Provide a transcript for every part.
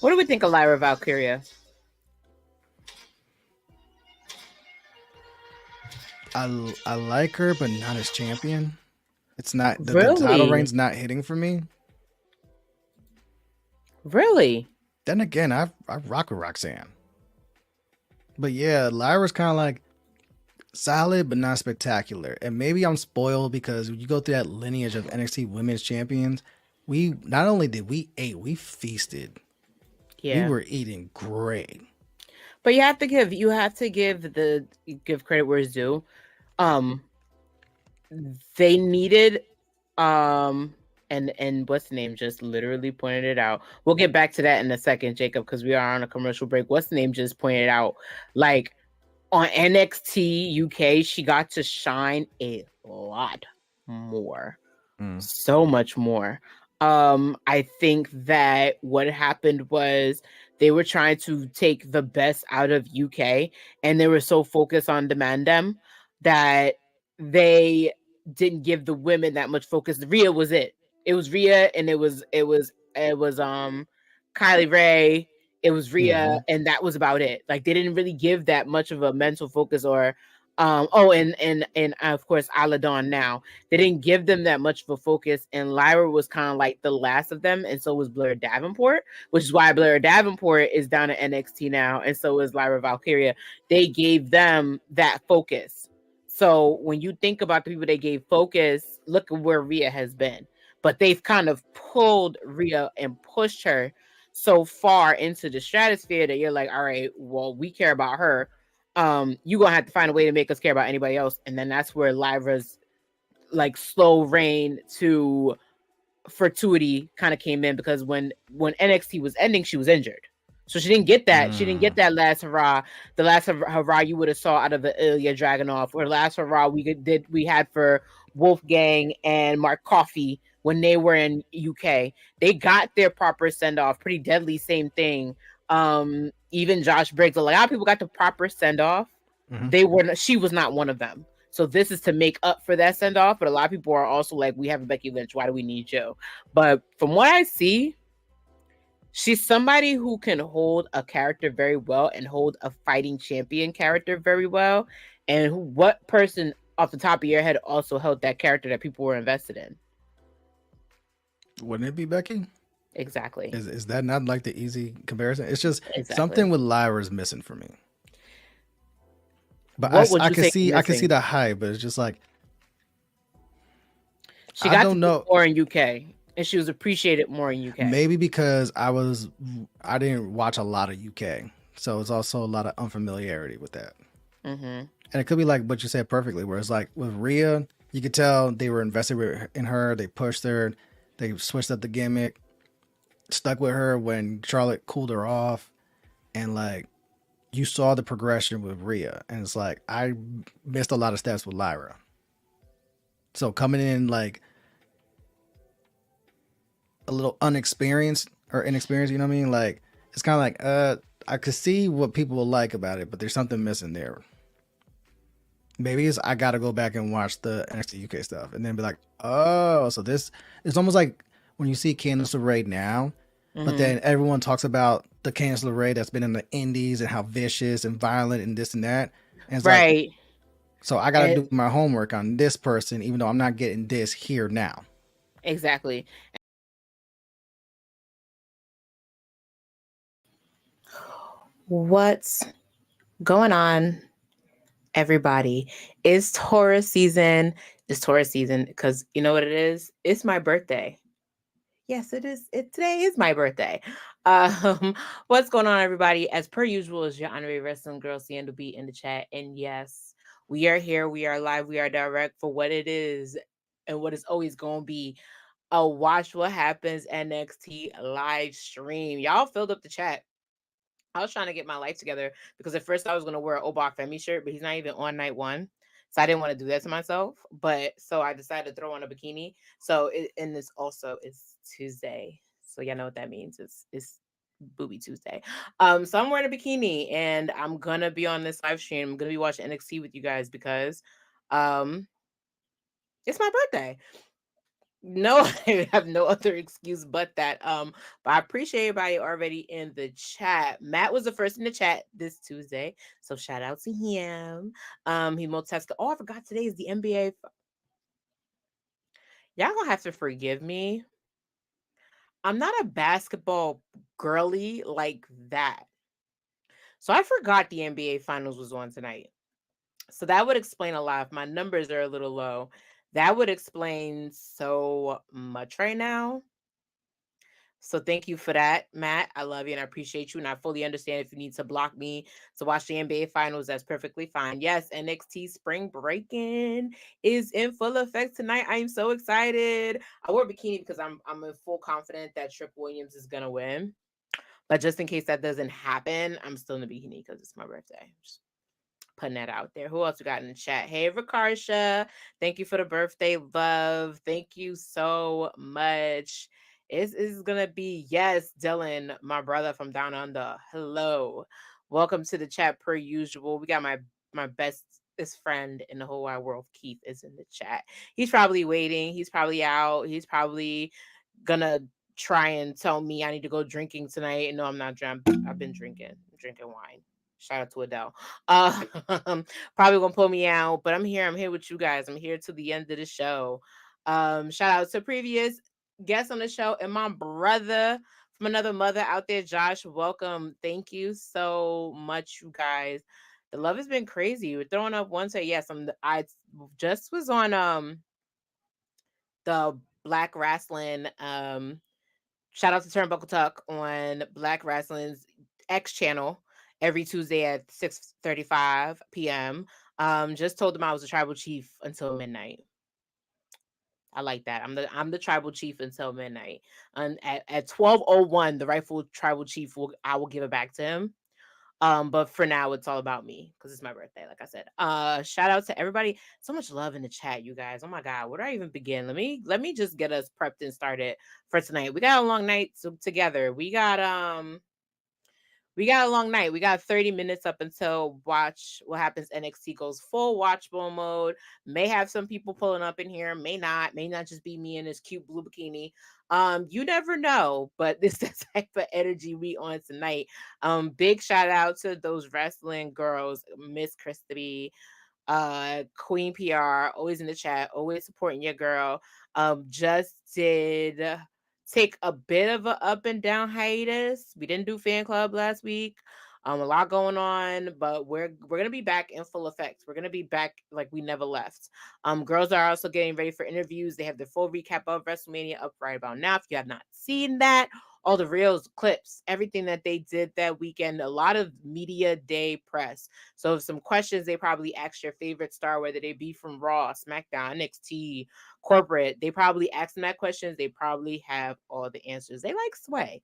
What do we think of Lyra Valkyria? I like her, but not as champion. It's not the title Really? reign's not hitting for me. Really? Then again, I rock with Roxanne. But yeah, Lyra's kind of like solid but not spectacular. And maybe I'm spoiled because when you go through that lineage of NXT Women's Champions, we not only did we ate, we feasted. We Yeah. were eating great. But you have to give credit where it's due. Um, they needed and what's the name just literally pointed it out. We'll get back to that in a second, Jacob, because we are on a commercial break. What's the name just pointed out, like on NXT UK, she got to shine a lot more. So much more. I think that what happened was they were trying to take the best out of UK, and they were so focused on Demand Them that they didn't give the women that much focus. Rhea was it. It was Rhea, and it was Kylie Ray. It was Rhea, and that was about it. Like they didn't really give that much of a mental focus or and of course Aladon now. They didn't give them that much of a focus, and Lyra was kind of like the last of them, and so was Blair Davenport, which is why Blair Davenport is down at NXT now, and so is Lyra Valkyria. They gave them that focus. So when you think about the people they gave focus, look at where Rhea has been. But they've kind of pulled Rhea and pushed her so far into the stratosphere that you're like, all right, well, we care about her. You're gonna have to find a way to make us care about anybody else. And then that's where Lyra's like slow reign to fortuity kind of came in, because when NXT was ending, she was injured. So she didn't get that. She didn't get that last hurrah. The last hurrah you would have saw out of the Ilya Dragunov, or the last hurrah we had for Wolfgang and Mark Coffey when they were in UK. They got their proper send off. Pretty deadly, same thing. Even Josh Briggs, a lot of people got the proper send off. She was not one of them. So this is to make up for that send off. But a lot of people are also like, we have a Becky Lynch. Why do we need you? But from what I see, she's somebody who can hold a character very well and hold a fighting champion character very well. And what person off the top of your head also held that character that people were invested in? Wouldn't it be Becky? Exactly. Is that not like the easy comparison? It's just something with Lyra's missing for me. But I can see the hype, but it's just like she got to do more in UK, and she was appreciated more in UK. Maybe because I didn't watch a lot of UK, so it's also a lot of unfamiliarity with that. And it could be like what you said perfectly, where it's like with Rhea, you could tell they were invested in her, they pushed her, they switched up the gimmick, stuck with her when Charlotte cooled her off, and like you saw the progression with Rhea, and it's like I missed a lot of steps with Lyra. So coming in like a little inexperienced, you know what I mean? Like it's kind of like I could see what people will like about it, but there's something missing there. Maybe it's I gotta go back and watch the NXT UK stuff and then be like, oh, so this it's almost like when you see Candice LeRae now, but then everyone talks about the Candice LeRae that's been in the indies and how vicious and violent and this and that. And it's like, so I gotta do my homework on this person, even though I'm not getting this here now. Exactly. What's going on, everybody? It's Taurus season. It's Taurus season because you know what it is? It's my birthday. Yes, it is. Today is my birthday. What's going on, everybody? As per usual, is your honorary wrestling girl, Seindole B, in the chat. And yes, we are here. We are live. We are direct for what it is and what it's always going to be. A Watch What Happens NXT live stream. Y'all filled up the chat. I was trying to get my life together because at first I was going to wear an Obak Femi shirt, but he's not even on night one. So I didn't want to do that to myself. But so I decided to throw on a bikini. So and this also is Tuesday. So y'all know what that means. It's Booby Tuesday. So I'm wearing a bikini and I'm gonna be on this live stream. I'm gonna be watching NXT with you guys because it's my birthday. No, I have no other excuse but that. But I appreciate everybody already in the chat. Matt was the first in the chat this Tuesday, so shout out to him. He multitasking. Oh, I forgot today is the NBA. Y'all gonna have to forgive me. I'm not a basketball girly like that, so I forgot the NBA Finals was on tonight. So that would explain a lot. If my numbers are a little low, that would explain so much right now. So thank you for that, Matt. I love you and I appreciate you. And I fully understand if you need to block me to watch the NBA finals, that's perfectly fine. Yes, NXT Spring Breakin is in full effect tonight. I am so excited. I wore a bikini because I'm in full confidence that Trick Williams is gonna win. But just in case that doesn't happen, I'm still in the bikini because it's my birthday. Just putting that out there. Who else we got in the chat? Hey, Rikarsha. Thank you for the birthday love. Thank you so much. It's gonna be, yes, Dylan, my brother from down under. Hello. Welcome to the chat per usual. We got my bestest friend in the whole wide world, Keith, is in the chat. He's probably waiting. He's probably out. He's probably gonna try and tell me I need to go drinking tonight. No, I'm not drunk. I've been drinking. I'm drinking wine. Shout out to Adele. Uh, probably gonna pull me out, but I'm here. I'm here with you guys. I'm here to the end of the show. Shout out to previous guests on the show and my brother from another mother out there, Josh. Welcome. Thank you so much, you guys. The love has been crazy. We're throwing up one say yes. I just was on the Black Wrestling shout out to Turnbuckle Talk on Black Wrestling's X channel every Tuesday at 6:35 p.m. Just told them I was a tribal chief until midnight. I like that. I'm the tribal chief until midnight. And at 12:01, the rightful tribal chief I will give it back to him. But for now, it's all about me because it's my birthday, like I said. Shout out to everybody. So much love in the chat, you guys. Oh my god, where do I even begin? Let me just get us prepped and started for tonight. We got a long night together. We got a long night. We got 30 minutes up until watch what happens. NXT goes full watchable mode. May have some people pulling up in here, may not. May not just be me in this cute blue bikini. You never know, but this is the type of energy we on tonight. Big shout out to those wrestling girls, Miss Christy, Queen PR, always in the chat, always supporting your girl. Just did take a bit of a up and down hiatus. We didn't do fan club last week. A lot going on, but we're gonna be back in full effect. We're gonna be back like we never left. Girls are also getting ready for interviews. They have the full recap of WrestleMania up right about now. If you have not seen that, all the reels, clips, everything that they did that weekend, a lot of media day press. So some questions they probably asked your favorite star, whether they be from Raw, SmackDown, NXT, corporate, they probably asked them that questions. They probably have all the answers. They like Sway.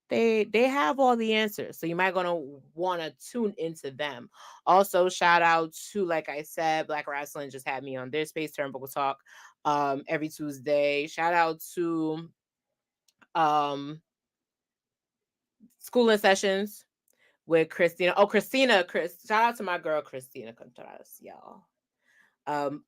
They have all the answers. So you might gonna want to tune into them. Also, shout out to, like I said, Black Wrestling just had me on their space, Turnbuckle Talk, every Tuesday. Shout out to um School and Sessions with Christina. Oh, Chris. Shout out to my girl Christina Contreras, y'all.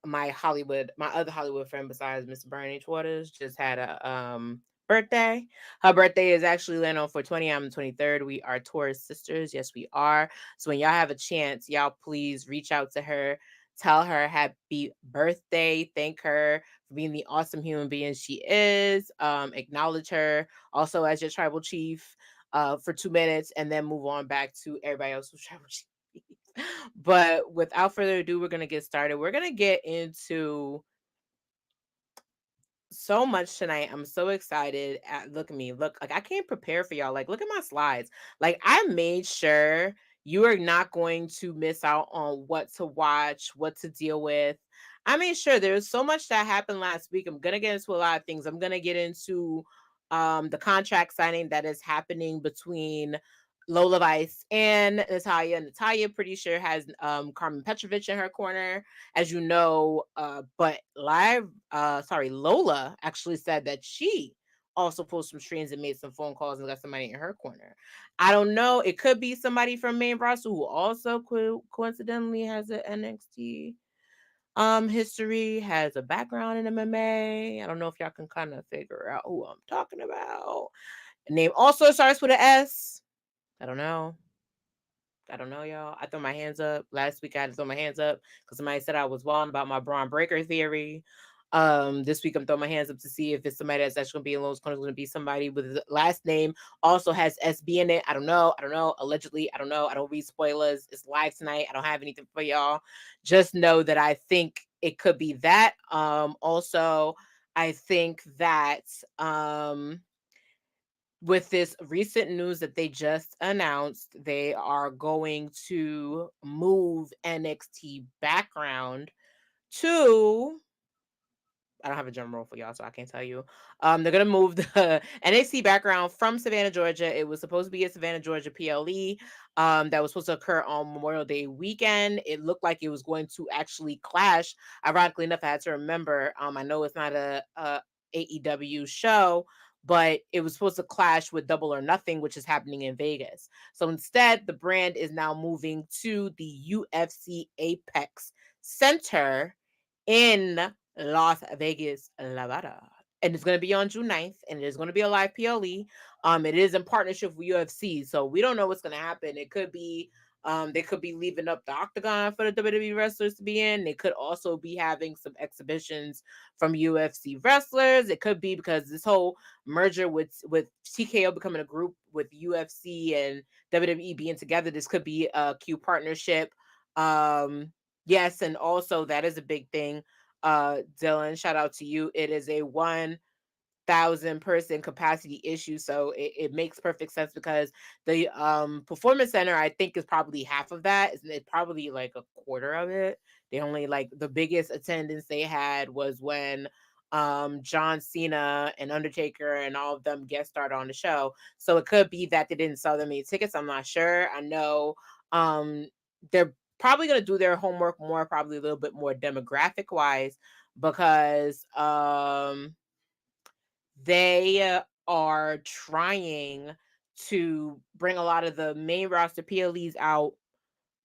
My other Hollywood friend besides Miss Bernie Waters just had a birthday. Her birthday is actually landing on 420. I'm the 23rd. We are Taurus sisters. Yes, we are. So when y'all have a chance, y'all please reach out to her. Tell her happy birthday. Thank her for being the awesome human being she is. Acknowledge her also as your tribal chief for 2 minutes and then move on back to everybody else who's tribal chief. But without further ado, we're gonna get started. We're gonna get into so much tonight. I'm so excited. Look at me. Look, like I can't prepare for y'all. Like, look at my slides. Like, I made sure you are not going to miss out on what to watch, what to deal with. I made sure there's so much that happened last week. I'm gonna get into a lot of things. I'm gonna get into the contract signing that is happening between Lola Vice and Natalia. Natalia, pretty sure, has Carmen Petrovich in her corner, as you know. But Lola actually said that she also pulled some strings and made some phone calls and got somebody in her corner. I don't know. It could be somebody from main roster who also coincidentally has an NXT history, has a background in MMA. I don't know if y'all can kind of figure out who I'm talking about. The name also starts with an S. I don't know. Y'all. I throw my hands up. Last week I had to throw my hands up because somebody said I was wrong about my Braun Breaker theory. This week I'm throwing my hands up to see if it's somebody that's actually gonna be in Lowe's Corner, going to be somebody with his last name also has SB in it. I don't know. Allegedly, I don't know. I don't read spoilers. It's live tonight. I don't have anything for y'all. Just know that I think it could be that. Also, I think that with this recent news that they just announced, they are going to move NXT background to. I don't have a drum roll for y'all, so I can't tell you. They're gonna move the NXT background from Savannah, Georgia. It was supposed to be a Savannah, Georgia PLE. That was supposed to occur on Memorial Day weekend. It looked like it was going to actually clash. Ironically enough, I had to remember. I know it's not a AEW show, but it was supposed to clash with Double or Nothing, which is happening in Vegas. So instead, the brand is now moving to the UFC Apex Center in Las Vegas, Nevada. And it's going to be on June 9th, and it is going to be a live PLE. It is in partnership with UFC, so we don't know what's going to happen. It could be they could be leaving up the octagon for the WWE wrestlers to be in. They could also be having some exhibitions from UFC wrestlers. It could be because this whole merger with TKO becoming a group with UFC and WWE being together, this could be a Q partnership. Yes, and also that is a big thing. Dylan, shout out to you. It is a 1,000 person capacity issue, so it makes perfect sense because the performance center I think is probably half of that. Isn't it probably like a quarter of it? They only like the biggest attendance they had was when John Cena and Undertaker and all of them guest starred on the show. So it could be that they didn't sell them any tickets. I'm not sure. I know they're probably going to do their homework more, probably a little bit more demographic wise, because they are trying to bring a lot of the main roster PLEs out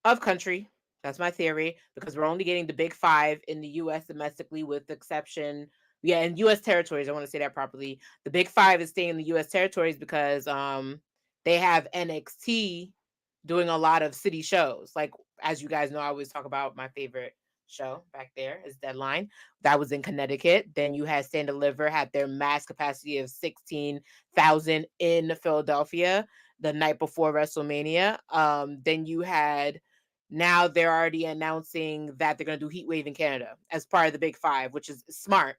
of country. That's my theory, because we're only getting the big five in the US domestically, with the exception, yeah, in US territories. I want to say that properly. The big five is staying in the US territories because they have NXT doing a lot of city shows. Like, as you guys know, I always talk about my favorite show back there is Deadline. That was in Connecticut. Then you had Stand Deliver, had their mass capacity of 16,000 in Philadelphia the night before WrestleMania. Then you had, now they're already announcing that they're going to do Heat Wave in Canada as part of the Big Five, which is smart,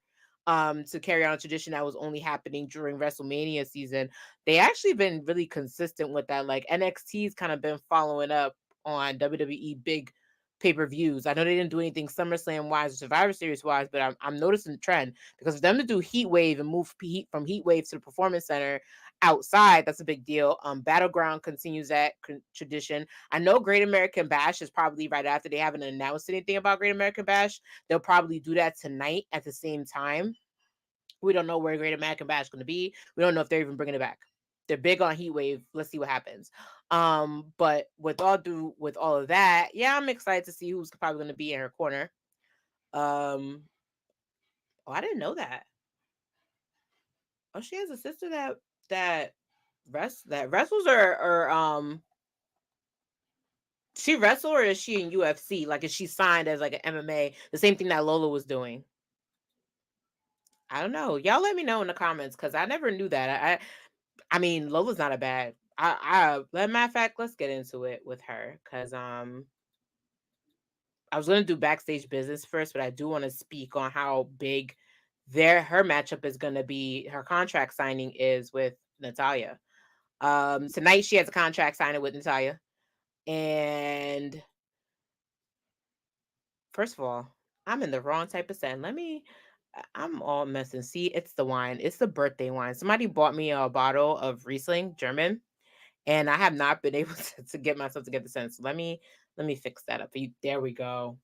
to carry on a tradition that was only happening during WrestleMania season. They actually been really consistent with that. Like, NXT's kind of been following up on WWE big pay-per-views. I know they didn't do anything SummerSlam wise or Survivor Series wise, but I'm noticing the trend, because for them to do Heat Wave and move from Heat Wave to the Performance Center outside, that's a big deal. Battleground continues that tradition. I know Great American Bash is probably right after. They haven't announced anything about Great American Bash. They'll probably do that tonight at the same time. We don't know where Great American Bash is going to be. We don't know if they're even bringing it back. They're big on Heat Wave. Let's see what happens. But with all of that, yeah, I'm excited to see who's probably going to be in her corner. Oh, I didn't know that. Oh, she has a sister that wrestles, or she wrestle, or is she in UFC? Like, is she signed as like an MMA? The same thing that Lola was doing. I don't know. Y'all let me know in the comments, because I never knew that. I mean, Lola's not a bad. Matter of fact, let's get into it with her, because I was gonna do backstage business first, but I do want to speak on how big her matchup is gonna be. Her contract signing is with Natalya. Tonight she has a contract signing with Natalya, and first of all, I'm in the wrong type of scent. I'm all messing. See, it's the wine. It's the birthday wine. Somebody bought me a bottle of Riesling German, and I have not been able to get myself together since. Let me fix that up for you. There we go.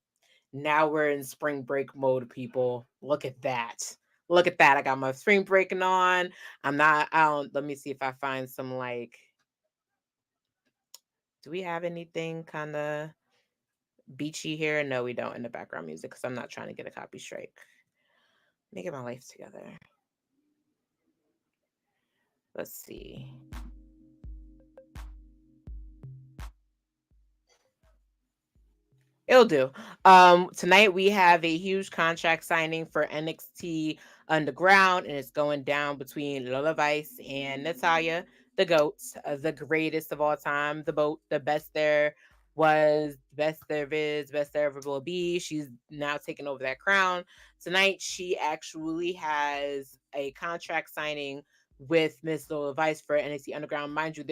Now we're in spring break mode, people. Look at that. Look at that. I got my spring breaking on. Let me see if I find some, like, do we have anything kind of beachy here? No, we don't in the background music because I'm not trying to get a copy strike. Let me get my life together. Let's see. It'll do. Tonight we have a huge contract signing for NXT Underground, and it's going down between Lola Vice and Natalia, the GOATs, the greatest of all time, the boat, the best there was, best there is, best there ever will be. She's now taking over that crown. Tonight she actually has a contract signing with Miss Lola Vice for NXT Underground. Mind you,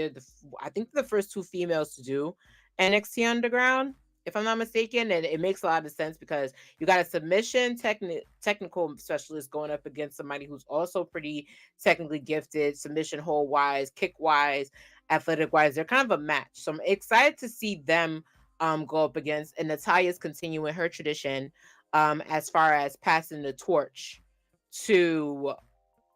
I think they're the first two females to do NXT Underground, if I'm not mistaken, and it makes a lot of sense because you got a submission technical specialist going up against somebody who's also pretty technically gifted, submission hold wise, kick wise, athletic wise. They're kind of a match, so I'm excited to see them go up against. And Natalia's continuing her tradition as far as passing the torch to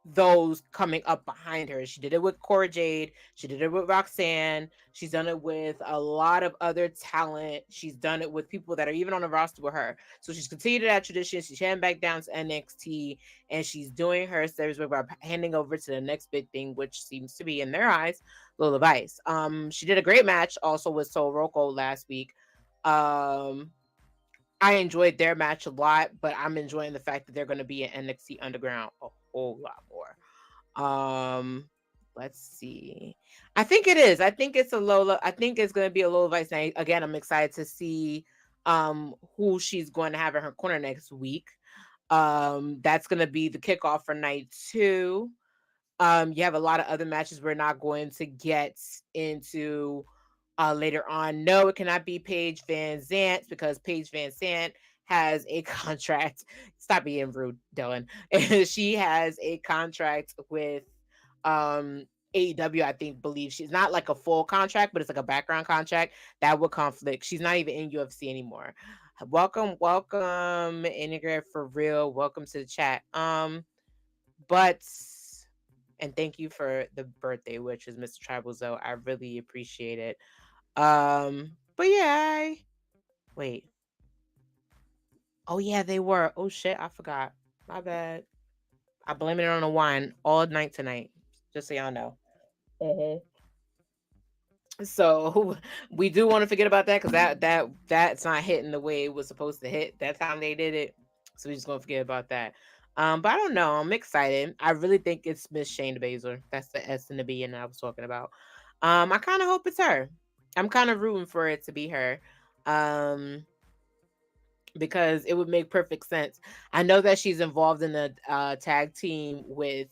those coming up behind her. She did it with Cora Jade. She did it with Roxanne. She's done it with a lot of other talent. She's done it with people that are even on the roster with her. So she's continued that tradition. She's heading back down to NXT, and she's doing her service by handing over to the next big thing, which seems to be, in their eyes, Lola Vice. She did a great match also with Sol Rocco last week. I enjoyed their match a lot, but I'm enjoying the fact that they're going to be in NXT Underground a whole lot more. Let's see. I think it is. I think it's a Lola. I think it's going to be a Lola Vice night. Again, I'm excited to see who she's going to have in her corner next week. That's going to be the kickoff for night 2. You have a lot of other matches we're not going to get into later on. No, it cannot be Paige Van Zant because Paige Van Zant has a contract. Stop being rude, Dylan. She has a contract with AEW. I think believes she's not like a full contract, but it's like a background contract that would conflict. She's not even in UFC anymore. Welcome, Integrate for real. Welcome to the chat. But and thank you for the birthday, which is Mr. Tribal Zoe. I really appreciate it. But yeah, wait. Oh yeah, they were. Oh shit, I forgot. My bad. I blame it on the wine all night tonight. Just so y'all know. So we do want to forget about that because that's not hitting the way it was supposed to hit that time they did it. So we're just gonna forget about that. But I don't know. I'm excited. I really think it's Miss Shayna Baszler. That's the S and the B and I was talking about. I kind of hope it's her. I'm kind of rooting for it to be her. Because it would make perfect sense. I know that she's involved in a tag team with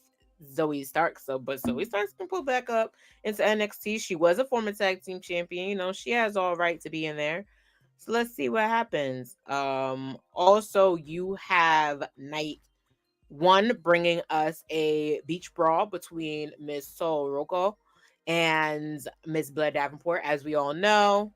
Zoe Stark, but Zoe Stark can pull back up into NXT. She was a former tag team champion. You know, she has all right to be in there. So let's see what happens. Also, you have night 1 bringing us a beach brawl between Miss Sol Rocco and Miss Blair Davenport. As we all know,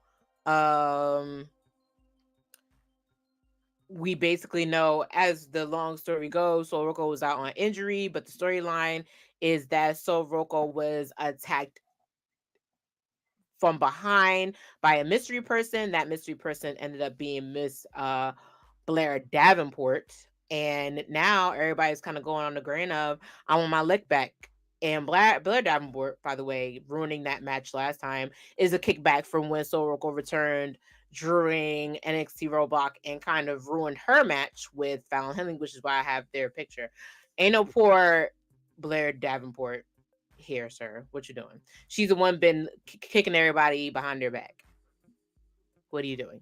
we basically know, as the long story goes, Sol Rocco was out on injury, but the storyline is that Sol Rocco was attacked from behind by a mystery person. That mystery person ended up being Miss Blair Davenport. And now everybody's kind of going on the grain of, I want my lick back. And Blair Davenport, by the way, ruining that match last time, is a kickback from when Sol Rocco returned during NXT Roadblock and kind of ruined her match with Fallon Henley, which is why I have their picture. Ain't no poor Blair Davenport here, sir. What you doing? She's the one been kicking everybody behind their back. What are you doing?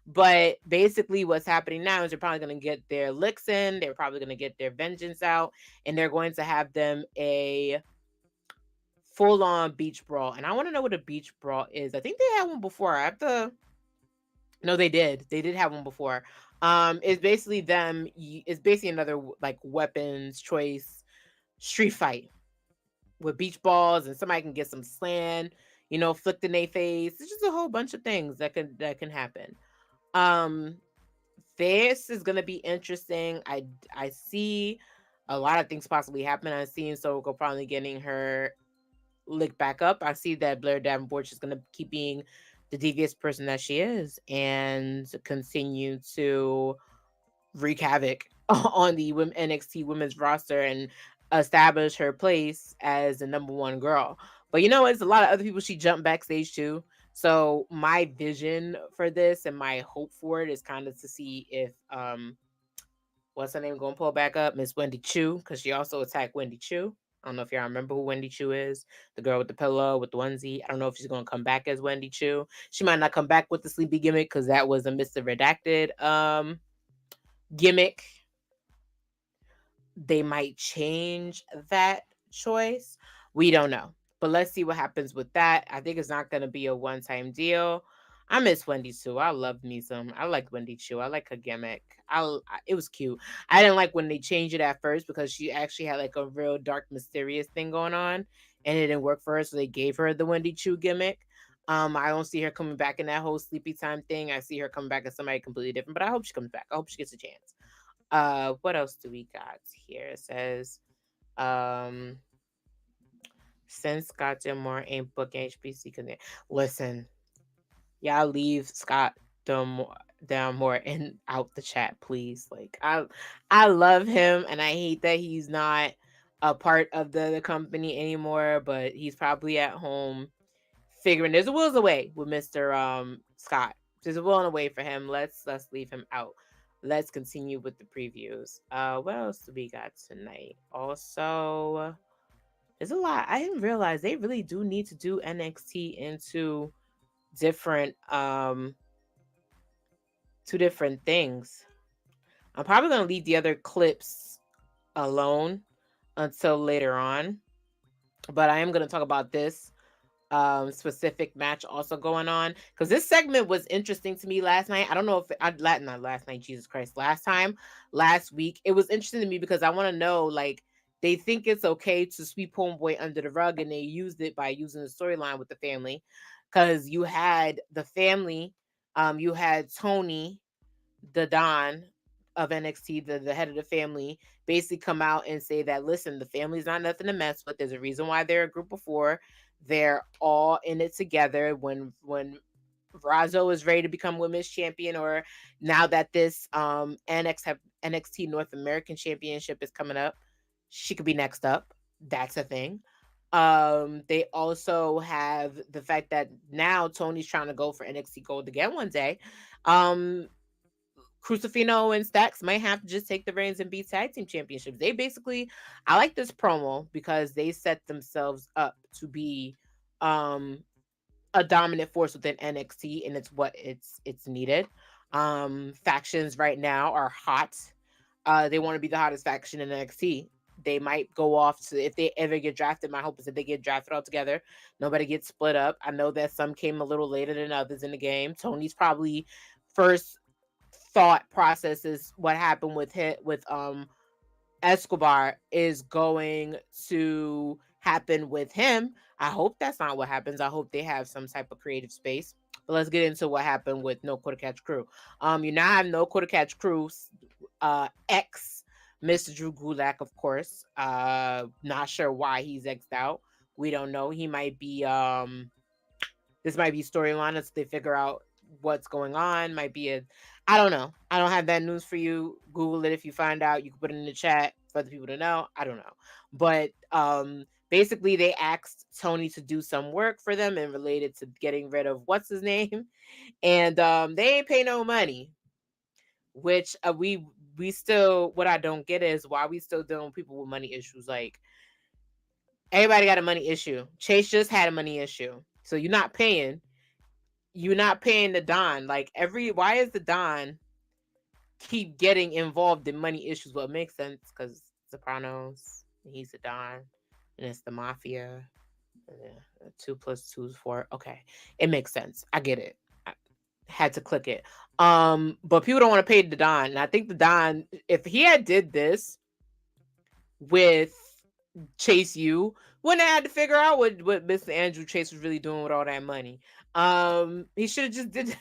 But basically what's happening now is they're probably going to get their licks in. They're probably going to get their vengeance out, and they're going to have them a full-on beach brawl. And I want to know what a beach brawl is. I think they had one before. I have to... No, they did. They did have one before. It's basically them. It's basically another like weapons choice street fight with beach balls, and somebody can get some sand, flicked in their face. It's just a whole bunch of things that can happen. This is gonna be interesting. I see a lot of things possibly happen. I'm seeing Soko probably getting her licked back up. I see that Blair Davenport is gonna keep being the devious person that she is and continue to wreak havoc on the NXT women's roster and establish her place as the number one girl. But you know, it's a lot of other people she jumped backstage to. So my vision for this and my hope for it is kind of to see if what's her name gonna pull back up, Miss Wendy Chu, because she also attacked Wendy Chu. I don't know if y'all remember who Wendy Chu is, the girl with the pillow with the onesie. I don't know if she's gonna come back as Wendy Chu. She might not come back with the sleepy gimmick because that was a Mr. Redacted gimmick. They might change that choice. We don't know. But let's see what happens with that. I think it's not going to be a one-time deal. I miss Wendy too. I love me some. I like Wendy Chu. I like her gimmick. It was cute. I didn't like when they changed it at first because she actually had like a real dark, mysterious thing going on, and it didn't work for her. So they gave her the Wendy Chu gimmick. I don't see her coming back in that whole sleepy time thing. I see her coming back as somebody completely different. But I hope she comes back. I hope she gets a chance. What else do we got here? It says, um, since Scott Gilmore ain't booking HBC, listen, y'all leave Scott Gilmore and out the chat, please. Like, I love him, and I hate that he's not a part of the company anymore. But he's probably at home figuring there's a will's away with Mr. Scott. There's a will and a way for him. Let's leave him out. Let's continue with the previews. What else do we got tonight? Also, there's a lot. I didn't realize they really do need to do NXT into different two different things. I'm probably gonna leave the other clips alone until later on. But I am gonna talk about this specific match also going on because this segment was interesting to me last night. I don't know if not last night, Jesus Christ, last week it was interesting to me because I want to know, like, they think it's okay to sweep Homeboy under the rug, and they used it by using the storyline with the family, because you had the family, you had Tony the Don of NXT, the head of the family, basically come out and say that, listen, the family's not nothing to mess with. There's a reason why they're a group of four. They're all in it together. When Razo is ready to become women's champion, or now that this NXT North American Championship is coming up, she could be next up. That's a thing. They also have the fact that now Tony's trying to go for NXT Gold again one day. Crucifino and Stacks might have to just take the reins and be tag team championships. They basically, I like this promo because they set themselves up to be a dominant force within NXT, and it's what it's needed. Factions right now are hot. They want to be the hottest faction in NXT. They might go off to, if they ever get drafted, my hope is that they get drafted all together. Nobody gets split up. I know that some came a little later than others in the game. Tony's probably first thought process is what happened with Escobar is going to happen with him. I hope that's not what happens. I hope they have some type of creative space. But let's get into what happened with No Quarter Catch Crew. You now have No Quarter Catch Crew, ex Mr. Drew Gulak, of course. Not sure why he's X'd out. We don't know. He might be this might be storyline as they figure out what's going on. Might be I don't know. I don't have that news for you. Google it if you find out. You can put it in the chat for the people to know. I don't know. But basically they asked Tony to do some work for them and related to getting rid of what's his name. And they ain't pay no money. Which we still, what I don't get is why we still dealing with people with money issues. Like, everybody got a money issue. Chase just had a money issue. So you're not paying the Don. Like, why is the Don keep getting involved in money issues? Well, it makes sense because Sopranos, he's the Don, and it's the mafia. 2 + 2 is 4. Okay, it makes sense. I get it. I had to click it. But people don't want to pay the Don. And I think the Don, if he had did this with Chase U, wouldn't have had to figure out what Mr. Andrew Chase was really doing with all that money. He should have just did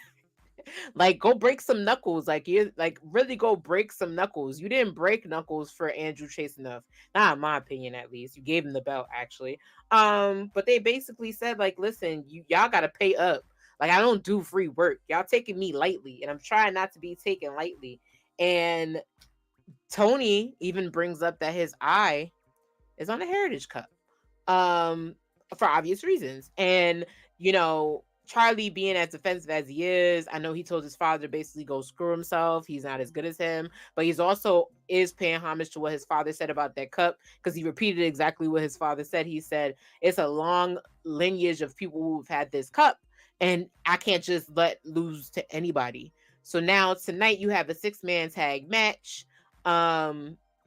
like, go break some knuckles. Like, you like really go break some knuckles. You didn't break knuckles for Andrew Chase enough. Not in my opinion, at least. You gave him the belt, actually. But they basically said, like, listen, y'all gotta pay up. Like, I don't do free work. Y'all taking me lightly, and I'm trying not to be taken lightly. And Tony even brings up that his eye is on the Heritage Cup, for obvious reasons. And, you know, Charlie being as defensive as he is, I know he told his father to basically go screw himself. He's not as good as him, but he's also is paying homage to what his father said about that cup, because he repeated exactly what his father said. He said, it's a long lineage of people who've had this cup, and I can't just let lose to anybody. So now tonight you have a 6-man tag match.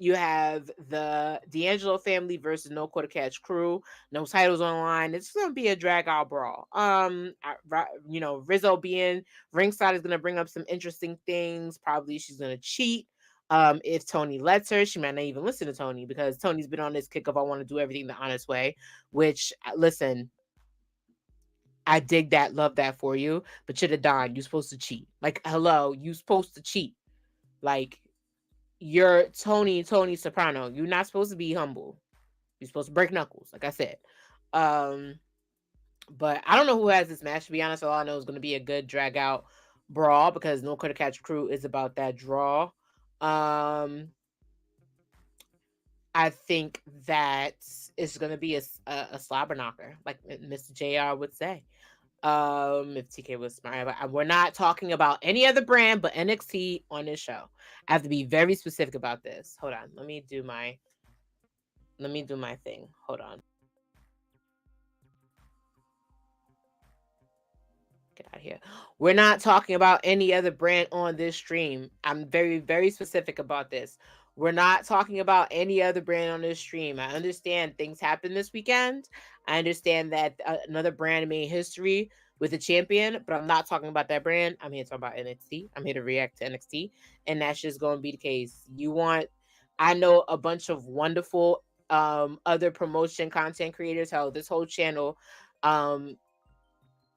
You have the D'Angelo family versus No Quarter Catch crew. No titles online. It's gonna be a drag out brawl. You know, Rizzo being ringside is gonna bring up some interesting things. Probably she's gonna cheat. If Tony lets her, she might not even listen to Tony, because Tony's been on this kick of I want to do everything the honest way. Which, listen, I dig that, love that for you, but you're the Don. You're supposed to cheat. Like, hello, you supposed to cheat. Like, you're Tony Soprano. You're not supposed to be humble. You're supposed to break knuckles, like I said. But I don't know who has this match, to be honest. All I know is going to be a good drag out brawl, because No Quarter Catch crew is about that draw. I think that it's going to be a slobber knocker, like Mr. JR would say. If TK was smart, but we're not talking about any other brand but NXT on this show. I have to be very specific about this. Hold on, let me do my thing. Hold on. Get out of here. We're not talking about any other brand on this stream. I'm very, very specific about this. We're not talking about any other brand on this stream. I understand things happened this weekend. I understand that another brand made history with a champion, but I'm not talking about that brand. I'm here to talk about NXT. I'm here to react to NXT, and that's just going to be the case. I know a bunch of wonderful other promotion content creators. Hell, this whole channel,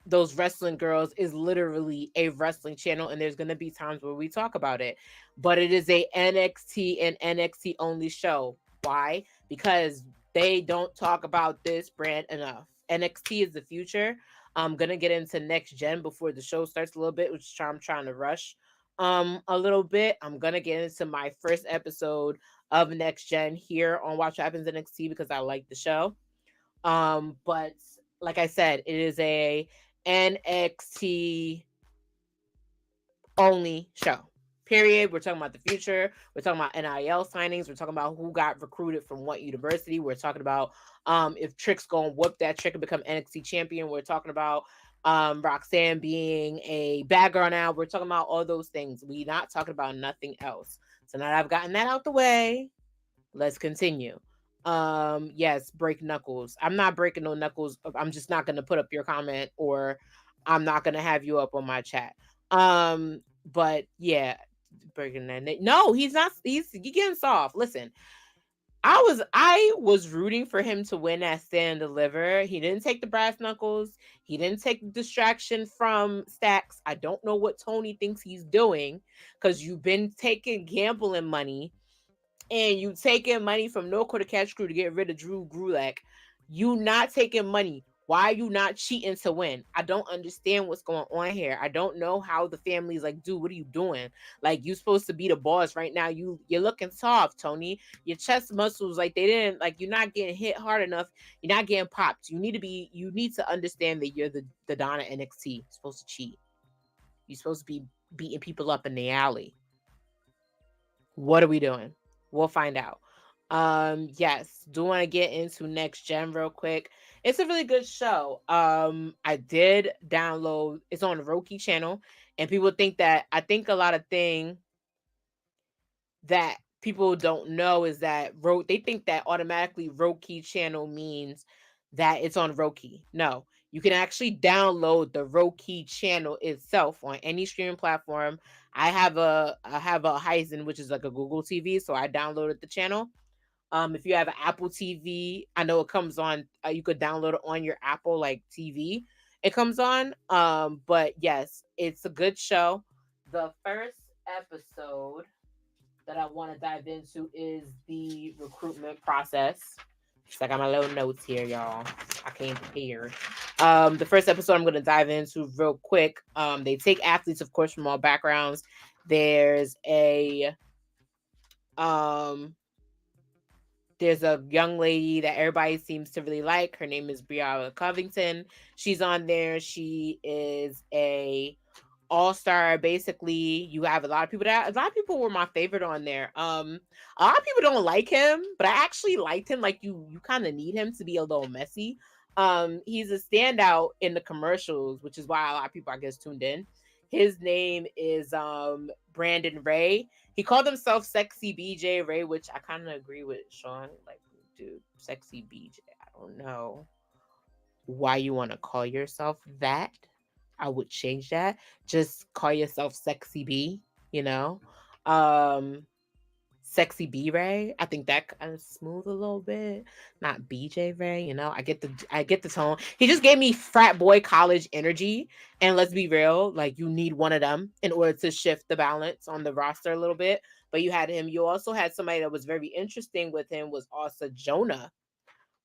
those wrestling girls is literally a wrestling channel, and there's going to be times where we talk about it, but it is a NXT and NXT only show. Why? Because they don't talk about this brand enough. NXT is the future. I'm going to get into next gen before the show starts a little bit, which I'm trying to rush a little bit. I'm going to get into my first episode of next gen here on Watch What Happens NXT, because I like the show. But like I said, it is a NXT only show. Period. We're talking about the future. We're talking about NIL signings. We're talking about who got recruited from what university. We're talking about if Trick's gonna whoop that Trick and become NXT champion. We're talking about Roxanne being a bad girl now. We're talking about all those things. We're not talking about nothing else. So now that I've gotten that out the way, let's continue. Yes, break knuckles. I'm not breaking no knuckles. I'm just not gonna put up your comment, or I'm not gonna have you up on my chat. But yeah, breaking that. No, he's not. He's getting soft. Listen, I was rooting for him to win at Stand and Deliver. He didn't take the brass knuckles. He didn't take the distraction from Stacks. I don't know what Tony thinks he's doing, because you've been taking gambling money, and you taking money from No Quarter Catch crew to get rid of Drew Gulak. You not taking money. Why are you not cheating to win? I don't understand what's going on here. I don't know how the family's like, dude, what are you doing? Like, you supposed to be the boss right now. You're looking soft, Tony. Your chest muscles, like, they didn't, like, you're not getting hit hard enough. You're not getting popped. You need to understand that you're the Donna NXT. You're supposed to cheat. You're supposed to be beating people up in the alley. What are we doing? We'll find out. Yes, do want to get into next gen real quick. It's a really good show. I did download. It's on the Roku channel, and people think that I think a lot of thing that people don't know is that they think that automatically Roku channel means that it's on Roku. No, you can actually download the Roku channel itself on any streaming platform. I have a Hisense, which is like a Google TV, so I downloaded the channel. If you have an Apple TV, I know it comes on. You could download it on your Apple like TV. It comes on. But yes, it's a good show. The first episode that I want to dive into is the recruitment process So I got my little notes here, y'all. I came prepared. The first episode I'm gonna dive into real quick. They take athletes, of course, from all backgrounds. There's a um there's a young lady that everybody seems to really like. Her name is Brianna Covington. She's on there. She is a all-star. Basically, you have a lot of people were my favorite on there. A lot of people don't like him, but I actually liked him. Like you kind of need him to be a little messy. He's a standout in the commercials, which is why a lot of people I guess tuned in. His name is Brandon Ray. He called himself Sexy BJ Ray, which I kind of agree with Sean. Like, dude, Sexy BJ. I don't know why you want to call yourself that. I would change that. Just call yourself Sexy B, you know? Um Sexy B Ray. I think that kind of smooth a little bit. Not BJ Ray, you know. I get the tone. He just gave me frat boy college energy. And let's be real, like you need one of them in order to shift the balance on the roster a little bit. But you had him. You also had somebody that was very interesting with him was also Jonah,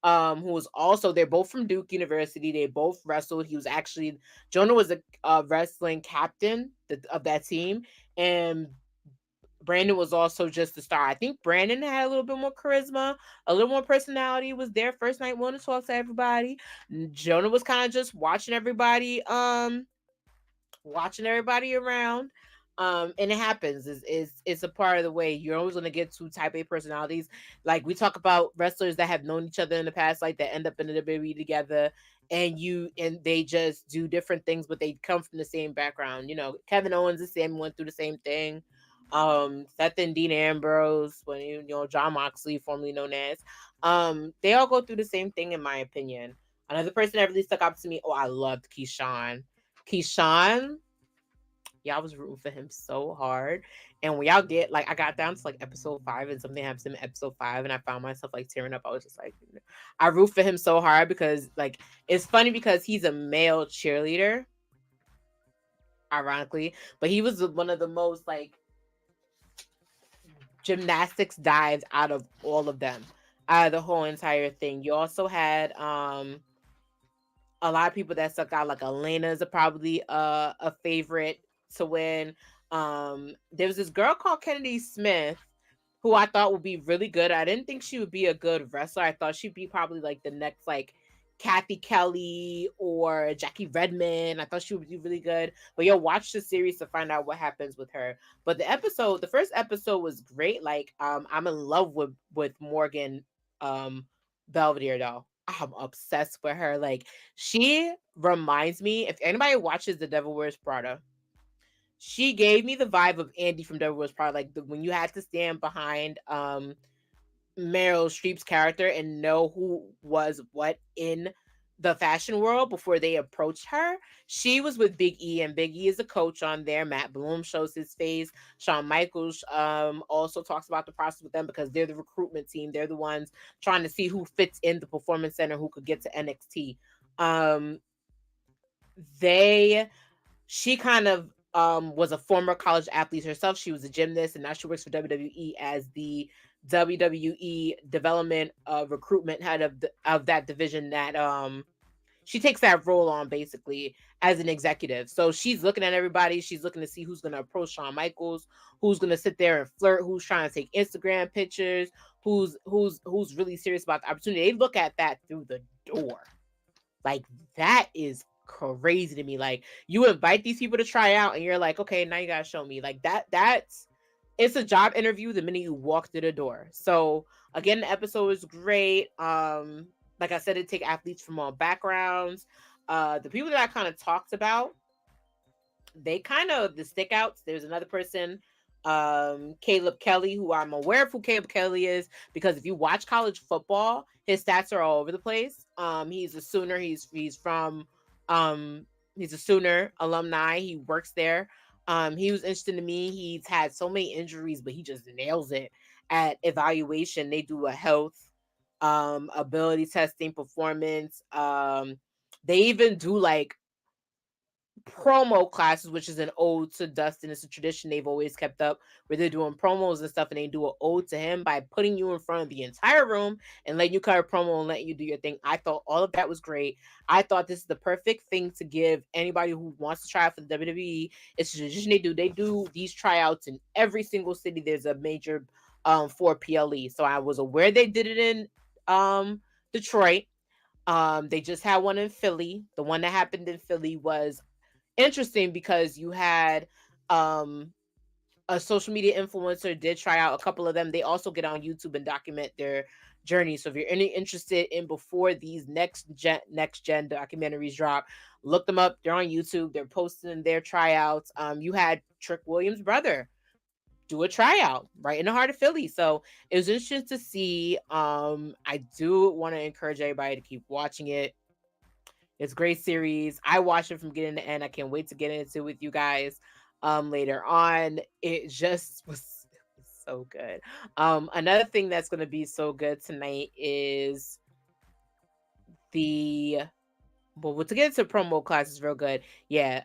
who was also they're both from Duke University. They both wrestled. He was actually Jonah was a wrestling captain of that team, and Brandon was also just the star. I think Brandon had a little bit more charisma, a little more personality. Was there first night, wanted to talk to everybody. Jonah was kind of just watching everybody around. And it happens. It's a part of the way. You're always gonna get two type A personalities. Like we talk about wrestlers that have known each other in the past, like that end up in the WWE together, and they just do different things, but they come from the same background. You know, Kevin Owens the same went through the same thing. Seth and Dean Ambrose, when you know John Moxley, formerly known as, they all go through the same thing in my opinion. Another person that really stuck out to me, oh, I loved Keyshawn. Keyshawn, y'all was rooting for him so hard. And when y'all get like I got down to like episode 5 and something happened in episode 5 and I found myself like tearing up. I was just like I root for him so hard because like it's funny because he's a male cheerleader, ironically, but he was one of the most like gymnastics dives out of all of them. Out of the whole entire thing. You also had a lot of people that stuck out, like Elena is probably a favorite to win. There was this girl called Kennedy Smith who I thought would be really good. I didn't think she would be a good wrestler. I thought she'd be probably like the next like Kathy Kelly or Jackie Redmond. I thought she would be really good. But you'll watch the series to find out what happens with her. But the first episode was great. Like I'm in love with Morgan Belvedere though. I'm obsessed with her. Like she reminds me, if anybody watches The Devil Wears Prada, she gave me the vibe of Andy from Devil Wears Prada. Like when you had to stand behind Meryl Streep's character and know who was what in the fashion world before they approached her. She was with Big E, and Big E is a coach on there. Matt Bloom shows his face. Shawn Michaels also talks about the process with them because they're the recruitment team. They're the ones trying to see who fits in the performance center, who could get to NXT. They She kind of was a former college athlete herself. She was a gymnast, and now she works for WWE as the WWE development recruitment head of that division. That she takes that role on basically as an executive. So she's looking at everybody. She's looking to see who's going to approach Shawn Michaels, who's going to sit there and flirt, who's trying to take Instagram pictures, who's really serious about the opportunity. They look at that through the door. Like that is crazy to me. Like you invite these people to try out and you're like, okay, now you gotta show me. Like that's it's a job interview the minute you walk through the door. So again, the episode was great. Like I said, it take athletes from all backgrounds. The people that I kind of talked about, they kind of the stickouts. There's another person, Caleb Kelly, who I'm aware of who Caleb Kelly is because if you watch college football, his stats are all over the place. He's a Sooner. He's a Sooner alumni. He works there. He was interesting to me. He's had so many injuries, but he just nails it at evaluation. They do a health, ability testing, performance. They even do like promo classes, which is an ode to Dustin. It's a tradition they've always kept up, where they're doing promos and stuff, and they do an ode to him by putting you in front of the entire room and letting you cut a promo and letting you do your thing. I thought all of that was great. I thought this is the perfect thing to give anybody who wants to try out for the WWE. It's a tradition they do. They do these tryouts in every single city. There's a major for PLE. So I was aware they did it in Detroit. They just had one in Philly. The one that happened in Philly was interesting because you had a social media influencer did try out. A couple of them, they also get on YouTube and document their journey. So if you're any interested in before these next gen documentaries drop, look them up. They're on YouTube. They're posting their tryouts. You had Trick Williams' brother do a tryout right in the heart of Philly. So it was interesting to see. I do want to encourage everybody to keep watching it. It's a great series. I watched it from beginning to end. I can't wait to get into it with you guys later on. It just was so good. Another thing that's going to be so good tonight is the well, to get into promo classes real good. Yeah.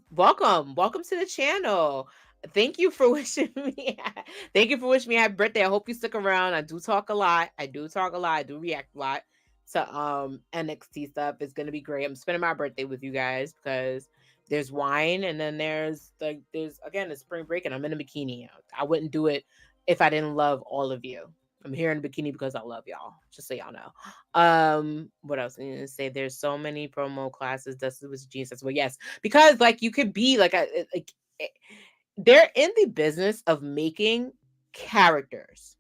Welcome to the channel. Thank you for wishing me thank you for wishing me happy birthday. I hope you stick around. I do talk a lot. I do react a lot to NXT stuff. It's gonna be great. I'm spending my birthday with you guys because there's wine, and then there's again a spring break, and I'm in a bikini. I wouldn't do it if I didn't love all of you. I'm here in a bikini because I love y'all. Just so y'all know. What else? I need to say, there's so many promo classes. Dustin was a genius. Well, yes, because like you could be like they're in the business of making characters.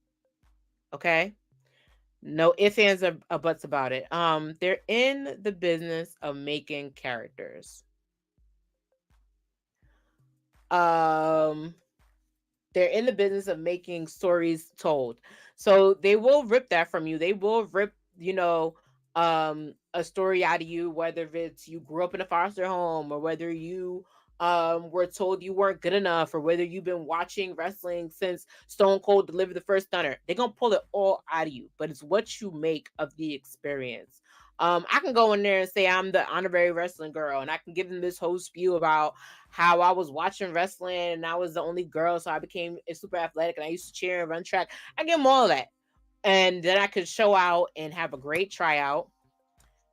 Okay, no ifs, ands, or buts about it. They're in the business of making characters. They're in the business of making stories told. So they will rip that from you. They will rip, a story out of you, whether it's you grew up in a foster home or whether you were told you weren't good enough or whether you've been watching wrestling since Stone Cold delivered the first stunner. They're gonna pull it all out of you, but it's what you make of the experience. I can go in there and say I'm the honorary wrestling girl, and I can give them this whole spew about how I was watching wrestling and I was the only girl, so I became super athletic and I used to cheer and run track. I give them all of that. And then I could show out and have a great tryout.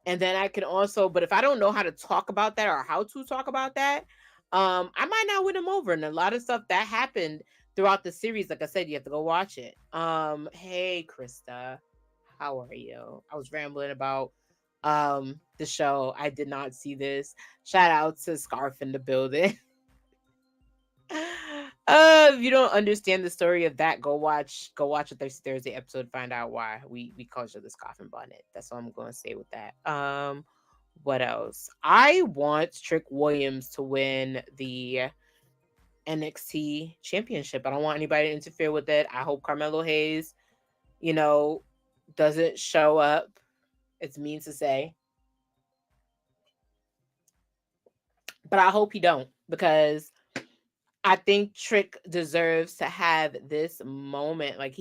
And then I can also, but if I don't know how to talk about that or how to talk about that, I might not win them over. And a lot of stuff that happened throughout the series, like I said, you have to go watch it. Hey Krista, how are you? I was rambling about the show. I did not see this. Shout out to Scarf in the building. If you don't understand the story of that, go watch a Thursday episode, find out why we call each other Scarf and Bonnet. That's all I'm gonna say with that. What else? I want Trick Williams to win the NXT championship. I don't want anybody to interfere with it. I hope Carmelo Hayes, doesn't show up. It's mean to say, but I hope he don't, because I think Trick deserves to have this moment. Like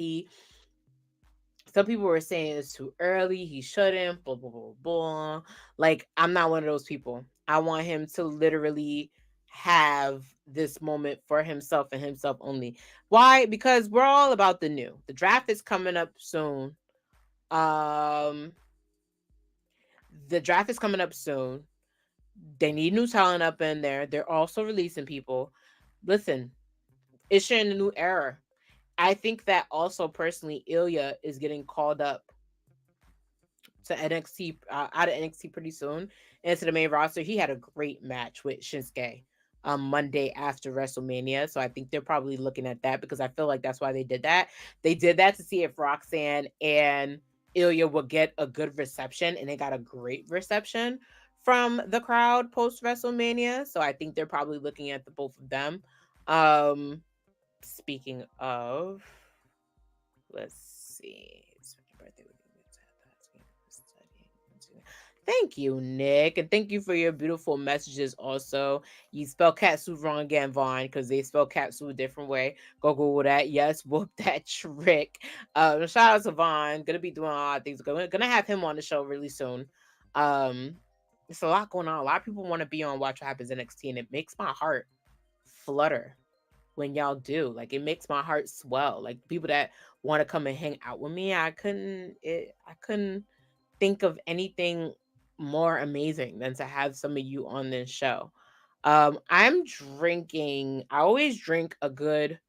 some people were saying it's too early, he shouldn't, blah, blah, blah, blah. Like, I'm not one of those people. I want him to literally have this moment for himself and himself only. Why? Because we're all about the new. The draft is coming up soon. The draft is coming up soon. They need new talent up in there. They're also releasing people. Listen, it's in a new era. I think that also personally, Ilya is getting called up to NXT, out of NXT pretty soon, into the main roster. He had a great match with Shinsuke Monday after WrestleMania. So I think they're probably looking at that, because I feel like that's why they did that. They did that to see if Roxanne and Ilya would get a good reception, and they got a great reception from the crowd post WrestleMania. So I think they're probably looking at the both of them. Speaking of, let's see. Thank you, Nick. And thank you for your beautiful messages also. You spell Katsu wrong again, Vaughn, because they spell Katsu a different way. Go Google that. Yes, whoop that trick. Shout out to Vaughn. Gonna be doing a lot of things. Gonna have him on the show really soon. It's a lot going on. A lot of people want to be on Watch What Happens NXT, and it makes my heart flutter when y'all do. Like, it makes my heart swell. Like, people that want to come and hang out with me, I couldn't think of anything more amazing than to have some of you on this show. I'm drinking. I always drink a good.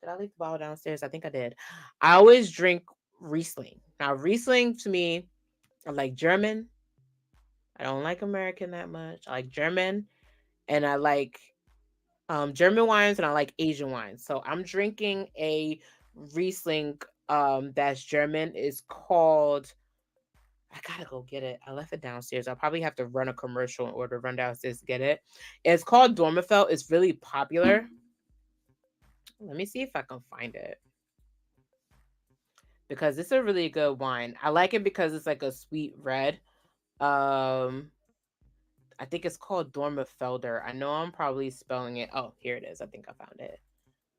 Did I leave the bottle downstairs? I think I did. I always drink Riesling. Now, Riesling to me, I like German. I don't like American that much. I like German, and I like German wines, and I like Asian wines. So I'm drinking a Riesling that's German. It's called. I gotta go get it. I left it downstairs. I'll probably have to run a commercial in order to run downstairs to get it. It's called Dormefeld. It's really popular. Let me see if I can find it, because it's a really good wine. I like it because it's like a sweet red. Um, I think it's called Dormefelder. I know I'm probably spelling it. Oh, here it is. I think I found it.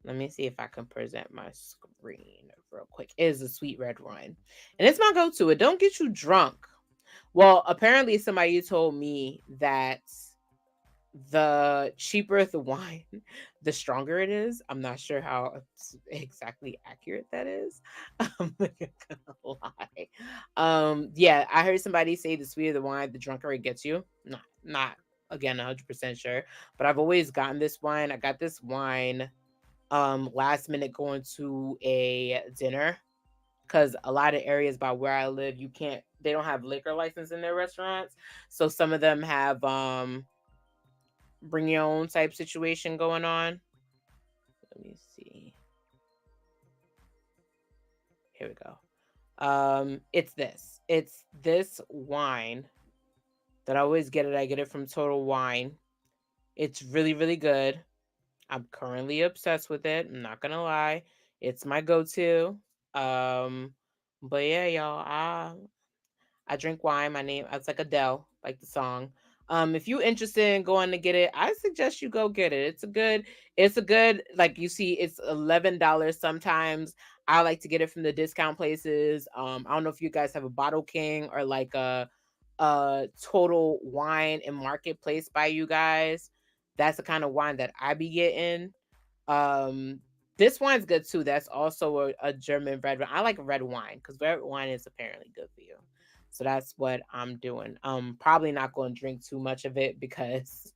Let me see if I can present my screen real quick. It is a sweet red wine, and it's my go-to. It don't get you drunk. Well, apparently somebody told me that the cheaper the wine, the stronger it is. I'm not sure how exactly accurate that is. I'm not gonna lie. Yeah, I heard somebody say the sweeter the wine, the drunker it gets you. Not again 100% sure, but I've always gotten this wine. I got this wine last minute going to a dinner, because a lot of areas by where I live, they don't have liquor license in their restaurants. So some of them have bring your own type situation going on. Let me see. Here we go. It's this. It's this wine that I always get it. I get it from Total Wine. It's really, really good. I'm currently obsessed with it. I'm not gonna lie. It's my go-to. Um, but yeah, y'all, I drink wine. My name, it's like Adele, like the song. If you interested in going to get it, I suggest you go get it. It's a good, like you see, it's $11 sometimes. I like to get it from the discount places. I don't know if you guys have a Bottle King or like a Total Wine and Marketplace by you guys. That's the kind of wine that I be getting. Um, this wine's good too. That's also a German red wine. I like red wine because red wine is apparently good for you. So that's what I'm doing. Probably not going to drink too much of it because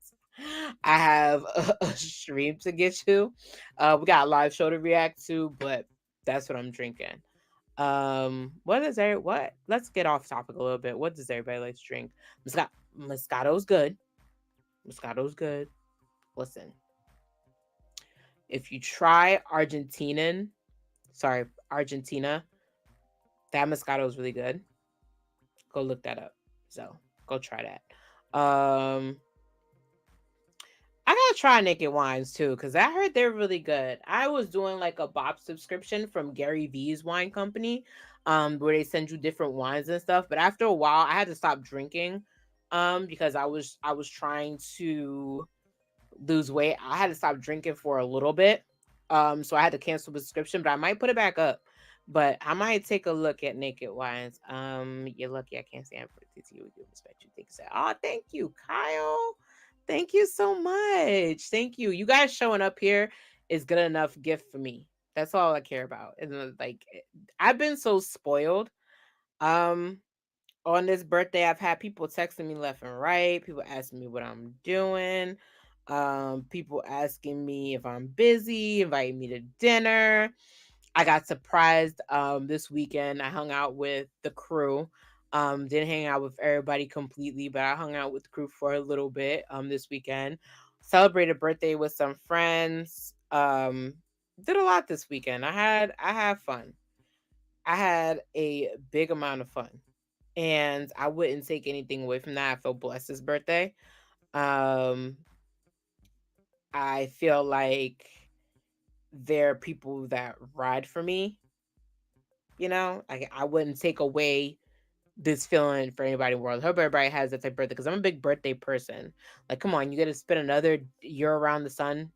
I have a stream to get to. We got a live show to react to, but that's what I'm drinking. What is there? What? Let's get off topic a little bit. What does everybody like to drink? Moscato's good. Moscato's good. Listen, if you try Argentina, that Moscato is really good. Go look that up. So go try that. I gotta try Naked Wines too, because I heard they're really good. I was doing like a Bob subscription from Gary V's wine company, where they send you different wines and stuff. But after a while, I had to stop drinking, because I was trying to lose weight. I had to stop drinking for a little bit. So I had to cancel the subscription, but I might put it back up. But I might take a look at Naked Wines. You're lucky I can't stand for it to you. You respect you think so. Oh, thank you, Kyle. Thank you so much. Thank you. You guys showing up here is good enough gift for me. That's all I care about. And like, I've been so spoiled. Um, on this birthday, I've had people texting me left and right, people asking me what I'm doing, people asking me if I'm busy, inviting me to dinner. I got surprised this weekend. I hung out with the crew. Didn't hang out with everybody completely, but I hung out with the crew for a little bit this weekend. Celebrated birthday with some friends. Did a lot this weekend. I had fun. I had a big amount of fun, and I wouldn't take anything away from that. I feel blessed this birthday. Um, I feel like there are people that ride for me. Like, I wouldn't take away this feeling for anybody in the world. I hope everybody has that type of birthday, because I'm a big birthday person. Like, come on, you got to spend another year around the sun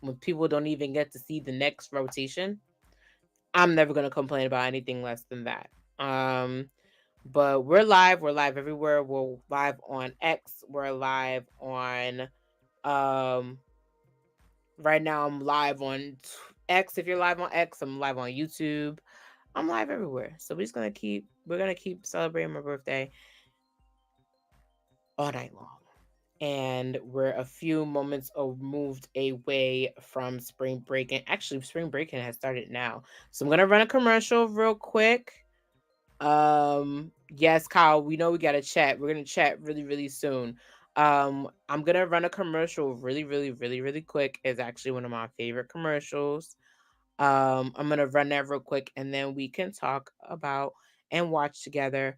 when people don't even get to see the next rotation. I'm never gonna complain about anything less than that. But we're live. We're live everywhere. We're live on X. We're live on right now I'm live on X. If you're live on X, I'm live on YouTube. I'm live everywhere. So we're gonna keep celebrating my birthday all night long. And we're a few moments moved away from spring break. And actually, spring breaking has started now. So I'm gonna run a commercial real quick. Yes, Kyle, we know we gotta chat. We're gonna chat really, really soon. I'm gonna run a commercial really, really, really, really quick. It's actually one of my favorite commercials. I'm gonna run that real quick and then we can talk about and watch together.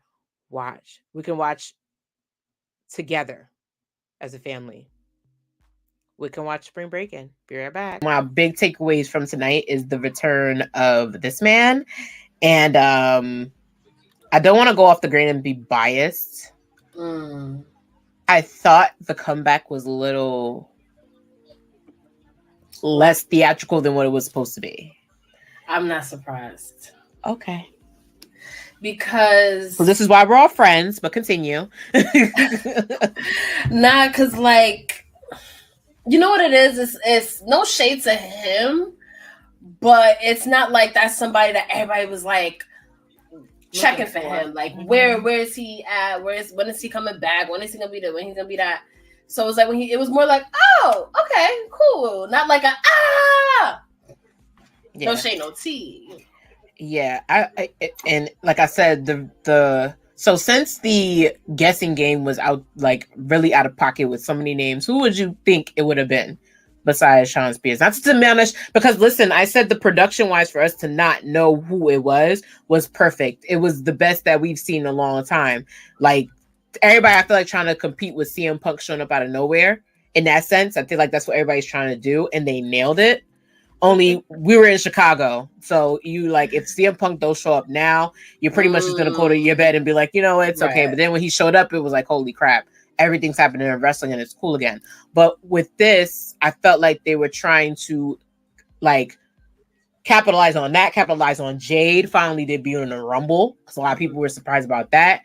We can watch together as a family. We can watch Spring Breakin'. Be right back. My big takeaways from tonight is the return of this man. And I don't want to go off the grain and be biased. I thought the comeback was a little less theatrical than what it was supposed to be. I'm not surprised. Okay. Because well, this is why we're all friends, but continue. Nah, because like, you know what it is? It's no shade to him, but it's not like that's somebody that everybody was like checking for him. Like, where is he at? When is he coming back? When is he gonna be there? When he's gonna be that? So it was like it was more like, oh, okay, cool. Not like yeah. No shade, no tea. Yeah, I and like I said, so since the guessing game was out, like really out of pocket with so many names, who would you think it would have been besides Sean Spears? Not to diminish, because listen, I said the production wise for us to not know who it was perfect. It was the best that we've seen in a long time. Like everybody, I feel like trying to compete with CM Punk showing up out of nowhere. In that sense, I feel like that's what everybody's trying to do, and they nailed it. Only we were in Chicago, so you like if CM Punk don't show up now, you're pretty much just gonna go to your bed and be like, you know, it's okay. But then when he showed up, it was like, holy crap, everything's happening in wrestling and it's cool again. But with this, I felt like they were trying to like capitalize on that, capitalize on Jade finally debuting in the Rumble, because a lot of people were surprised about that.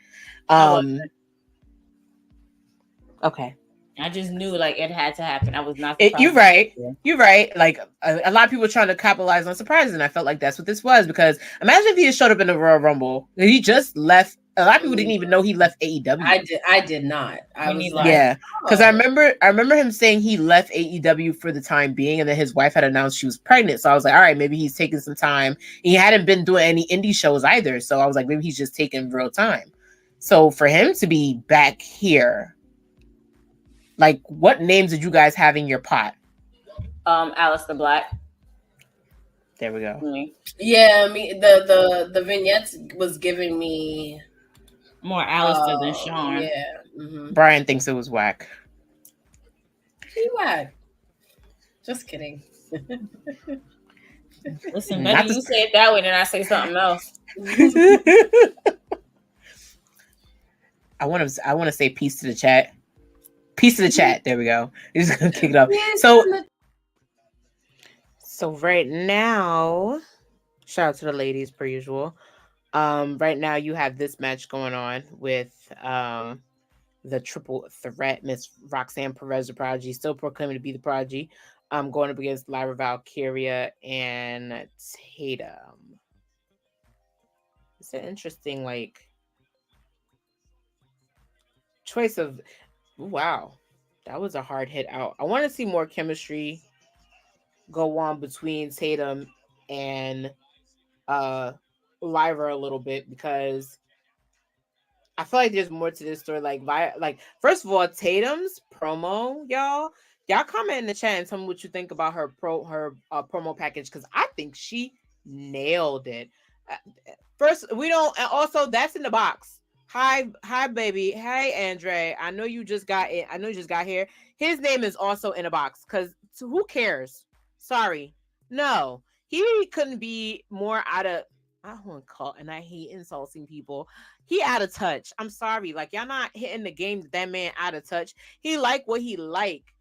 Okay. I just knew like it had to happen. I was not surprised. You're right. You're right. Like a lot of people trying to capitalize on surprises, and I felt like that's what this was. Because imagine if he had showed up in the Royal Rumble. He just left. A lot of people didn't even know he left AEW. I did not. I was like, yeah, because I remember him saying he left AEW for the time being, and then his wife had announced she was pregnant. So I was like, all right, maybe he's taking some time. He hadn't been doing any indie shows either, so I was like, maybe he's just taking real time. So for him to be back here. Like, what names did you guys have in your pot? Aleister Black. There we go. Yeah, the vignettes was giving me more Aleister than Sean. Yeah. Mm-hmm. Brian thinks it was whack. He whack. Just kidding. Listen, better you say it that way than I say something else. I want to say peace to the chat. Piece of the chat. There we go. He's just gonna kick it up. So right now, shout out to the ladies per usual. Right now you have this match going on with the triple threat. Miss Roxanne Perez, the Prodigy, still proclaiming to be the Prodigy. Going up against Lyra Valkyria and Tatum. It's an interesting choice of. Wow, that was a hard hit out. I want to see more chemistry go on between Tatum and Lyra a little bit, because I feel like there's more to this story. Like first of all, Tatum's promo, y'all comment in the chat and tell me what you think about her promo package, because I think she nailed it. First, we don't. Also, that's in the box. Hi, baby. Hey, Andre. I know you just got it. I know you just got here. His name is also in a box, because who cares? Sorry. No, he couldn't be more out of. I don't call, and I hate insulting people. He out of touch. I'm sorry. Like, y'all not hitting the game that man out of touch. He like what he like.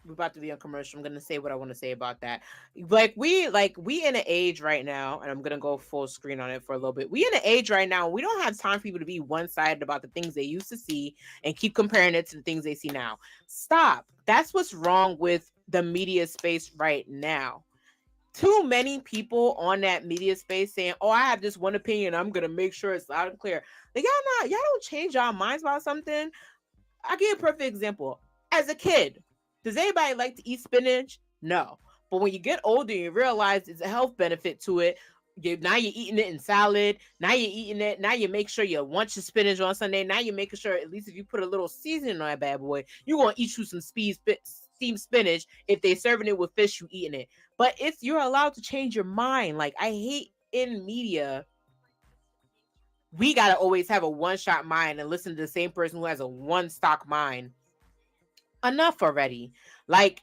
we're about to be on commercial. I'm gonna say what I want to say about that. We in an age right now, and I'm gonna go full screen on it for a little bit. We in an age right now. We don't have time for people to be one sided about the things they used to see and keep comparing it to the things they see now. Stop. That's what's wrong with the media space right now. Too many people on that media space saying, "Oh, I have this one opinion. I'm gonna make sure it's loud and clear." Like y'all don't change y'all minds about something. I'll give you a perfect example. As a kid, does anybody like to eat spinach? No. But when you get older, you realize it's a health benefit to it. Now you're eating it in salad. Now you're eating it. Now you make sure you want your spinach on Sunday. Now you're making sure, at least if you put a little seasoning on that bad boy, you're going to eat you some steamed spinach. If they serving it with fish, you eating it. But you're allowed to change your mind. Like, I hate in media, we got to always have a one-shot mind and listen to the same person who has a one-stock mind. Enough already. Like,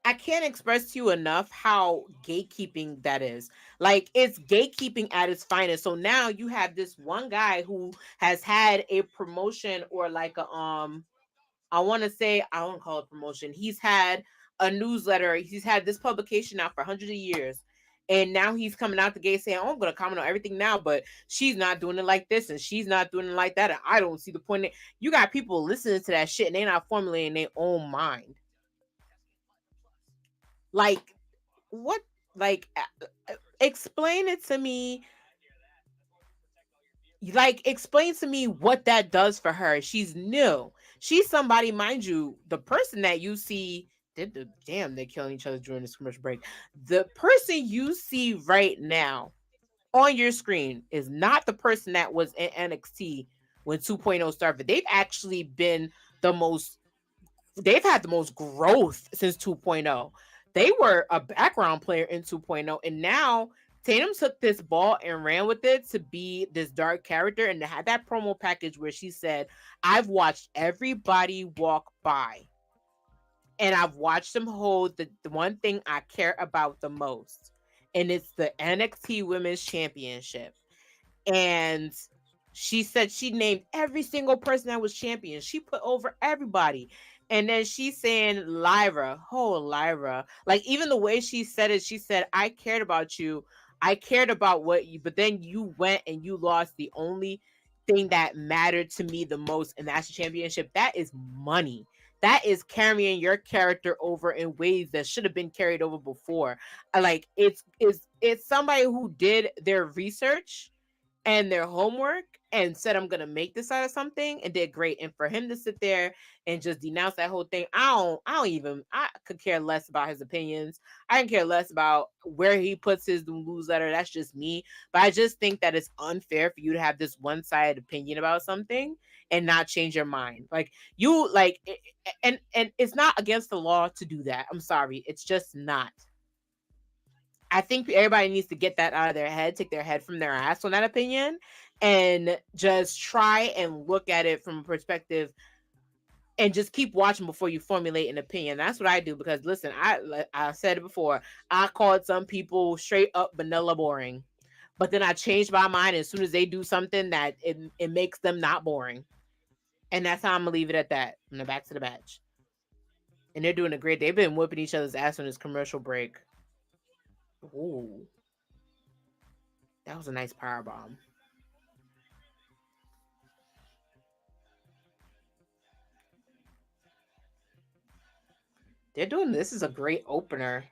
I can't express to you enough how gatekeeping that is. Like, it's gatekeeping at its finest. So now you have this one guy who has had a promotion, or like a I want to call it promotion. He's had a newsletter. He's had this publication out for hundreds of years. And now he's coming out the gate saying, "Oh, I'm going to comment on everything now, but she's not doing it like this and she's not doing it like that. And I don't see the point." You got people listening to that shit and they're not formulating their own mind. Like, what? Like, explain it to me. Like, explain to me what that does for her. She's new. She's somebody, mind you, the person that you see they're killing each other during this commercial break. The person you see right now on your screen is not the person that was in NXT when 2.0 started. They've actually been they've had the most growth since 2.0. They were a background player in 2.0, and now Tatum took this ball and ran with it to be this dark character, and to have that promo package where she said, "I've watched everybody walk by, and I've watched them hold the one thing I care about the most, and it's the NXT Women's Championship." And she said she named every single person that was champion. She put over everybody. And then she's saying, "Lyra, oh, Lyra." Like, even the way she said it, she said, "I cared about you. I cared about what you, but then you went and you lost the only thing that mattered to me the most, and that's the championship." That is money. That is carrying your character over in ways that should have been carried over before. Like, it's somebody who did their research and their homework and said, "I'm gonna make this out of something," and did great. And for him to sit there and just denounce that whole thing, I could care less about his opinions. I can care less about where he puts his newsletter. That's just me. But I just think that it's unfair for you to have this one-sided opinion about something and not change your mind. Like, you like, and it's not against the law to do that. I'm sorry, it's just not. I think everybody needs to get that out of their head, take their head from their ass on that opinion, and just try and look at it from a perspective and just keep watching before you formulate an opinion. That's what I do, because listen, I said it before. I called some people straight up vanilla boring, but then I changed my mind as soon as they do something that it makes them not boring. And that's how I'm gonna leave it at that. And then back to the match. And they're doing a great. They've been whipping each other's ass on this commercial break. Ooh. That was a nice power bomb. They're doing this is a great opener.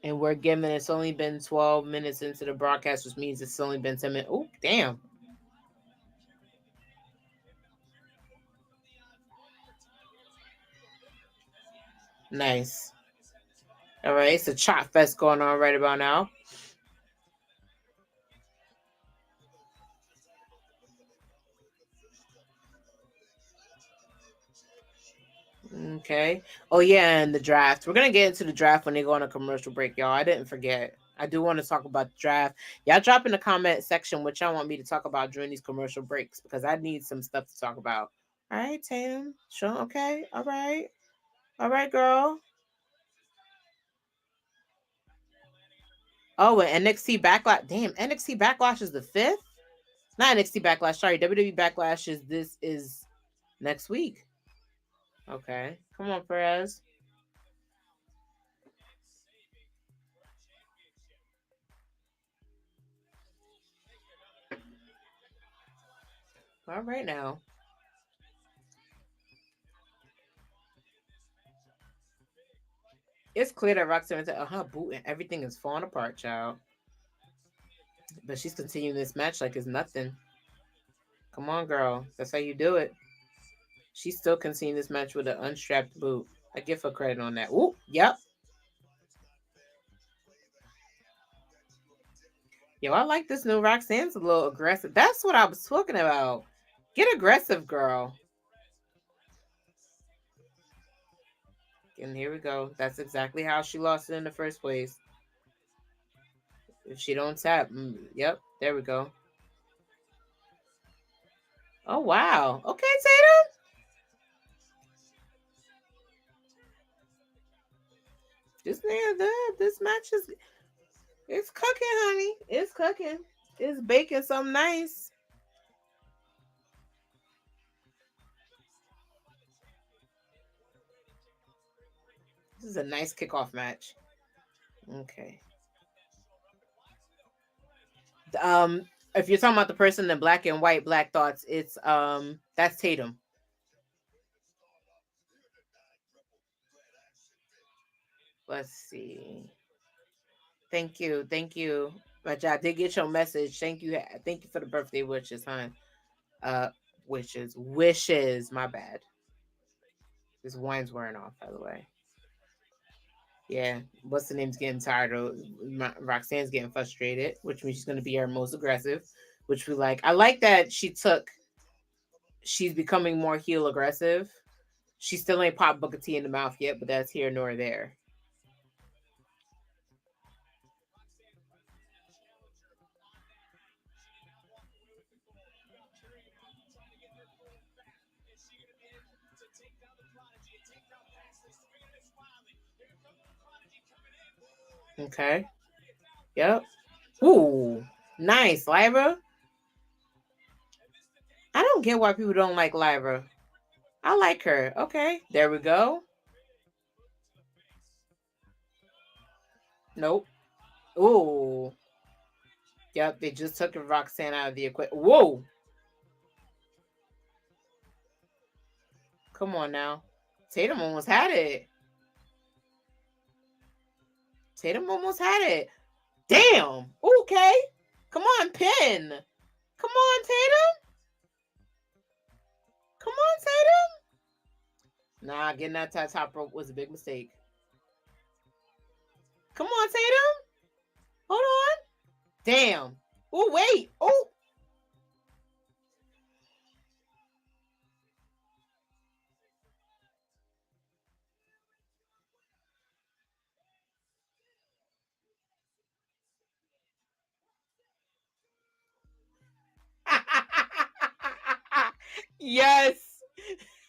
And we're given it's only been 12 minutes into the broadcast, which means it's only been 10 minutes. Oh, damn. Nice. All right, it's a chop fest going on right about now. Okay. Oh yeah, and the draft. We're gonna get into the draft when they go on a commercial break, y'all. I didn't forget. I do want to talk about the draft. Y'all drop in the comment section what y'all want me to talk about during these commercial breaks, because I need some stuff to talk about. All right, Tatum. Sure. Okay. All right. All right, girl. Oh, and NXT Backlash. Damn, NXT Backlash is the 5th? Not NXT Backlash. Sorry, WWE Backlash is Next week. Okay. Come on, Perez. All right now. It's clear that Roxanne said, boot and everything is falling apart, child. But she's continuing this match like it's nothing. Come on, girl. That's how you do it. She's still continuing this match with an unstrapped boot. I give her credit on that. Ooh, yep. Yo, I like this new Roxanne's a little aggressive. That's what I was talking about. Get aggressive, girl. And here we go. That's exactly how she lost it in the first place. If she don't tap, yep, there we go. Oh, wow. Okay, Tatum. This match is, it's cooking, honey. It's cooking. It's baking something nice. This is a nice kickoff match. Okay. If you're talking about the person in black and white, Black Thoughts, it's that's Tatum. Let's see. Thank you. But I did get your message. Thank you for the birthday wishes, hon. Wishes. My bad. This wine's wearing off, by the way. Yeah, what's the name's getting tired of? Roxanne's getting frustrated, which means she's going to be our most aggressive, which we like. I like that she's becoming more heel aggressive. She still ain't popped Booker T in the mouth yet, but that's here nor there. Okay. Yep. Ooh, nice, Lyra. I don't get why people don't like Lyra. I like her. Okay, there we go. Nope. Ooh. Yep, they just took Roxanne out of the equation. Whoa. Come on now. Tatum almost had it. Damn. Okay. Come on, pin. Come on, Tatum. Nah, getting that top rope was a big mistake. Come on, Tatum. Hold on. Damn. Oh, wait. Oh. Yes.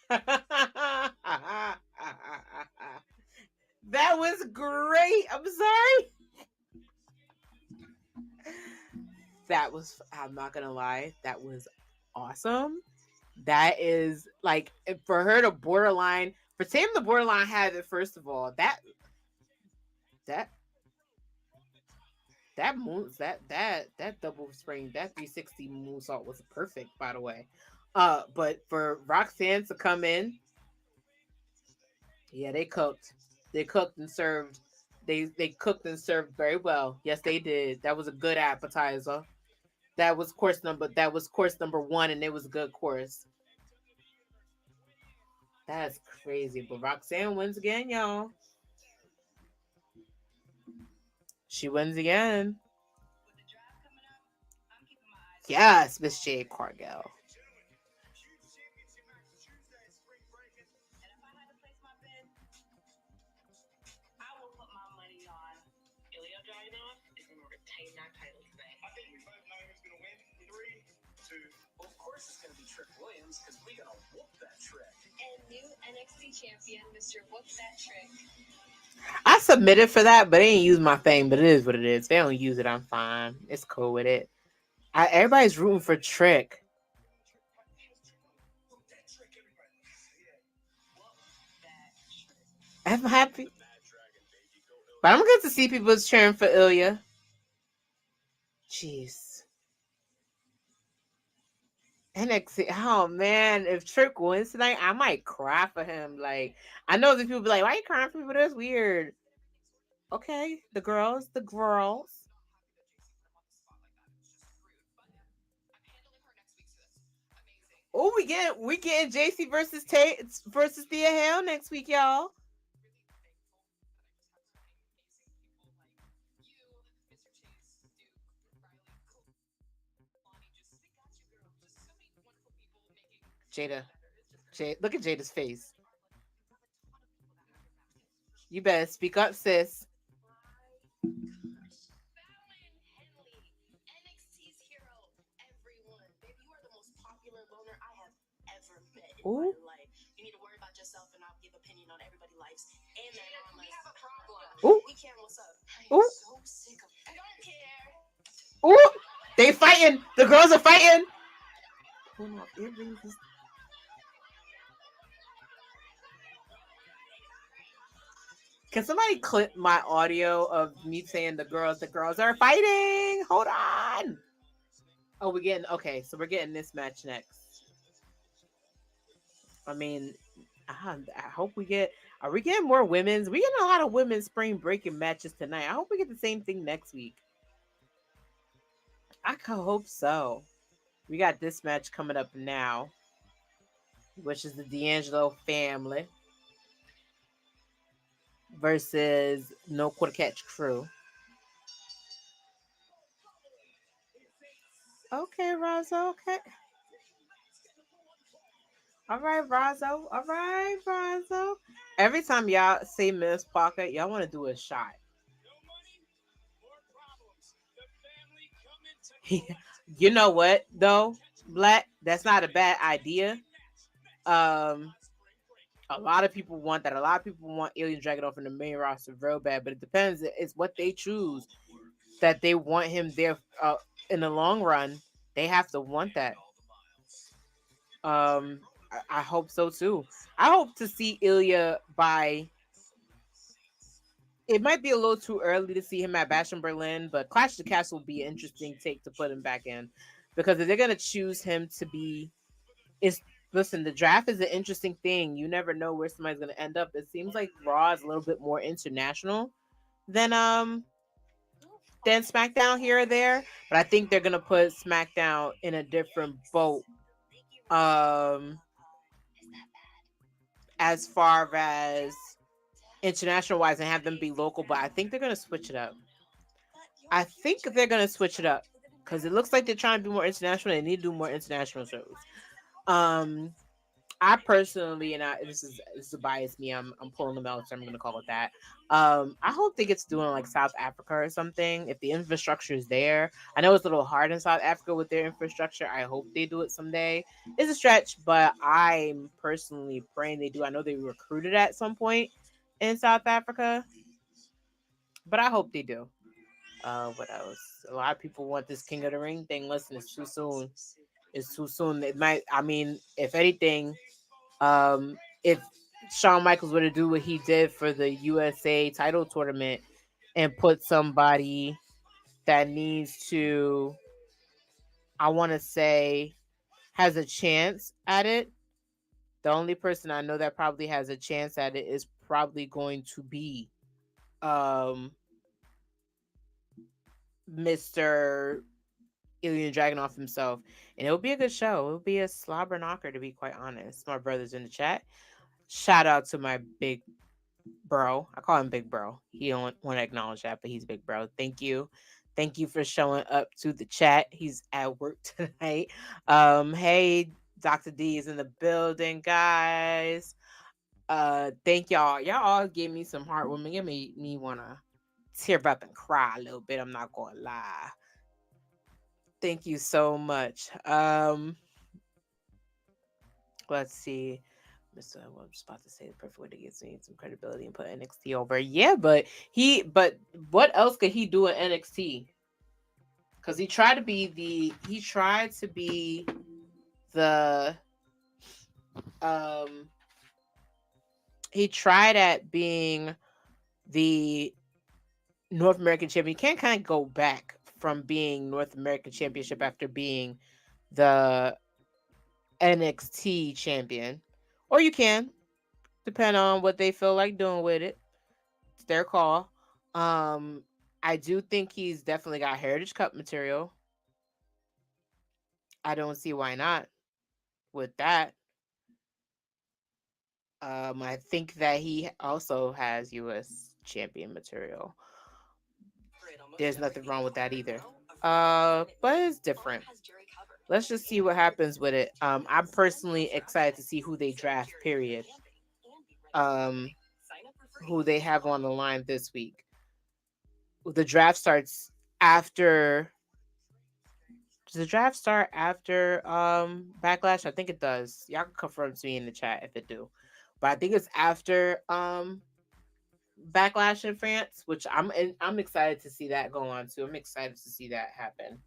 That was great. I'm sorry. I'm not gonna lie, that was awesome. That is like, for her to borderline, for Tatum to borderline have it, first of all, that double spring, that 360 moonsault was perfect, by the way. But for Roxanne to come in, yeah, they cooked and served. They cooked and served very well. Yes, they did. That was a good appetizer. That was course number 1, and it was a good course. That's crazy. But Roxanne wins again, y'all. She wins again. Yes, Miss Jade Cargill. Of course it's going to be Trick Williams, because we're going to whoop that Trick. And new NXT champion, Mr. Whoop That Trick. I submitted for that, but they ain't use my thing, but it is what it is. If they don't use it, I'm fine. It's cool with it. Everybody's rooting for Trick. I'm happy. But I'm good to see people cheering for Ilya. Jeez. NXT. Oh man, if Trick wins tonight, I might cry for him. Like, I know that people be like, "Why are you crying for people? That's weird." Okay, the girls. Oh, we getting JC versus Tate versus Thea Hale next week, y'all. Jada. Look at Jada's face. You better speak up, sis. NXT's hero, everyone. Baby, you are the most popular loner I have ever met in Ooh. my life. You need to worry about yourself and I'll give opinion on everybody's lives. And then we have a problem. Ooh. We can't, what's up? I Ooh. am so sick of I don't care. Ooh. They fighting. The girls are fighting. Can somebody clip my audio of me saying the girls are fighting? Hold on. Oh, we're getting this match next. I mean, I hope are we getting more women's? We getting a lot of women's spring breaking matches tonight. I hope we get the same thing next week. I could hope so. We got this match coming up now, which is the D'Angelo family versus No Quarter Catch Crew. Okay, Rozzo. Okay. All right, Rozzo. Every time y'all say Miss Parker, y'all want to do a shot. You know what though, Black? That's not a bad idea. A lot of people want that. A lot of people want Ilya Dragunov in the main roster real bad, but it depends. It's what they choose that they want him there in the long run. They have to want that. I hope so too. I hope to see Ilya by. It might be a little too early to see him at Bash in Berlin, but Clash of the Castle will be an interesting take to put him back in, because if they're gonna choose him to be, listen, the draft is an interesting thing. You never know where somebody's gonna end up. It seems like Raw is a little bit more international than SmackDown here or there, but I think they're gonna put SmackDown in a different boat. As far as international wise, and have them be local, but I think they're gonna switch it up. Because it looks like they're trying to be more international. They need to do more international shows. I personally, and this is a bias me. I'm pulling them out, so I'm gonna call it that. I hope they get to doing like South Africa or something. If the infrastructure is there, I know it's a little hard in South Africa with their infrastructure. I hope they do it someday. It's a stretch, but I'm personally praying they do. I know they recruited at some point in South Africa, but I hope they do. What else? A lot of people want this King of the Ring thing. Listen, it's too soon. It's too soon. It might. I mean, if anything, if Shawn Michaels were to do what he did for the USA title tournament and put somebody that needs to, I want to say, has a chance at it. The only person I know that probably has a chance at it is probably going to be Mr. Ilya Dragunov himself. And it'll be a good show. It'll be a slobber knocker, to be quite honest. My brother's in the chat. Shout out to my big bro. I call him Big Bro. He don't want to acknowledge that, but he's Big Bro. Thank you. Thank you for showing up to the chat. He's at work tonight. Hey, Dr. D is in the building, guys. Thank y'all. Y'all all gave me some heartwarming. Give me wanna tear up and cry a little bit. I'm not gonna lie. Thank you so much. Let's see. Mr. What I was about to say, the perfect way to get some credibility and put NXT over. Yeah, but what else could he do at NXT? Because he tried to be the he tried at being the North American champion. You can't kind of go back from being North American championship after being the NXT champion, or you can, depend on what they feel like doing with it. It's their call. I do think he's definitely got Heritage Cup material. I don't see why not with that. I think that he also has U.S. champion material. There's nothing wrong with that either. But it's different. Let's just see what happens with it. I'm personally excited to see who they draft, period. Who they have on the line this week. The draft starts after. Does the draft start after Backlash? I think it does. Y'all can confirm to me in the chat if it do. But I think it's after Backlash in France, which I'm excited to see that go on too. I'm excited to see that happen.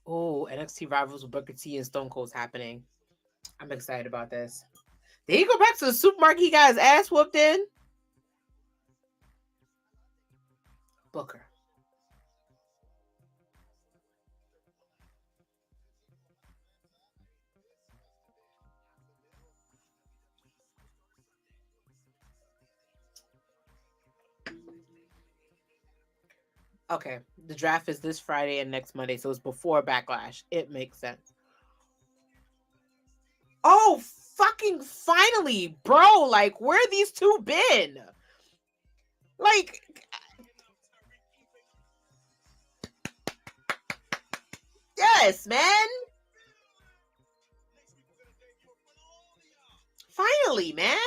Oh, NXT Rivals with Booker T and Stone Cold's happening. I'm excited about this. Did he go back to the supermarket? He got his ass whooped in? Booker. Okay, the draft is this Friday and next Monday, so it's before Backlash. It makes sense. Oh, fucking finally, bro! Like, where these two been? Like, yes, man. Finally, man.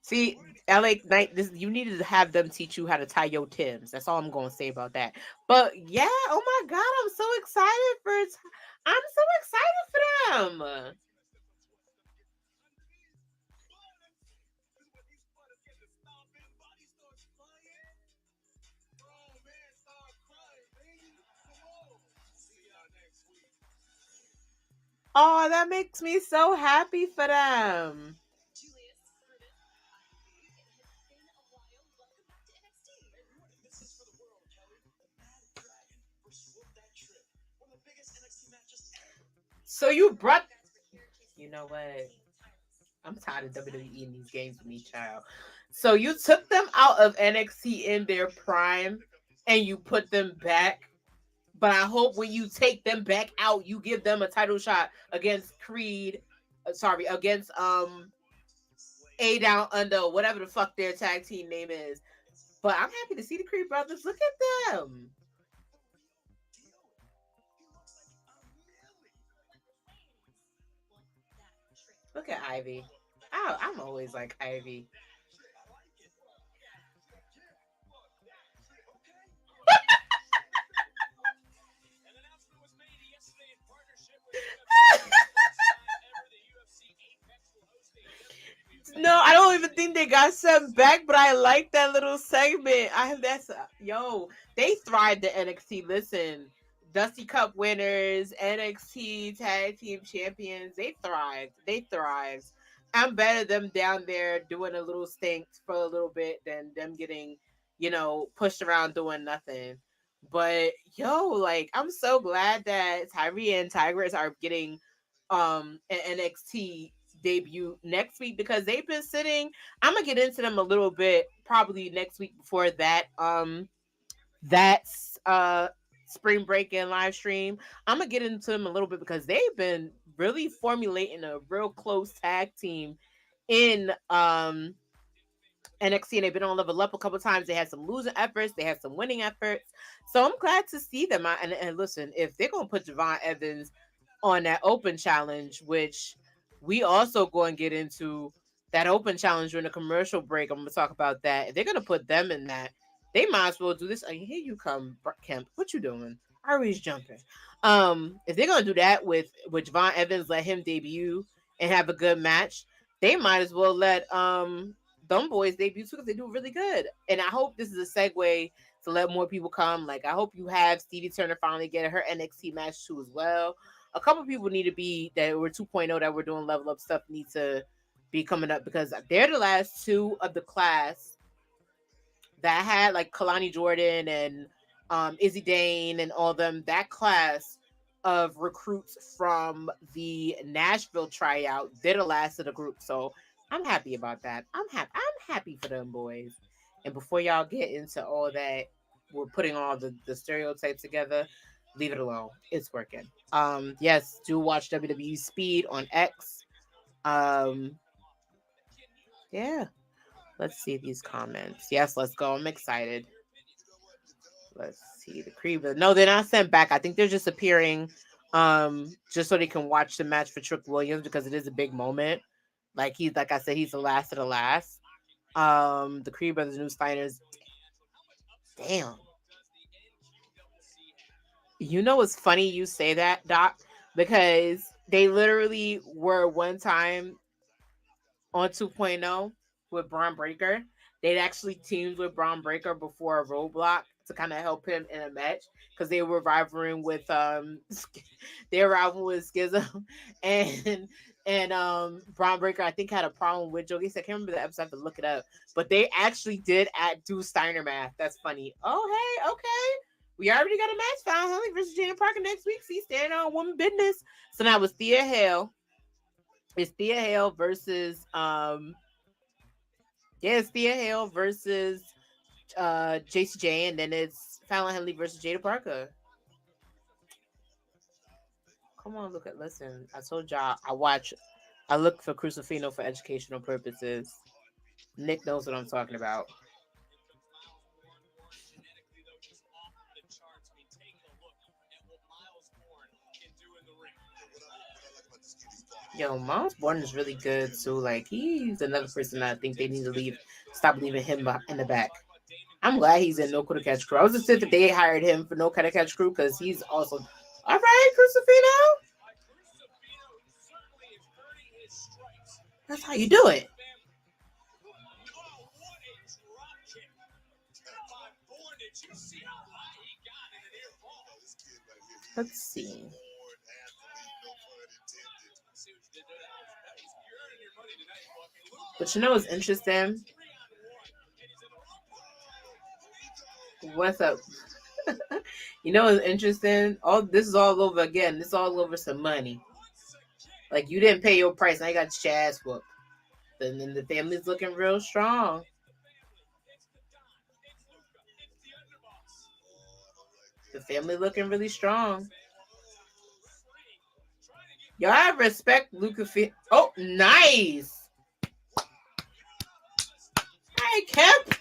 See, LA Knight, you needed to have them teach you how to tie your Tims. That's all I'm gonna say about that. But yeah, oh my god, I'm so excited for it. I'm so excited for them. Oh, that makes me so happy for them. So you brought, you know what? I'm tired of WWE in these games with me, child. So you took them out of NXT in their prime and you put them back. But I hope when you take them back out, you give them a title shot against Creed. Against A Down Under, whatever the fuck their tag team name is. But I'm happy to see the Creed brothers. Look at them. Look at Ivy. I'm always like Ivy. No, I don't even think they got sent back, but I like that little segment. They thrived at NXT. Listen, Dusty Cup winners, NXT Tag Team Champions, they thrived. I'm better them down there doing a little stink for a little bit than them getting, pushed around doing nothing. But I'm so glad that Tyree and Tigress are getting an NXT debut next week because they've been sitting. I'm gonna get into them a little bit probably next week before that's spring break-in live stream. I'm gonna get into them a little bit because they've been really formulating a real close tag team in NXT, and they've been on Level Up a couple times. They had some losing efforts, they had some winning efforts, so I'm glad to see them. And listen, if they're gonna put Javon Evans on that open challenge, which we also going to get into that open challenge during the commercial break. I'm going to talk about that. If they're going to put them in that, they might as well do this. Here you come, Kemp. What you doing? Ari's jumping. If they're going to do that with Javon Evans, let him debut and have a good match, they might as well let them boys debut too because they do really good. And I hope this is a segue to let more people come. Like, I hope you have Stevie Turner finally get her NXT match too as well. A couple people need to be that were 2.0 that we're doing level up stuff need to be coming up because they're the last two of the class that had like Kalani Jordan and Izzy Dane and all them. That class of recruits from the Nashville tryout, they're the last of the group. So I'm happy about that. I'm happy for them boys. And before y'all get into all that, we're putting all the stereotypes together. Leave it alone. It's working. Yes, do watch WWE Speed on X. Yeah. Let's see these comments. Yes, let's go. I'm excited. Let's see the Creed. No, they're not sent back. I think they're just appearing just so they can watch the match for Trick Williams because it is a big moment. Like I said, he's the last of the last. The Creed brothers, New Steiners. Damn. You know what's funny you say that, Doc? Because they literally were one time on 2.0 with Braun Breaker. They'd actually teamed with Braun Breaker before a roadblock to kind of help him in a match because they were rivaling with Schism and Braun Breaker I think had a problem with Joe Gacy. I can't remember the episode, I have to look it up. But they actually did do Steiner math. That's funny. Oh hey, okay. We already got a match found. Henley versus Jada Parker next week. See, standing on woman business. So now it's Thea Hale. It's Thea Hale versus it's Thea Hale versus JCJ, and then it's Fallon Henley versus Jada Parker. Come on, listen. I told y'all I look for Crucifino for educational purposes. Nick knows what I'm talking about. Yo, Miles Bourne is really good too. Like, he's another person that I think they need to stop leaving him in the back. I'm glad he's in No Quarter Catch Crew. I was upset that they hired him for No Quarter Catch Crew because he's also all right, Crucifino. That's how you do it. Let's see. But you know what's interesting? What's up? You know what's interesting? This is all over again. This is all over some money. Like, you didn't pay your price, now you got your ass whooped. And then the family's looking real strong. The family looking really strong. Y'all have respect, Luca. Oh, nice. All right, Kemp.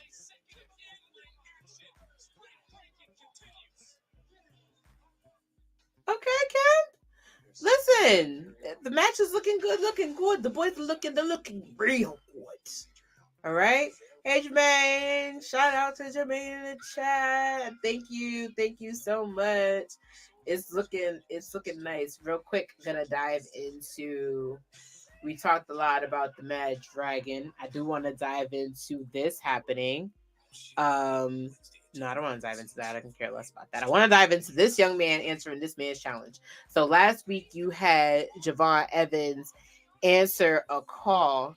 Okay, Kemp. Listen, the match is looking good. The boys are they're looking real good. All right. Hey, Jermaine. Shout out to Jermaine in the chat. Thank you so much. It's looking nice. Real quick, gonna dive into. We talked a lot about the Mad Dragon. I do want to dive into this happening. No, I don't want to dive into that. I can care less about that. I want to dive into this young man answering this man's challenge. So last week you had Javon Evans answer a call,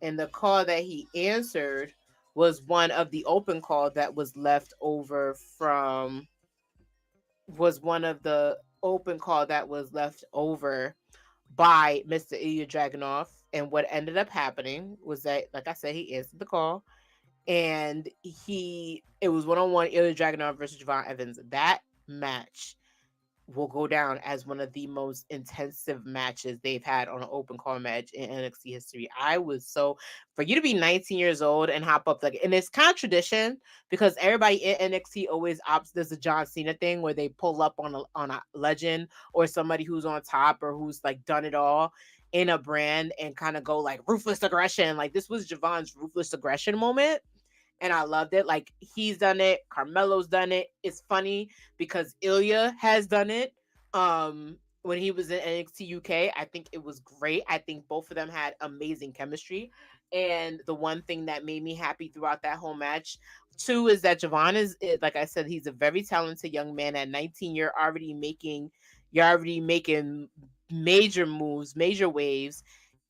and the call that he answered was one of the open call that was left over by Mr. Ilya Dragunov. And what ended up happening was that, like I said, he answered the call, and it was 1-on-1 Ilya Dragunov versus Javon Evans. That match will go down as one of the most intensive matches they've had on an open call match in NXT history. For you to be 19 years old and hop up, and it's kind of tradition because everybody in NXT always opts. There's a John Cena thing where they pull up on a legend or somebody who's on top or who's like done it all in a brand and kind of go like ruthless aggression. Like, this was Javon's ruthless aggression moment. And I loved it. Like, he's done it. Carmelo's done it. It's funny because Ilya has done it. when he was in NXT UK. I think it was great. I think both of them had amazing chemistry. And the one thing that made me happy throughout that whole match, too, is that Javon like I said, he's a very talented young man. At 19, you're already making major moves, major waves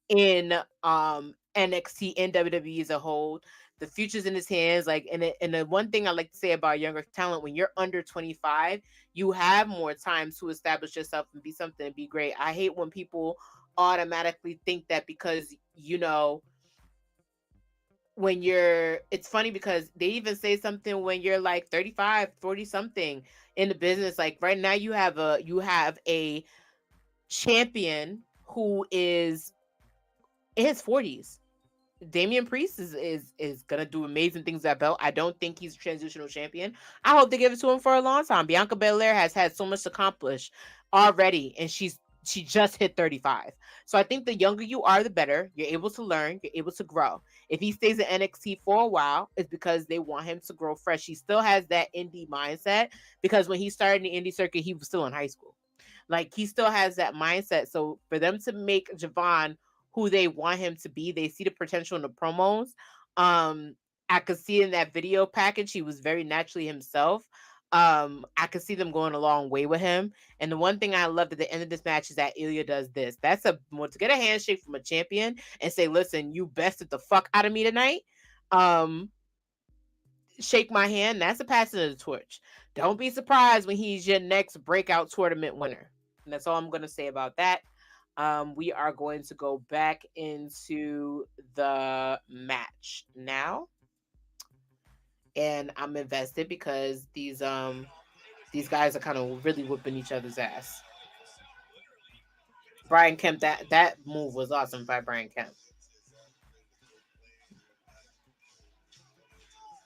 in NXT and WWE as a whole. The future's in his hands. Like, and the one thing I like to say about younger talent, when you're under 25, you have more time to establish yourself and be something and be great. I hate when people automatically think that because, when it's funny because they even say something when you're like 35, 40 something in the business. Like right now you have a champion who is in his 40s. Damian Priest is gonna do amazing things with that belt. I don't think he's a transitional champion. I hope they give it to him for a long time. Bianca Belair has had so much to accomplish already, and she just hit 35. So I think the younger you are, the better. You're able to learn, you're able to grow. If he stays at NXT for a while, it's because they want him to grow fresh. He still has that indie mindset because when he started in the indie circuit, he was still in high school. Like he still has that mindset. So for them to make Javon who they want him to be, they see the potential in the promos. I could see in that video package he was very naturally himself. I could see them going a long way with him. And the one thing I loved at the end of this match is that Ilya does this. That's to get a handshake from a champion and say, "Listen, you bested the fuck out of me tonight." Shake my hand. That's a passing of the torch. Don't be surprised when he's your next breakout tournament winner. And that's all I'm going to say about that. We are going to go back into the match now, and I'm invested because these guys are kind of really whooping each other's ass. Brian Kemp, that move was awesome by Brian Kemp.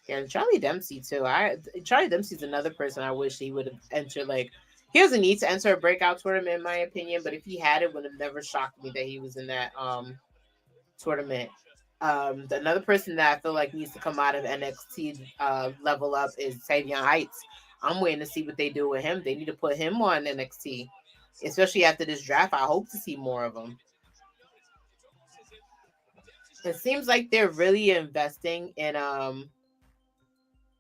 Yeah, and Charlie Dempsey too. Charlie Dempsey's another person I wish he would have entered. Like, he doesn't need to enter a breakout tournament in my opinion, but if he had, it would have never shocked me that he was in that tournament. Another person that I feel like needs to come out of NXT level up is Savion Heights. I'm waiting to see what they do with him. They need to put him on NXT, especially after this draft. I hope to see more of him. It seems like they're really investing in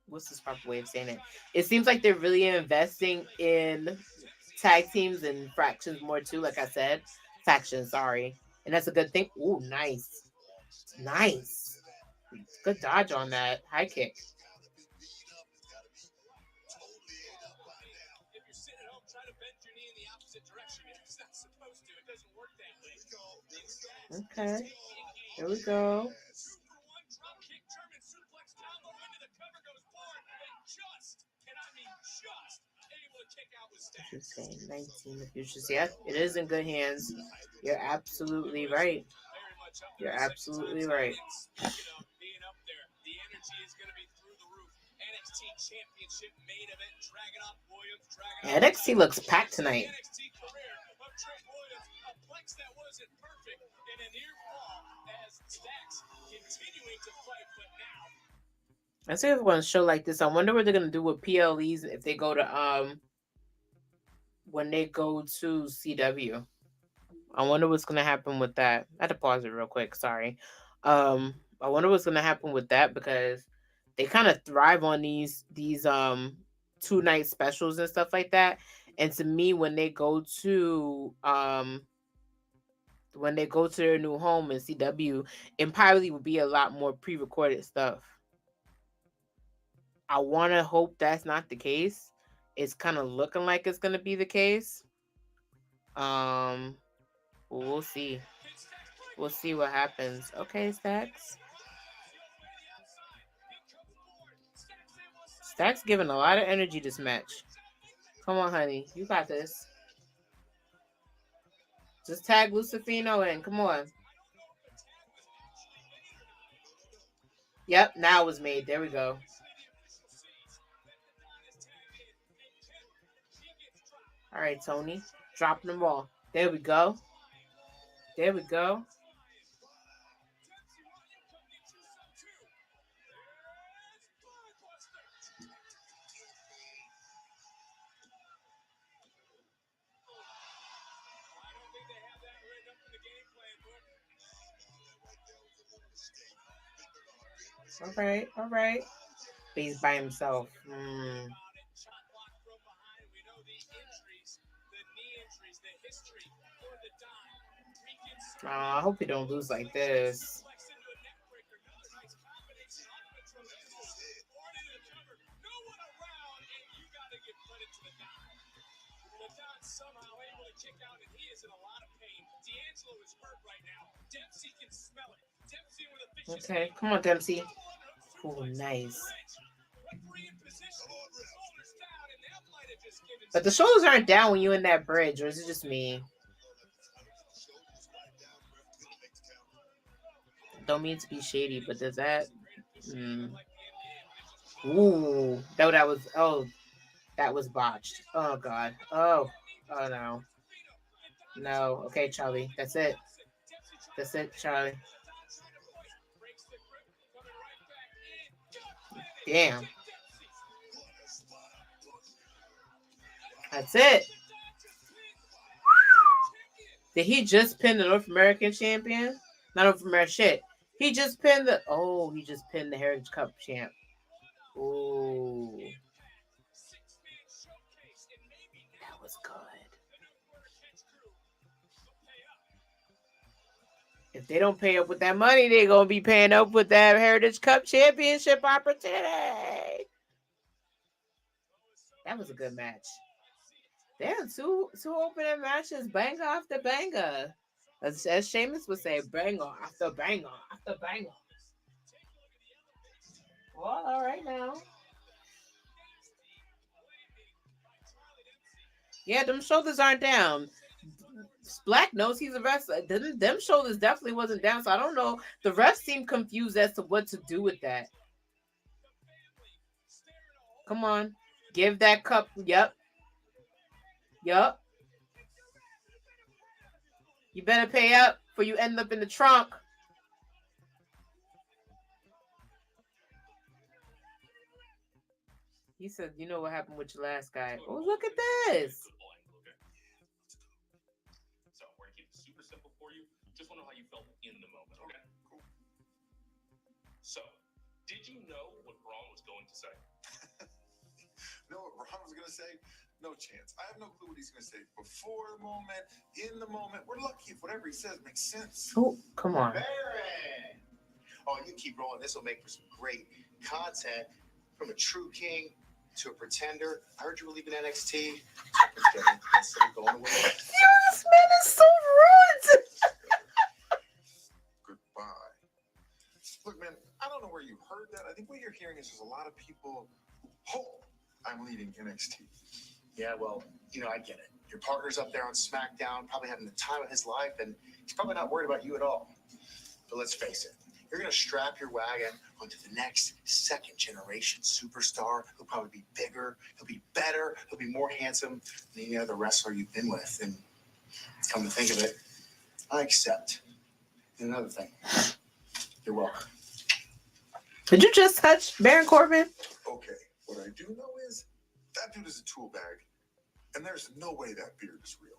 what's this proper way of saying it? It seems like they're really investing in tag teams and fractions more too. Like I said, factions. Sorry, and that's a good thing. Ooh, nice, nice, good dodge on that high kick. Okay, here we go. You're saying 19 the futures. Yeah, it is in good hands. You're absolutely right. You're absolutely right. NXT looks packed tonight. I say on a show like this, I wonder what they're gonna do with PLEs if they go to when they go to CW. I wonder what's gonna happen with that. I had to pause it real quick. Sorry. I wonder what's gonna happen with that because they kind of thrive on these 2-night specials and stuff like that. And to me, when they go to their new home in CW, it probably would be a lot more pre-recorded stuff. I want to hope that's not the case. It's kind of looking like it's gonna be the case. We'll see. We'll see what happens. Okay, Stacks. Stacks giving a lot of energy this match. Come on, honey. You got this. Just tag Lucifino in. Come on. Yep, now it was made. There we go. All right, Tony. Dropping them all. There we go. There we go. All right. But he's by himself. I hope he don't lose like this. Somehow able to kick out, and he is in a lot of pain. D'Angelo is hurt right now. Dempsey can smell it. Dempsey with a vicious okay, come on, Dempsey. Oh, nice. But the shoulders aren't down when you're in that bridge, or is it just me? Don't mean to be shady, but does that? Ooh, that was. Oh, that was botched. Oh God. Oh no. No. Okay, Charlie. That's it. That's it, Charlie. Damn. That's it. Did he just pin the North American champion? Not North American shit. He just pinned the. Oh, he just pinned the Heritage Cup champ. Ooh. That was good. If they don't pay up with that money, they're gonna be paying up with that Heritage Cup championship opportunity. That was a good match. Damn, two opening matches, banger after banger. As Sheamus would say, banger after banger after banger. Well, all right now. Yeah, them shoulders aren't down. Black knows he's a wrestler. Them shoulders definitely wasn't down, so I don't know. The refs seem confused as to what to do with that. Come on. Give that cup. Yep. Yup. You better pay up for you end up in the trunk. He said, you know what happened with your last guy. Oh, look at this. So we're gonna keep it super simple for you. Just want to know how you felt in the moment. Okay, cool. So, did you know what Braun was going to say? Know what Braun was going to say? No chance. I have no clue what he's going to say. Before the moment, in the moment. We're lucky if whatever he says makes sense. Oh, come on. Baron! Oh, you keep rolling. This will make for some great content. From a true king to a pretender. I heard you were leaving NXT. Going away. This man is so rude. Goodbye. Look, man, I don't know where you heard that. I think what you're hearing is there's a lot of people who hope I'm leaving NXT. Yeah, well, I get it. Your partner's up there on SmackDown, probably having the time of his life, and he's probably not worried about you at all. But let's face it, you're going to strap your wagon onto the next second-generation superstar. He'll probably be bigger, he'll be better, he'll be more handsome than any other wrestler you've been with. And come to think of it, I accept. And another thing, you're welcome. Did you just touch Baron Corbin? Okay, what I do know is that dude is a tool bag, and there's no way that beard is real.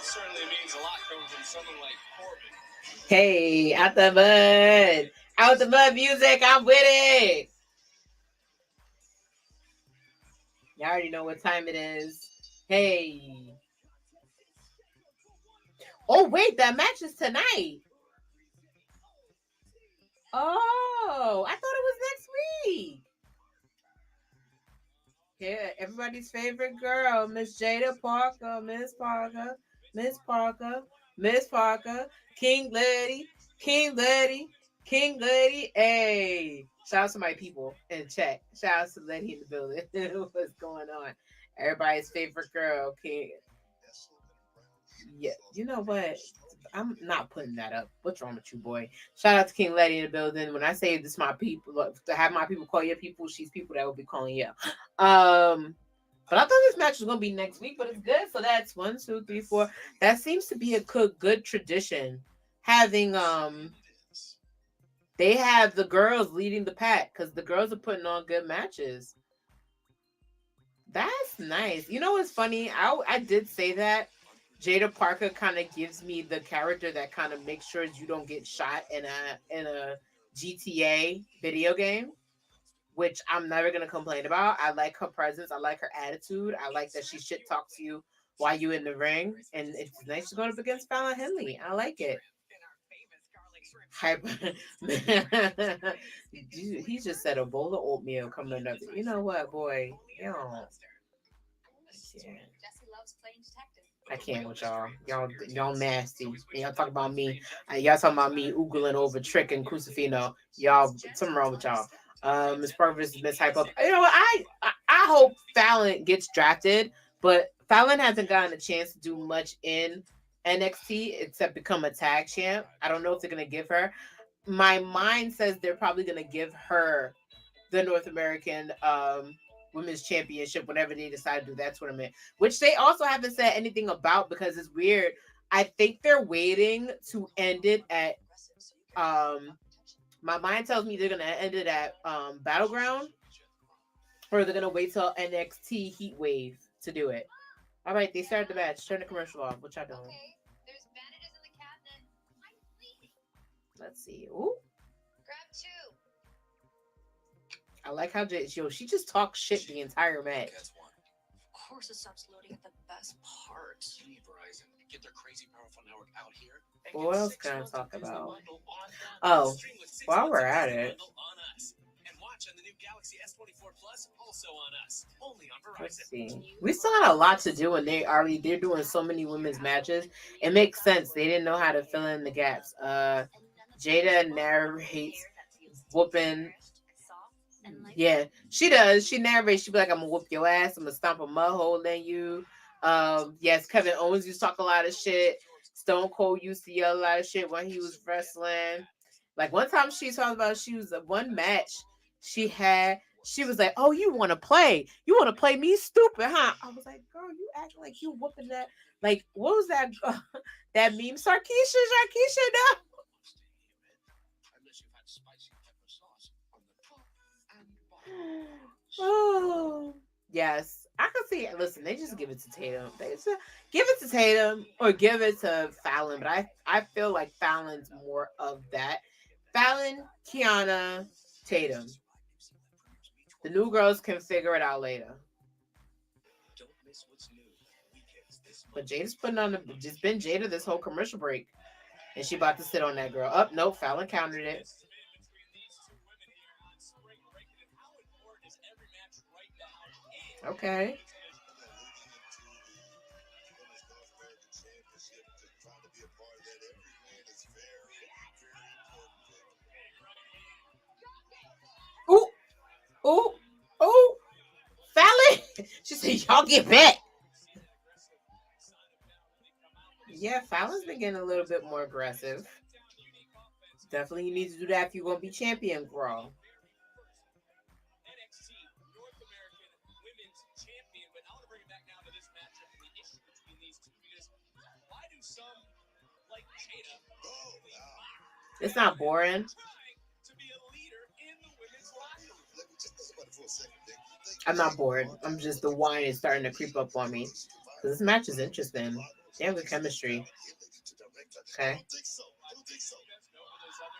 Certainly means a lot coming from someone like Corbin. Hey, out the mud. Out the mud music. I'm with it. You already know what time it is. Hey. Oh, wait. That match is tonight. Oh, I thought it was next week. Yeah, everybody's favorite girl, Miss Jada Parker, Miss Parker, Miss Parker, Miss Parker, King Lady, King Lady, King Lady. Hey, shout out to my people in chat. Shout out to Lady in the building. What's going on? Everybody's favorite girl, King. Yeah, you know what? I'm not putting that up. What's wrong with you, boy? Shout out to King Letty in the building. When I say this, my people, to have my people call your people, she's people that will be calling you. But I thought this match was gonna be next week, but it's good. So that's 1, 2, 3, 4. That seems to be a good tradition. Having they have the girls leading the pack because the girls are putting on good matches. That's nice. You know what's funny? I did say that. Jada Parker kind of gives me the character that kind of makes sure you don't get shot in a GTA video game, which I'm never gonna complain about. I like her presence. I like her attitude. I like that she shit talks to you while you in the ring, and it's nice to go up against Fallon Henley. I like it. Hyper. He just said a bowl of oatmeal coming another. You know what, boy? Yo, I can't with y'all. Y'all nasty. And y'all talk about me. Y'all talking about me oogling over Trick and Crucifino. Y'all, something wrong with y'all. Miss Purvis is Miss Hype Up. You know what? I hope Fallon gets drafted, but Fallon hasn't gotten a chance to do much in NXT except become a tag champ. I don't know if they're gonna give her. My mind says they're probably gonna give her the North American Women's Championship whenever they decide to do that tournament, which they also haven't said anything about because it's weird. I think they're waiting to end it at my mind tells me they're gonna end it at Battleground, or they're gonna wait till NXT Heat Wave to do it. All right, they started the match. Turn the commercial off. What y'all doing? Okay, there's bandages in the cabinet. Let's see. Ooh, Grab 2. I like how she just talks shit the entire match. Of course it stops loading at the best part. You need Verizon. Get their crazy powerful network out here. What else can I talk about? Oh, while we're at it, let's see. We still got a lot to do, and they're doing so many women's matches. It makes sense. They didn't know how to fill in the gaps. Jada narrates whooping. Yeah, she does. She narrates. She be like, "I'm gonna whoop your ass. I'm gonna stomp a mud hole in you." Yes, Kevin Owens used to talk a lot of shit. Stone Cold used to yell a lot of shit when he was wrestling. Like one time she talked about one match she had. She was like, "Oh, you want to play? You want to play me stupid, huh?" I was like, "Girl, you acting like you whooping that." Like, what was that? That meme, Sarkeisha, no. Oh, yes. I can see it. Listen, they just give it to Tatum. They just give it to Tatum or give it to Fallon, but I feel like Fallon's more of that. Fallon, Kiana, Tatum. The new girls can figure it out later. But Jada's just been Jada this whole commercial break. And she about to sit on that girl. Nope, Fallon countered it. Okay. Ooh. Ooh. Ooh. Fallon. She said, y'all get back. Yeah, Fallon's been getting a little bit more aggressive. Definitely you need to do that if you're going to be champion, girl. NXT North American Women's Champion, but I want to bring it back now to this matchup and the issue between these two because why do some like Jada it's not boring. To be a leader in the women's locker room? I'm not bored. I'm just the wine is starting to creep up on me. This match is interesting. They have good chemistry. Okay.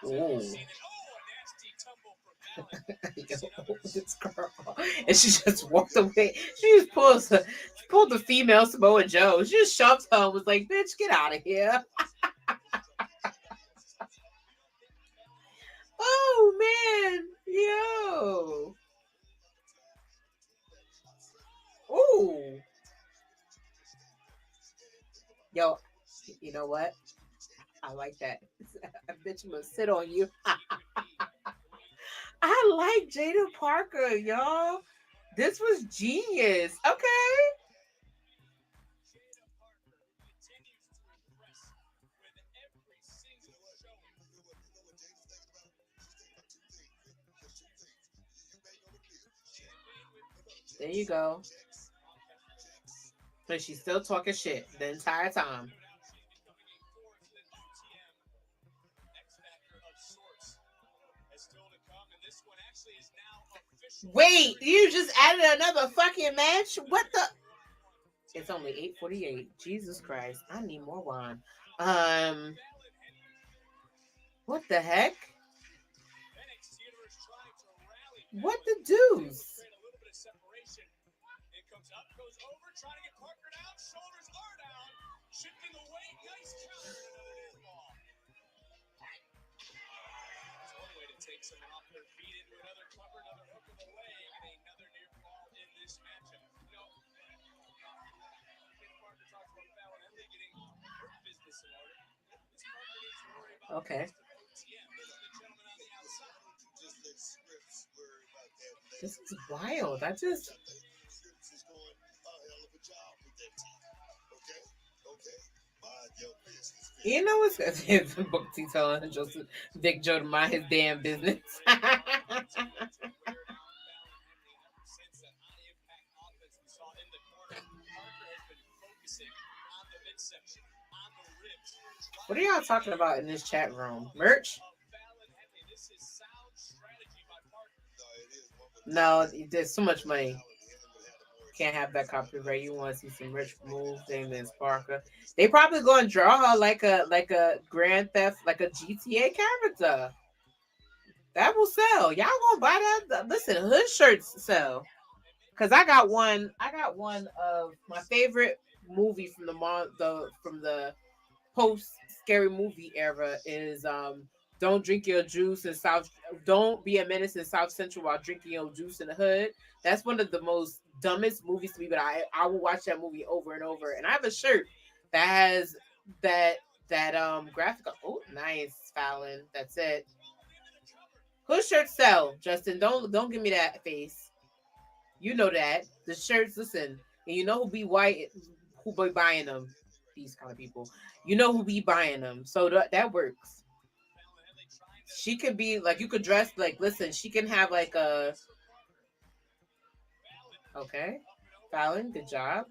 Ooh. This girl. And she just walked away. She just pulled the female Samoa Joe. She just shoved her and was like, bitch, get out of here. Oh man. Yo. Ooh. Yo, you know what? I like that. A bitch must sit on you. I like Jada Parker, y'all. This was genius. Okay. There you go. But she's still talking shit the entire time. Wait, you just added another fucking match? What the? It's only 8:48. Jesus Christ, I need more wine. What the heck? What the deuce? It comes up, goes over, trying to get Parker down. Shoulders are down. Shifting the weight. Nice counter. Another near fall. It's one way to take someone off their feet into another cover, another hook of the leg, and another near fall in this matchup. You know, Parker talks about Fallon Henley getting her business in order. This Parker needs to worry about Okay. OTM. This is the gentleman on the outside. This is wild. I just. You know what's it's Book T telling Joseph Big Joe to mind his damn business. What are y'all talking about in this chat room? Merch? No, there's so much money. Can't have that copyright. You want to see some rich move thing than Sparker. They probably gonna draw her like a Grand Theft, like a GTA character. That will sell. Y'all gonna buy that? Listen, hood shirts sell. Cause I got one of my favorite movie from the post scary movie era is don't drink your juice in South. Don't be a menace in South Central while drinking your juice in the hood. That's one of the most dumbest movies to me, but I will watch that movie over and over. And I have a shirt that has that graphic. Oh, nice, Fallon. That's it. Hood shirts sell, Justin. Don't give me that face. You know that the shirts. Listen, and you know who be buying them. These kind of people. You know who be buying them. So that works. She could be like, you could dress like, listen, she can have like a. Okay, Fallon, good job.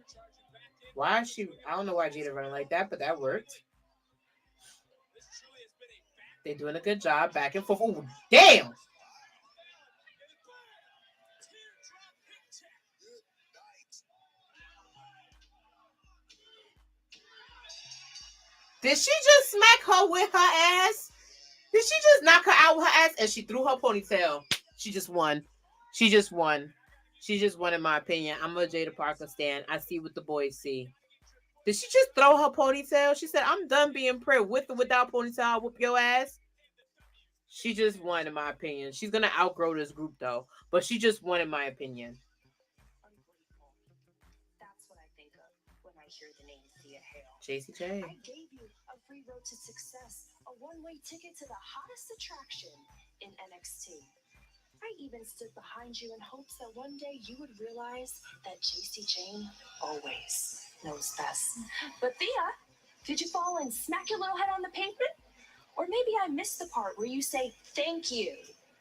Why is she? I don't know why Jada running like that, but that worked. They're doing a good job back and forth. Oh, damn! Did she just smack her with her ass? Did she just knock her out with her ass? And she threw her ponytail. She just won. She just won. She just won, in my opinion. I'm a Jada Parker stan. I see what the boys see. Did she just throw her ponytail? She said, I'm done being pretty. With or without ponytail, I'll whoop your ass. She just won, in my opinion. She's going to outgrow this group, though. But she just won, in my opinion. That's what I think of when I hear the name Thea Hale. JCJ. I gave you a free road to success, a one-way ticket to the hottest attraction in NXT. I even stood behind you in hopes that one day you would realize that JC Jane always knows best. But Thea, did you fall and smack your little head on the pavement? Or maybe I missed the part where you say thank you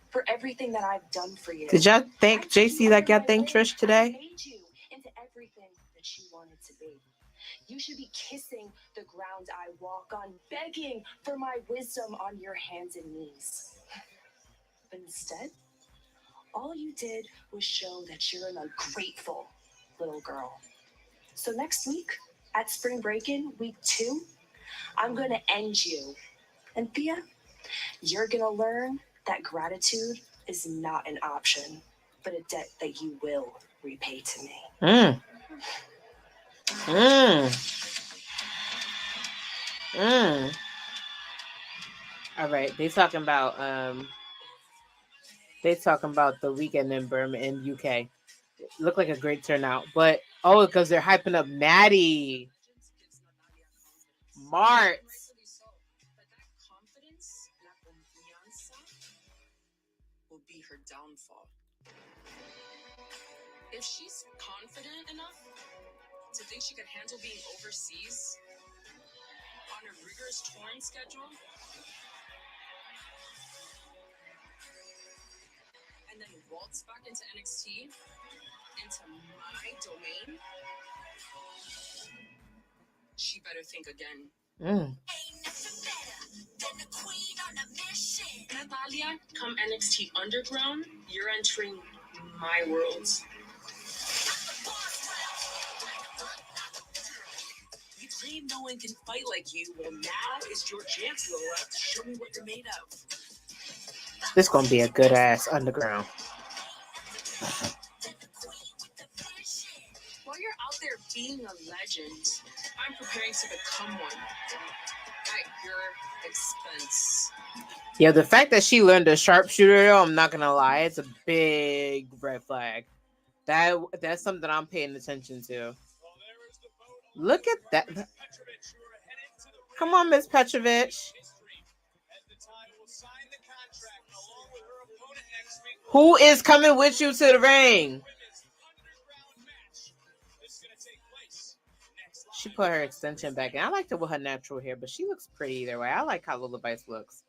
for everything that I've done for you. Did y'all thank JC like y'all thank Trish today? I made you into everything that you wanted to be. You should be kissing the ground I walk on, begging for my wisdom on your hands and knees. But instead, all you did was show that you're an ungrateful little girl. So next week, at Spring Breakin, week 2, I'm going to end you. And Thea, you're going to learn that gratitude is not an option, but a debt that you will repay to me. All right, they talking about the weekend in Birmingham, in UK. Looked like a great turnout, but because they're hyping up Maddie Mart. Will be her downfall. If she's confident enough to think she could handle being overseas on a rigorous touring schedule, and then waltz back into NXT, into my domain, she better think again. Natalia, come NXT Underground, you're entering my world. claim no one can fight like you. Well, now is your chance, Lola, to show me what you're made of. This gonna be a good ass underground. While you're out there being a legend, I'm preparing to become one. At your expense. Yeah, the fact that she learned a sharpshooter, though, I'm not gonna lie, it's a big red flag. That's something I'm paying attention to. Look at that. Come on, Miss Petrovic. Who is coming with you to the ring? She put her extension back in. I liked it with her natural hair, but she looks pretty either way. I like how Lola Vice looks.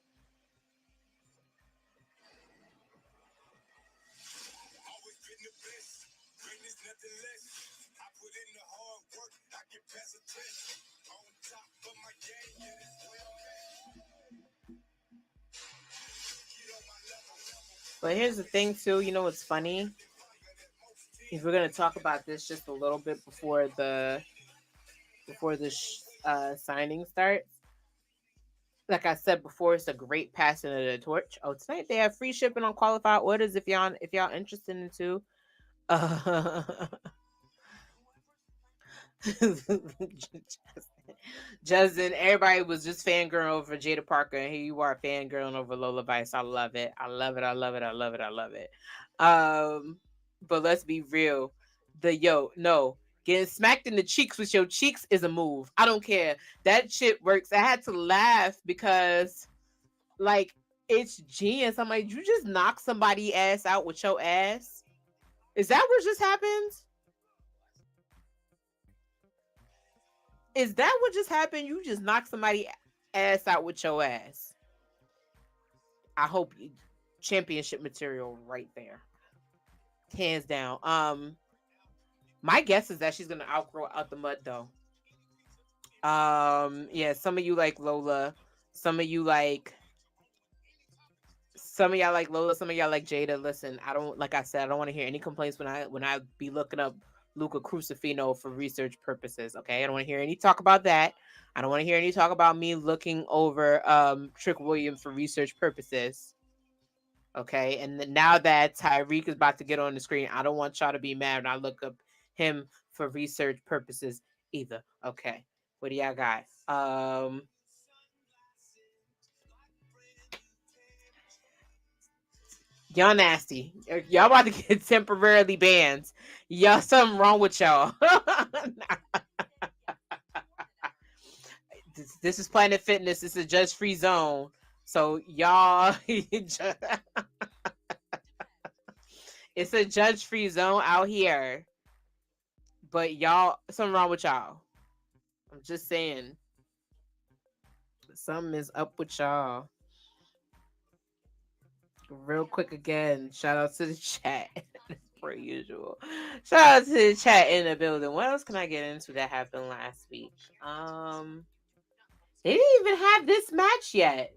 But here's the thing, too. You know what's funny? If we're gonna talk about this just a little bit before the signing starts, like I said before, it's a great passing of the torch. Oh, tonight they have free shipping on qualified orders if y'all interested in it too. Justin, everybody was just fangirling over Jada Parker, and here you are fangirling over Lola Vice. I love it. I love it. I love it. I love it. I love it. But let's be real. Getting smacked in the cheeks with your cheeks is a move. I don't care. That shit works. I had to laugh because, like, it's genius. I'm like, you just knock somebody ass out with your ass? Is that what just happened? Is that what just happened? You just knock somebody ass out with your ass. I hope championship material right there. Hands down. My guess is that she's gonna outgrow Out the Mud though. Yeah, some of you like Lola, some of y'all like Lola, some of y'all like Jada. Listen, I don't want to hear any complaints when I be looking up Luca Crucifino for research purposes. Okay, I don't want to hear any talk about that. I don't want to hear any talk about me looking over Trick Williams for research purposes. Okay, and now that Tyreek is about to get on the screen, I don't want y'all to be mad when I look up him for research purposes either. Okay, what do y'all got? Y'all nasty. Y'all about to get temporarily banned. Y'all, something wrong with y'all. This is Planet Fitness. This is a judge-free zone. So y'all, it's a judge-free zone out here. But y'all, something wrong with y'all. I'm just saying. Something is up with y'all. Real quick again, shout out to the chat. Per usual. Shout out to the chat in the building. What else can I get into that happened last week? They didn't even have this match yet.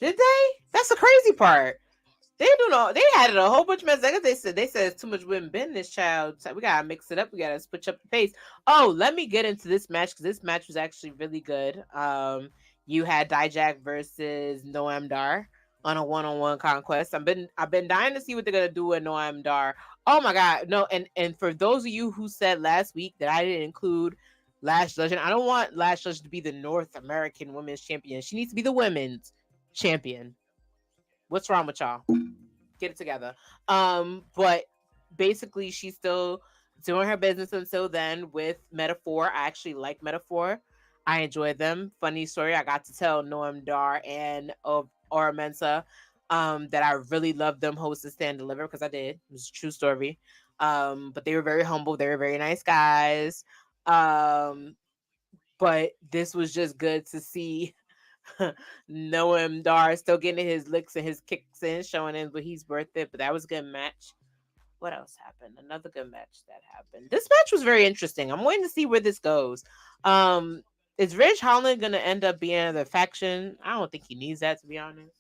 Did they? That's the crazy part. They had a whole bunch of matches. Like they said it's too much women been this child. So we gotta mix it up. We gotta switch up the pace. Oh, let me get into this match because this match was actually really good. You had Dijak versus Noam Dar on a one-on-one conquest. I've been dying to see what they're gonna do with Noam Dar. Oh my god, no! And for those of you who said last week that I didn't include Lash Legend, I don't want Lash Legend to be the North American Women's Champion. She needs to be the Women's Champion. What's wrong with y'all? Get it together. But basically, she's still doing her business until then with Metaphor. I actually like Metaphor. I enjoyed them. Funny story, I got to tell Noam Dar and Aura Mensa that I really loved them host and stand deliver because I did. It was a true story. But they were very humble. They were very nice guys. But this was just good to see Noam Dar still getting his licks and his kicks in, showing in, but he's worth it. But that was a good match. What else happened? Another good match that happened. This match was very interesting. I'm waiting to see where this goes. Is Ridge Holland gonna end up being another faction? I don't think he needs that, to be honest.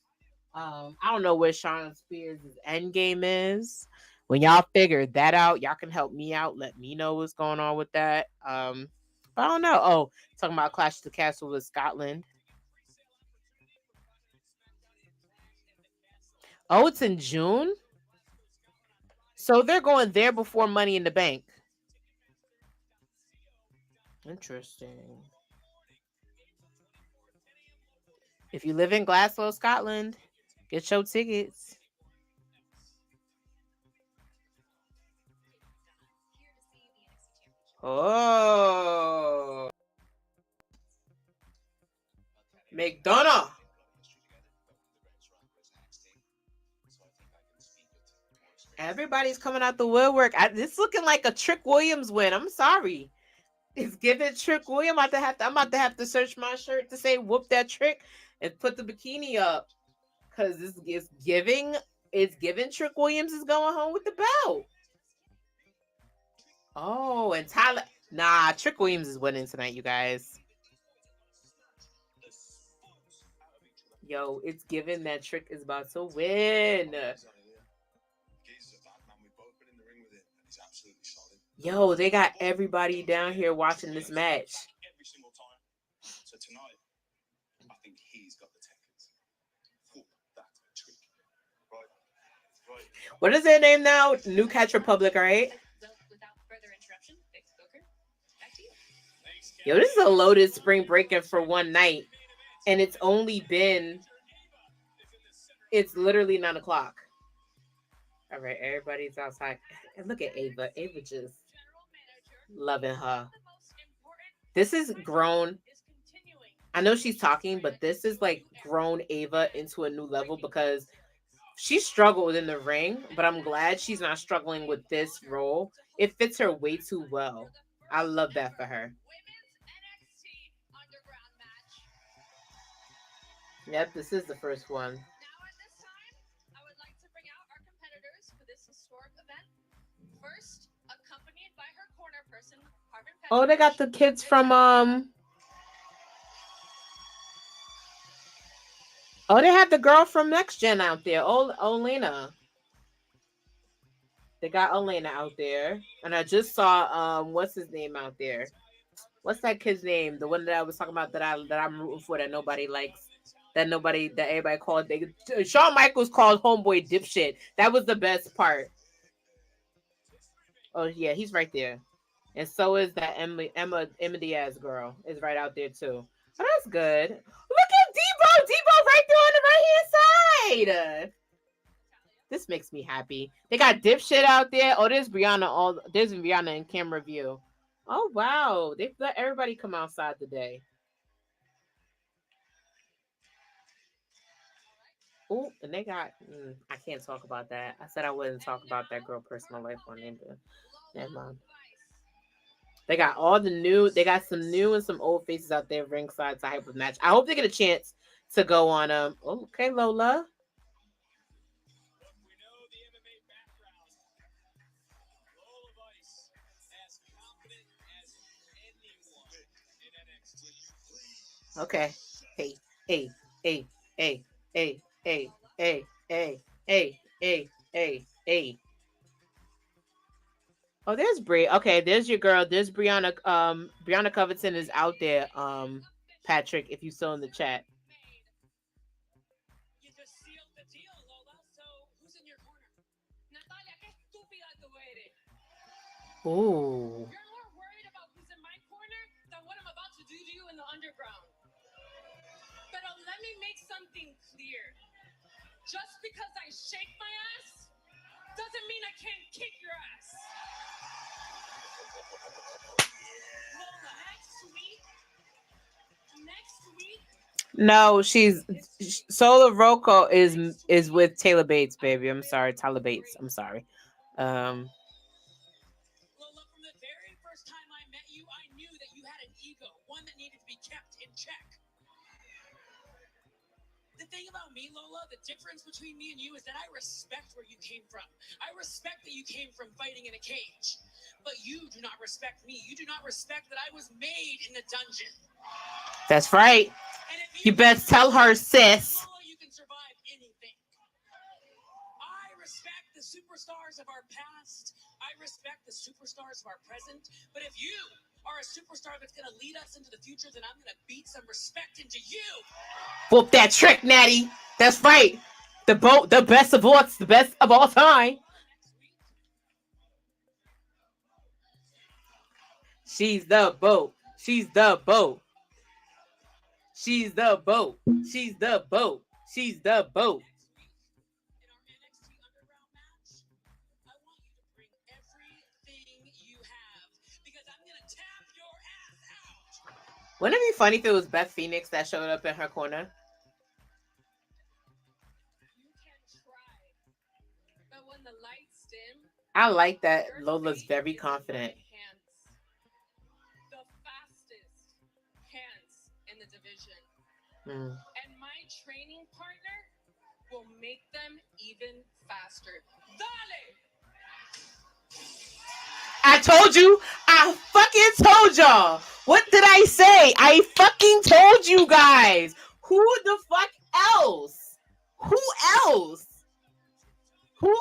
I don't know where Shawn Spears' end game is. When y'all figure that out, y'all can help me out. Let me know what's going on with that. I don't know. Oh, talking about Clash of the Castle with Scotland. Oh, it's in June? So they're going there before Money in the Bank. Interesting. If you live in Glasgow, Scotland, get your tickets. Oh. McDonough. Everybody's coming out the woodwork. It's looking like a Trick Williams win. I'm sorry. It's giving Trick Williams. I'm about to have to search my shirt to say whoop that trick and put the bikini up. Cause it's giving Trick Williams is going home with the belt. Oh, and Tyler. Nah, Trick Williams is winning tonight, you guys. Yo, it's given that Trick is about to win. Yo, they got everybody down here watching this match. Every single time. So tonight, I think he's got the takers. That trick. Right. What is their name now? New Catch Republic, right? Without further interruption, Big Booker, back to you. Yo, this is a loaded spring breaking for one night. And it's literally 9 o'clock. All right, everybody's outside. And look at Ava. Ava just loving her. This is grown. I know she's talking, but this is like grown Ava into a new level because she struggled in the ring, but I'm glad she's not struggling with this role. It fits her way too well. I love that for her. Yep, this is the first one. Now at this time, I would like to bring out our competitors for this historic event. First, accompanied by her corner person, Harvin Petrovich. Oh, they got the kids from Oh, they have the girl from Next Gen out there. Olena. They got Olena out there. And I just saw what's his name out there? What's that kid's name? The one that I was talking about that I'm rooting for that nobody likes. That everybody called. Shawn Michaels called homeboy dipshit. That was the best part. Oh yeah, he's right there. And so is that Emma Diaz girl is right out there too. Oh, that's good. Look at Debo. Debo right there on the right hand side. This makes me happy. They got dipshit out there. Oh, there's Brianna. There's Brianna in camera view. Oh wow, they let everybody come outside today. Oh, and they got. I can't talk about that. I said I wouldn't talk about that girl personal life on India. Never mind. They got all the new. They got some new and some old faces out there ringside type of match. I hope they get a chance to go on. Okay, Lola. Okay. Hey. Oh, there's Brie. Okay, there's your girl. There's Brianna. Brianna Covington is out there. Patrick, if you still in the chat. You just sealed the deal, Lola. So who's in your corner? Natalia, qué estúpida tú eres. Ooh. You're more worried about who's in my corner than what I'm about to do to you in the underground. But let me make something clear. Just because I shake my ass doesn't mean I can't kick your ass. Lola, next week. No, Sola Rocco is with Taylor Bates, baby. I'm sorry, Tyler Bates. I'm sorry. Lola, from the very first time I met you, I knew that you had an ego, one that needed to be kept in check. The thing about me, Lola, the difference between me and you is that I respect where you came from. I respect that you came from fighting in a cage. But you do not respect me. You do not respect that I was made in the dungeon. That's right. You best tell her, sis. Lola, you can survive anything. I respect the superstars of our past. I respect the superstars of our present. But if you are a superstar that's going to lead us into the future, then I'm going to beat some respect into you. Whoop that trick, Natty. That's right. The best of all, the best of all time. She's the boat. She's the boat. She's the boat. She's the boat. She's the boat. In our NXT Underground match, I want you to bring everything you have because I'm going to tap your ass out. Wouldn't it be funny if it was Beth Phoenix that showed up in her corner? You can try, but when the lights dim, I like that your Lola's fate very is in confident. my hands. The fastest hands in the division. Mm. And my training partner will make them even faster. Dale! I told you. I fucking told y'all. What did I say? I fucking told you guys. Who the fuck else? Who else? Who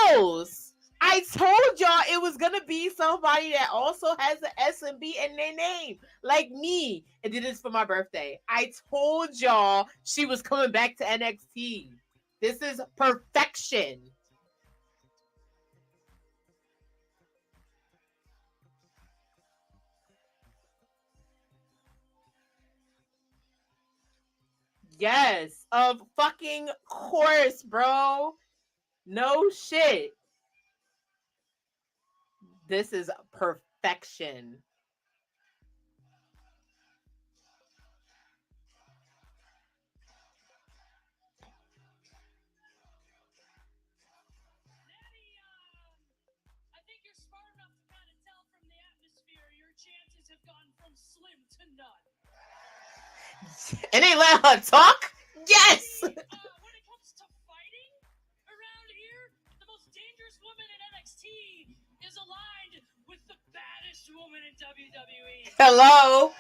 else? I told y'all it was gonna be somebody that also has an S and B in their name, like me, and did this for my birthday. I told y'all she was coming back to NXT. This is perfection. Yes, of fucking course, bro. No shit. This is perfection. I think you're smart enough to kind of tell from the atmosphere your chances have gone from slim to none. And they let her talk? Yes! When it comes to fighting around here, the most dangerous woman in NXT is aligned with the baddest woman in WWE. Hello?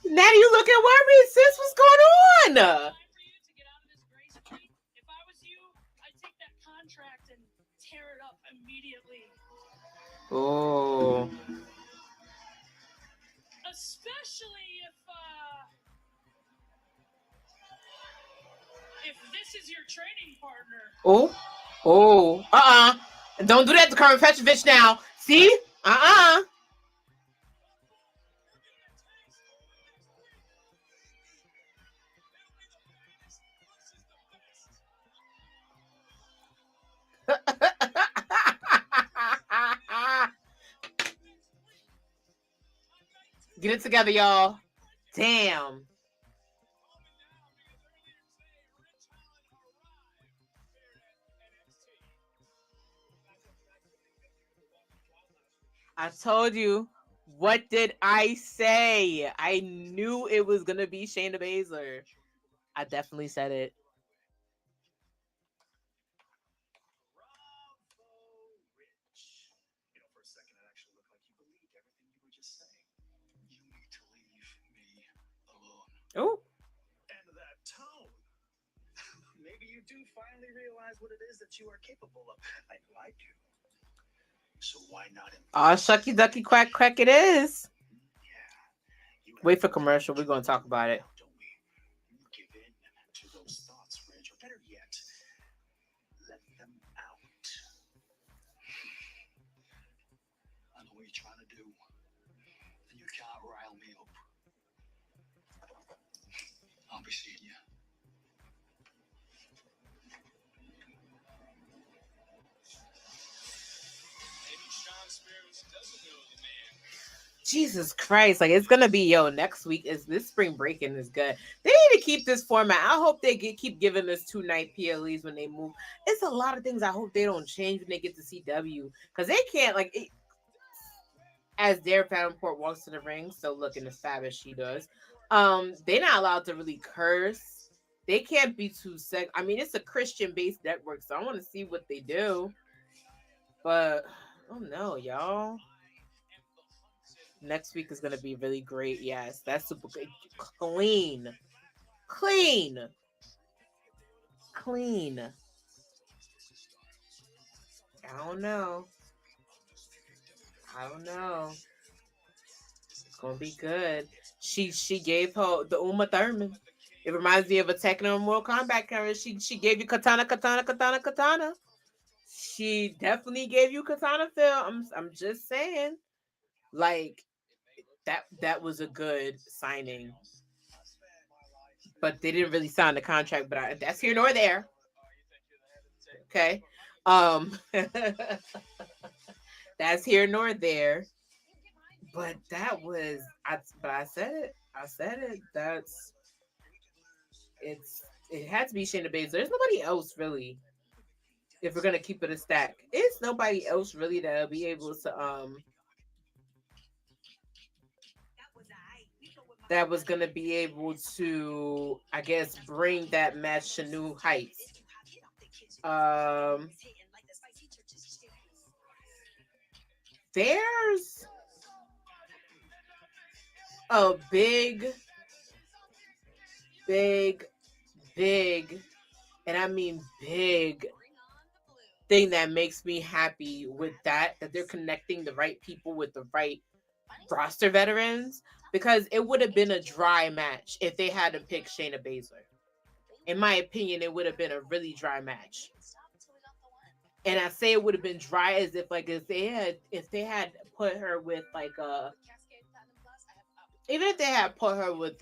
Natty, you looking worried, sis? What's going on? Time for you to get out of this gray street. If I was you, I'd take that contract and tear it up immediately. Oh. Especially if this is your training partner. Oh. Oh. Don't do that to Carmen Petrovich now. See? Get it together, y'all. Damn. I told you. What did I say? I knew it was gonna be Shayna Baszler. I definitely said it. You know, for a second, it actually looked like you believed everything you were just saying. You need to leave me alone. Oh. And that tone. Maybe you do finally realize what it is that you are capable of. I know I do. So why not? Oh, shucky ducky quack quack it is. Wait for commercial. We're gonna talk about it. Don't we give in to those thoughts, Reg? Or better yet, let them out. I know what you're trying to do, and you can't rile me up. I'll be seeing you. Maybe Sean Spears doesn't know the man. Jesus Christ, like it's gonna be next week is this spring breaking is good. They need to keep this format. I hope they keep giving us 2-night PLEs when they move. It's a lot of things I hope they don't change when they get to CW because they can't as Dare Davenport walks to the ring, still looking as fab as she does. They're not allowed to really curse. They can't be too sick. I mean, it's a Christian-based network, so I want to see what they do. But oh no, y'all. Next week is going to be really great. Yes, that's super good. Clean. I don't know. I don't know. It's gonna be good. She gave her the Uma Thurman. It reminds me of a Tekken or Mortal Kombat character. She gave you katana. She definitely gave you katana feel. I'm just saying, like that was a good signing. But they didn't really sign the contract. But that's here nor there. Okay, that's here nor there. But that was I said it. I said it. It had to be Shayna Baszler. There's nobody else really. If we're gonna keep it a stack, it's nobody else really that'll be able to that was gonna be able to, I guess, bring that match to new heights. There's a big, and I mean big thing that makes me happy with that they're connecting the right people with the right roster veterans, because it would have been a dry match if they had to pick Shayna Baszler. In my opinion, it would have been a really dry match. And I say it would have been dry as if they had put her with like even if they had put her with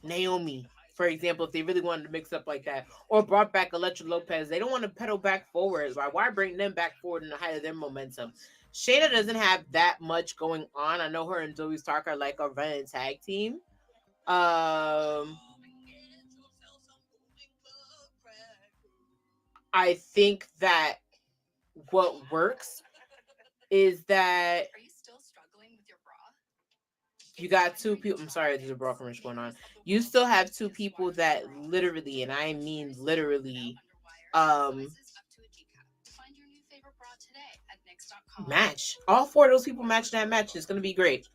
Naomi, for example, if they really wanted to mix up like that, or brought back Elektra Lopez, they don't want to pedal back forward. Why bring them back forward in the height of their momentum? Shayna doesn't have that much going on. I know her and Zoe Stark are like a running tag team. I think that what works is that you got two people. I'm sorry, there's a bra commercial going on. You still have two people that literally, and I mean literally, match. All four of those people match that match. It's gonna be great.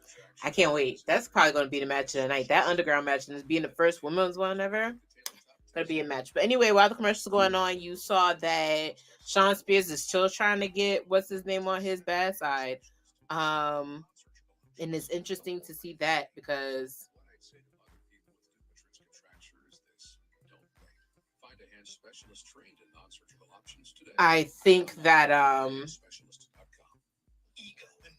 I can't wait. That's probably gonna be the match of the night. That underground match, and being the first women's one ever. Gonna be a match. But anyway, while the commercials are going on, you saw that Shawn Spears is still trying to get what's his name on his bad side. And it's interesting to see that because I think that Ego, the #1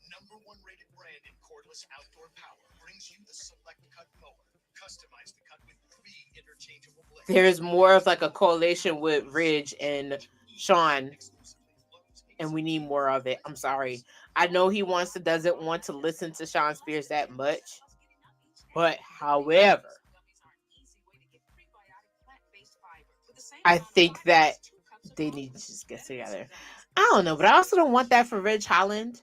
rated brand in cordless outdoor power, brings you the Select Cut mower. Customize the cut with 3 interchangeable blades. There's more of like a correlation with Ridge and Shawn, and we need more of it. I'm sorry. I know he doesn't want to listen to Shawn Spears that much, but however, I think that they need to just get together. I don't know, but I also don't want that for Ridge Holland.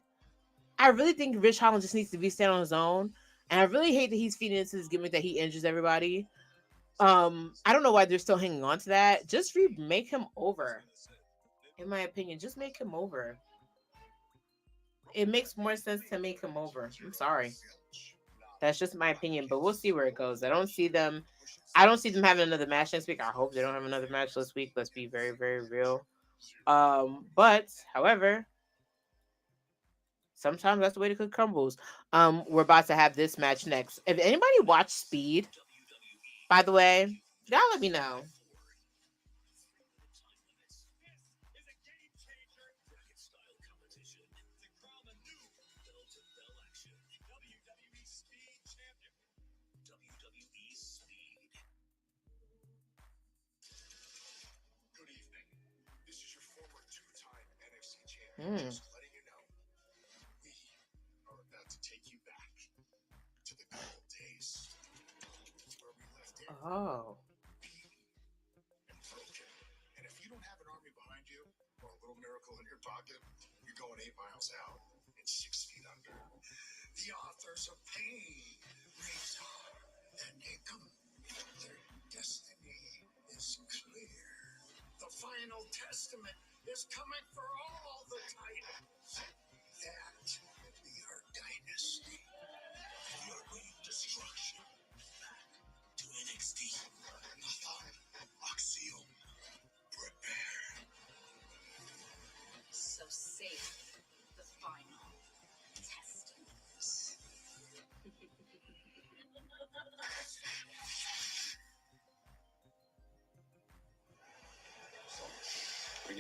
I really think Ridge Holland just needs to be stand on his own, and I really hate that he's feeding into this gimmick that he injures everybody. I don't know why they're still hanging on to that. Just make him over. In my opinion, just make him over. It makes more sense to make him over. I'm sorry. That's just my opinion, but we'll see where it goes. I don't see them having another match next week. I hope they don't have another match this week. Let's be very, very real. But however, sometimes that's the way the cookie crumbles. We're about to have this match next. If anybody watched Speed, by the way, y'all let me know. Good evening. This is your former 2-time NXT champion. Just letting you know, we are about to take you back to the good old days where we left it. Oh. And broken. And if you don't have an army behind you or a little miracle in your pocket, you're going 8 miles out and 6 feet under. The authors of pain raise hard and they come. Their destiny is clear. The final testament is coming for all the titans. That will be our dynasty. And you're bringing destruction back to NXT. Axiom, prepare. So safe. The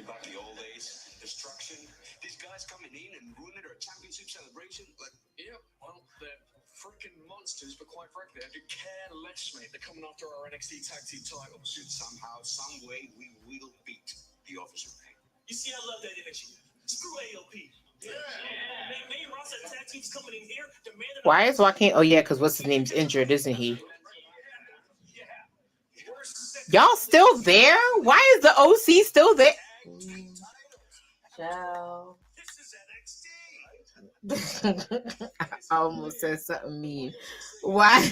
back the old days, destruction. These guys coming in and ruining our championship celebration. Like, Yeah, well, they're freaking monsters, but quite frankly, I could care less, mate. They're coming after our NXT tag team titles. and somehow, some way, we will beat the Officer Pain. You see, I love that energy. Screw ALP. Yeah. May Ross and tag teams coming in here demanding. Why is Joaquin? Oh yeah, because what's his name's injured, isn't he? Y'all still there? Why is the OC still there? Ciao. I almost said something mean. Why?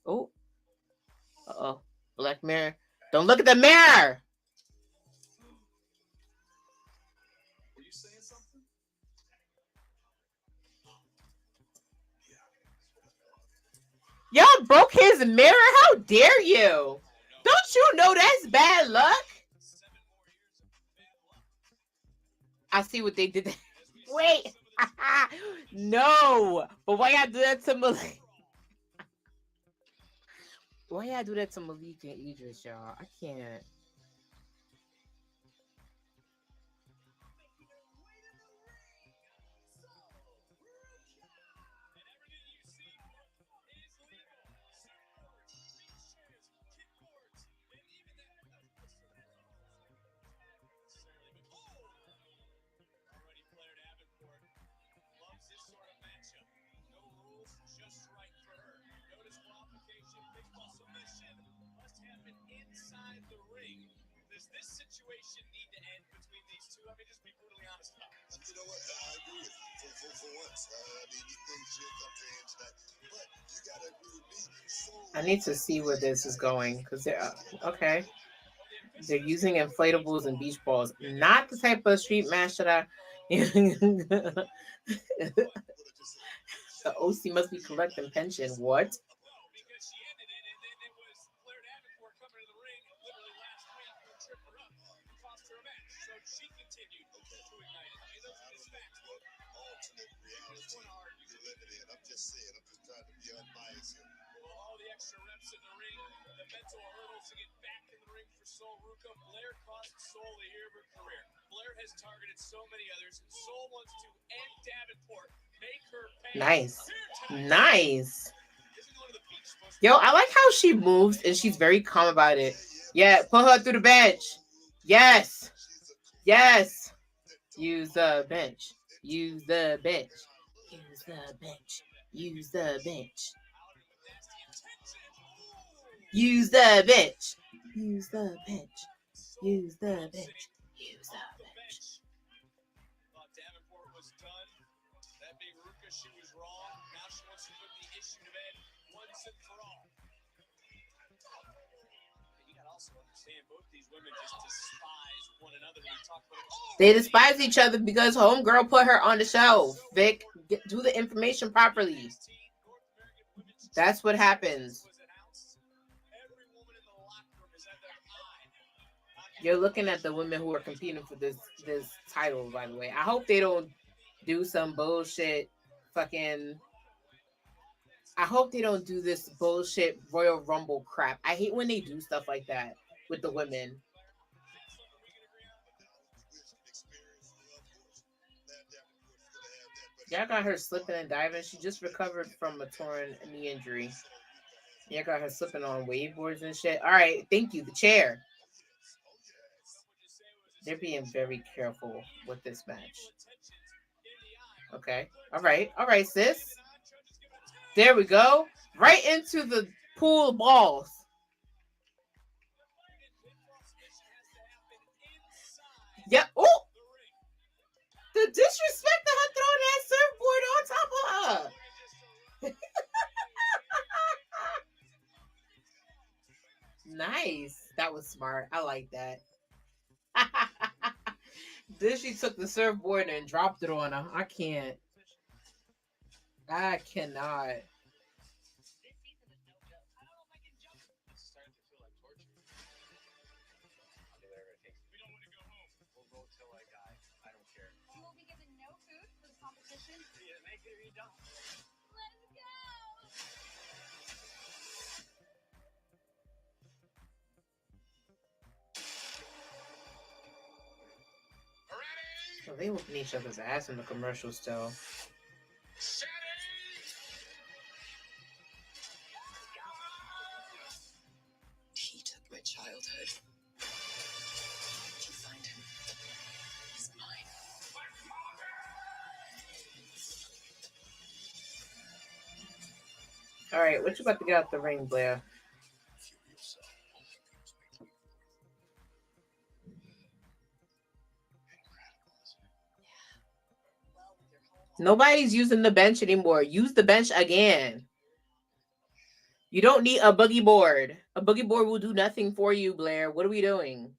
Oh. Uh-oh. Black mirror. Don't look at the mirror. Were you saying something? Y'all broke his mirror? How dare you? Don't you know that's bad luck? I see what they did. Wait. No. But why y'all do that to Malik? Why y'all do that to Malik and Idris, y'all? I can't. Does this situation need to end between these two? I mean, just be brutally honest about it. You know what? I agree with you for once. I mean, these things should come to an end tonight. But you gotta agree with me. I need to see where this is going because they're okay. They're using inflatables and beach balls. Not the type of street match that I. The OC must be collecting pension. What? I'm just saying, I'm just trying to be unbiased here. Well, all the extra reps in the ring, the mental hurdles to get back in the ring for Sol Ruca. Blair cost Sol a year of her career. Blair has targeted so many others, and Sol wants to end Davenport, make her pay. Nice. Nice. Yo, I like how she moves and she's very calm about it. Yeah, put her through the bench. Yes. Yes. Use the bench. Use the bench. Use the bench. Use the bench. Use the bench. Use the bench. Use the bench. Use the bench. Davenport was done. That being Ruca, she was wrong. Now she wants to put the issue to bed once and for all. You gotta also understand both these women just despise one another. We talk about it. They despise each other because homegirl put her on the shelf. Vic, do the information properly. That's what happens. You're looking at the women who are competing for this title, by the way. I hope they don't do some bullshit fucking... I hope they don't do this bullshit Royal Rumble crap. I hate when they do stuff like that with the women. Y'all got her slipping and diving. She just recovered from a torn knee injury. Y'all got her slipping on wave boards and shit. All right, thank you. The chair. They're being very careful with this match. Okay. All right, sis. There we go. Right into the pool of balls. Yeah. Oh! The disrespect of her throwing that surfboard on top of her. Nice. That was smart. I like that. Then she took the surfboard and dropped it on her. I can't. I cannot. Oh, they whooping each other's ass in the commercial still. He took my childhood. Did you find him? He's mine. All right, what you about to get out the ring, Blair? Nobody's using the bench anymore. Use the bench again. You don't need a boogie board. A boogie board will do nothing for you, Blair. What are we doing?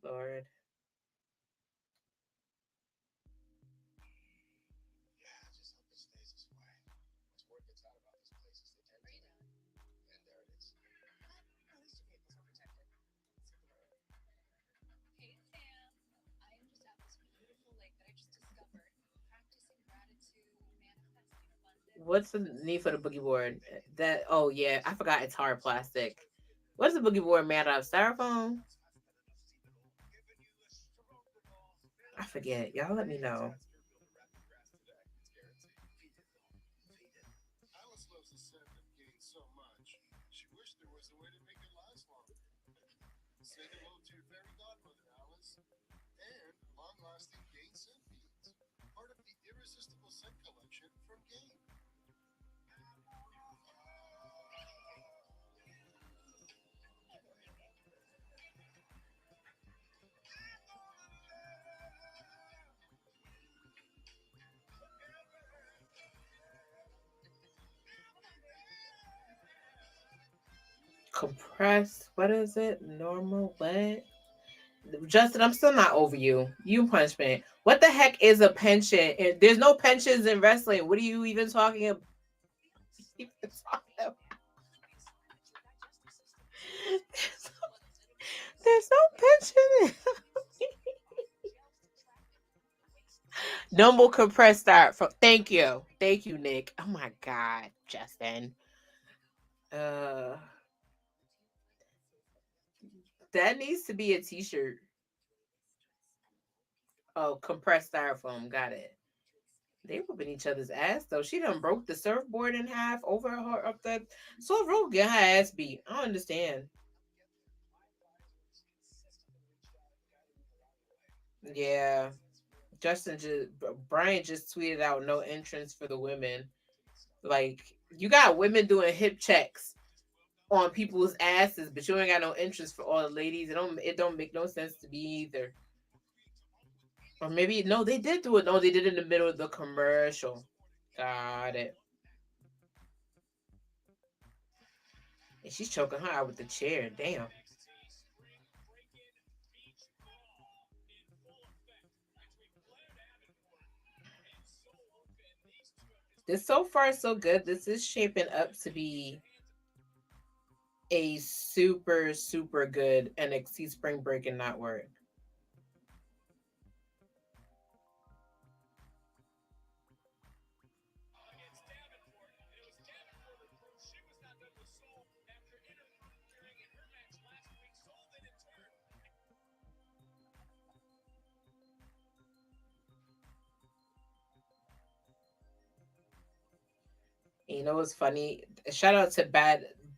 Lord. What's the need for the boogie board? That oh yeah, I forgot it's hard plastic. What's the boogie board made out of? Styrofoam? I forget. Y'all let me know. Alice loves the scent of gain so much. She wished there was a way to make it last longer. Say hello to your fairy godmother, Alice. And long-lasting Gain scent beads. Part of the irresistible scent collection from Gain. Compressed. What is it? Normal what? Justin, I'm still not over you. You punishment. What the heck is a pension? There's no pensions in wrestling. What are you even talking about? There's no pension. Normal compressed start from. Thank you, Nick. Oh my God, Justin. That needs to be a T-shirt. Oh, compressed styrofoam. Got it. They whooping each other's ass though. She done broke the surfboard in half over her up that. So Rogue get her ass beat. I don't understand. Yeah. Brian just tweeted out no entrance for the women. Like, you got women doing hip checks on people's asses, but you ain't got no entrance for all the ladies. It don't make no sense to me either. Or maybe no, they did do it. No, they did it in the middle of the commercial. Got it. And she's choking her out with the chair. Damn. This so far so good. This is shaping up to be a super, super good NXT Spring Breakin network. You know what's funny? Shout out to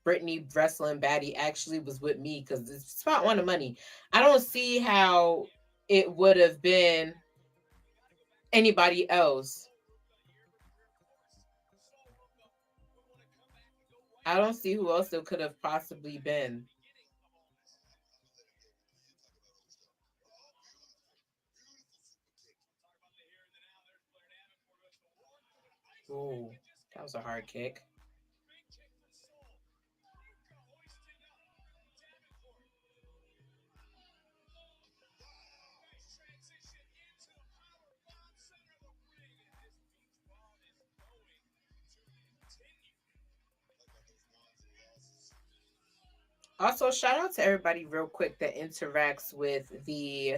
Brittany Wrestling Baddie actually was with me because it's spot on the money. I don't see how it would have been anybody else. I don't see who else it could have possibly been. Ooh, that was a hard kick. Also, shout out to everybody real quick that interacts with the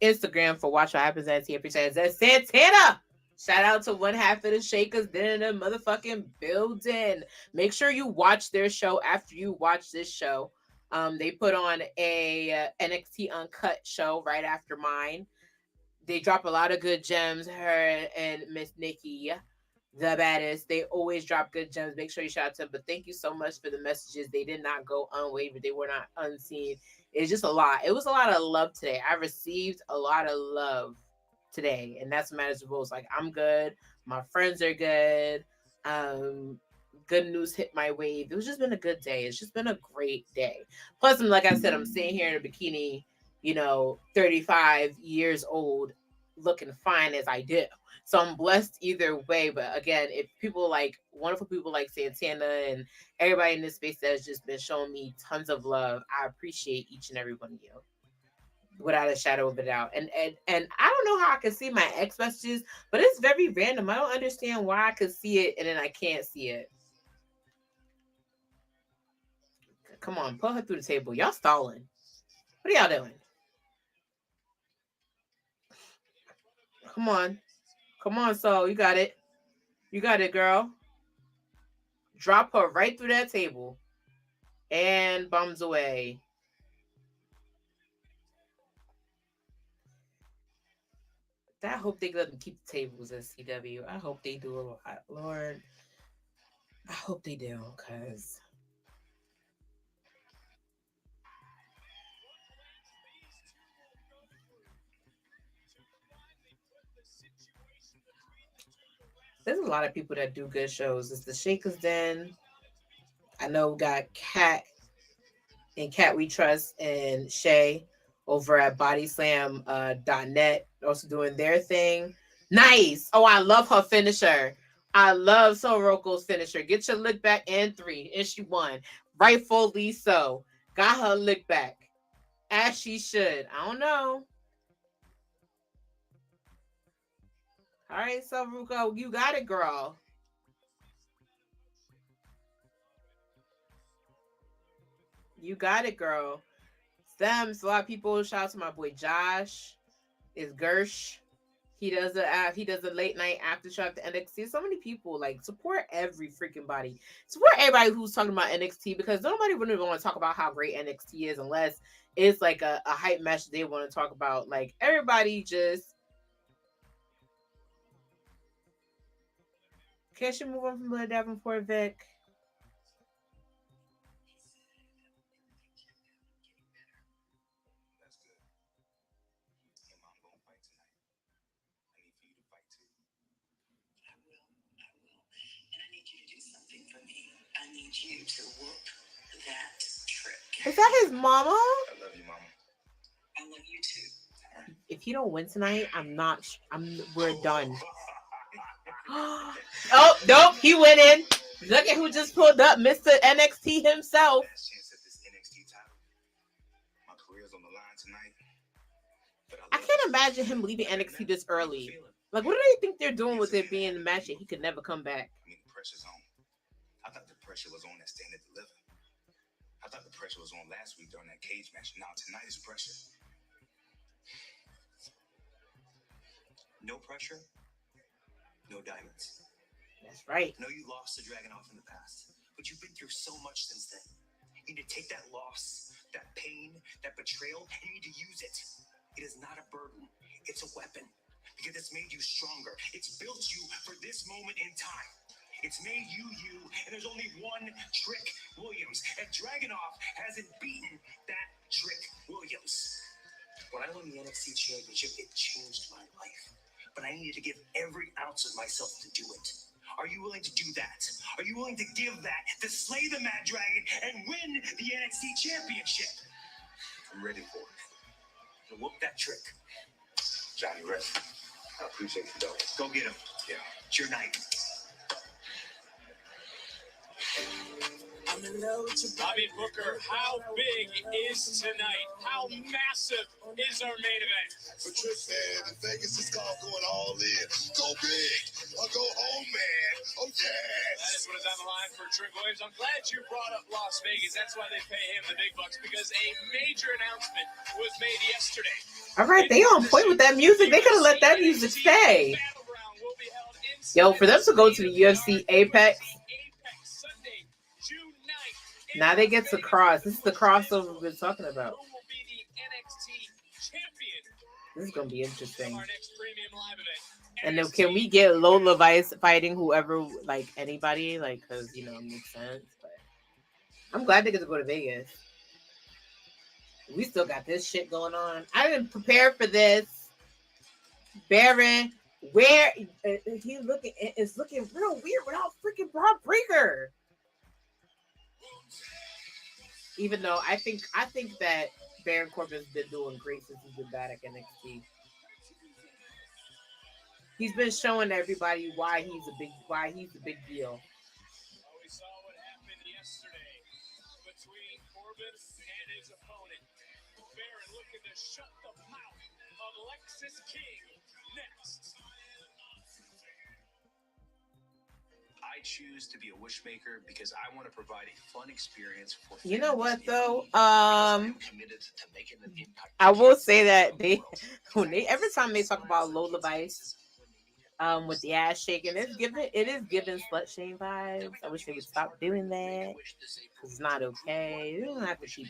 Instagram for Watch What Happens at TFP says that's Santana. Shout out to one half of the Shakers then in the motherfucking building. Make sure you watch their show after you watch this show. They put on a NXT Uncut show right after mine. They drop a lot of good gems. Her and Miss Nikki, the baddest. They always drop good gems. Make sure you shout out to them. But thank you so much for the messages. They did not go unwavered. They were not unseen. It's just a lot. It was a lot of love today. I received a lot of love today, and that's what matters the most. Like, I'm good. My friends are good. Good news hit my wave. It was just been a good day. It's just been a great day. Plus, like I said, I'm sitting here in a bikini, 35 years old, looking fine as I do. So I'm blessed either way. But again, if people like wonderful people like Santana and everybody in this space that has just been showing me tons of love, I appreciate each and every one of you without a shadow of a doubt. And I don't know how I can see my ex messages, but it's very random. I don't understand why I could see it and then I can't see it. Come on, put her through the table. Y'all stalling. What are y'all doing? Come on. Come on, so you got it. You got it, girl. Drop her right through that table. And bums away. I hope they let them keep the tables at CW. I hope they do a lot. Lord. I hope they do, because there's a lot of people that do good shows. It's the Shaker's Den. I know we got Kat and Kat We Trust and Shay over at bodyslam.net also doing their thing. Nice. Oh, I love her finisher. I love Soroko's finisher. Get your lick back and 3. And she won. Rightfully so. Got her lick back. As she should. I don't know. All right, Soroko, you got it, girl. You got it, girl. Stems, a lot of people. Shout out to my boy Josh. Is Gersh. He does a late night after show after NXT. So many people like support every freaking body. Support everybody who's talking about NXT, because nobody really want to talk about how great NXT is unless it's like a hype match they want to talk about. Like, everybody just. Can she move on from Blair Davenport, Vic? That's good. Your mom gonna fight tonight. I need for you to fight too. I will. And I need you to do something for me. I need you to whoop that trick. Is that his mama? I love you, mama. I love you too. If he don't win tonight, we're done. Oh, nope, he winning. Look at who just pulled up, Mr. NXT himself. Last chance at this NXT title. My career's on the line tonight. I can't imagine him leaving NXT this early. Like, what do they think they're doing with it being the match that he could never come back? I mean, the pressure's on. I thought the pressure was on that Stand and Deliver. I thought the pressure was on last week during that cage match. Now tonight is pressure. No pressure, no diamonds. That's right. I know you lost to Dragunov in the past, but you've been through so much since then. You need to take that loss, that pain, that betrayal, and you need to use it. It is not a burden. It's a weapon, because it's made you stronger. It's built you for this moment in time. It's made you, and there's only one Trick Williams, and Dragunov hasn't beaten that Trick Williams. When I won the NXT Championship, it changed my life, but I needed to give every ounce of myself to do it. Are you willing to do that? Are you willing to give that, to slay the Mad Dragon and win the NXT Championship? I'm ready for it. To whoop that trick. Johnny, rest. I appreciate you, though. Go get him. Yeah. It's your night. I'm in love with you. Bobby Booker, how big is tonight? How massive is our main event? For Trick, man, in Vegas is called going all in. Go big or go home, man. Oh, That yes. is what is on the line for Trick Williams. I'm glad you brought up Las Vegas. That's why they pay him the big bucks, because a major announcement was made yesterday. All right, they on point with that music. They could have let that music stay. Yo, for them to go to the UFC Apex. Now they get to cross. This is the crossover we've been talking about. Who will be the NXT champion? This is gonna be interesting. Our next premium live event. And then can we get Lola Vice fighting whoever, like anybody, like, because you know it makes sense. But I'm glad they get to go to Vegas. We still got this shit going on. I didn't prepare for this. Baron, where he's looking, it's looking real weird without freaking Braun Breaker. Even though I think that Baron Corbin's been doing great since he's been back at NXT. He's been showing everybody why he's a big deal. Well, we saw what happened yesterday between Corbin and his opponent. Baron looking to shut the mouth of Lexis King next. I choose to be a wishmaker because I want to provide a fun experience for You know what though? committed to making an impact. I will say that every time they talk about Lola Vice, with the ass shaking, it is giving slut shame vibes. I wish they would stop doing that. It's not okay. You don't have to keep,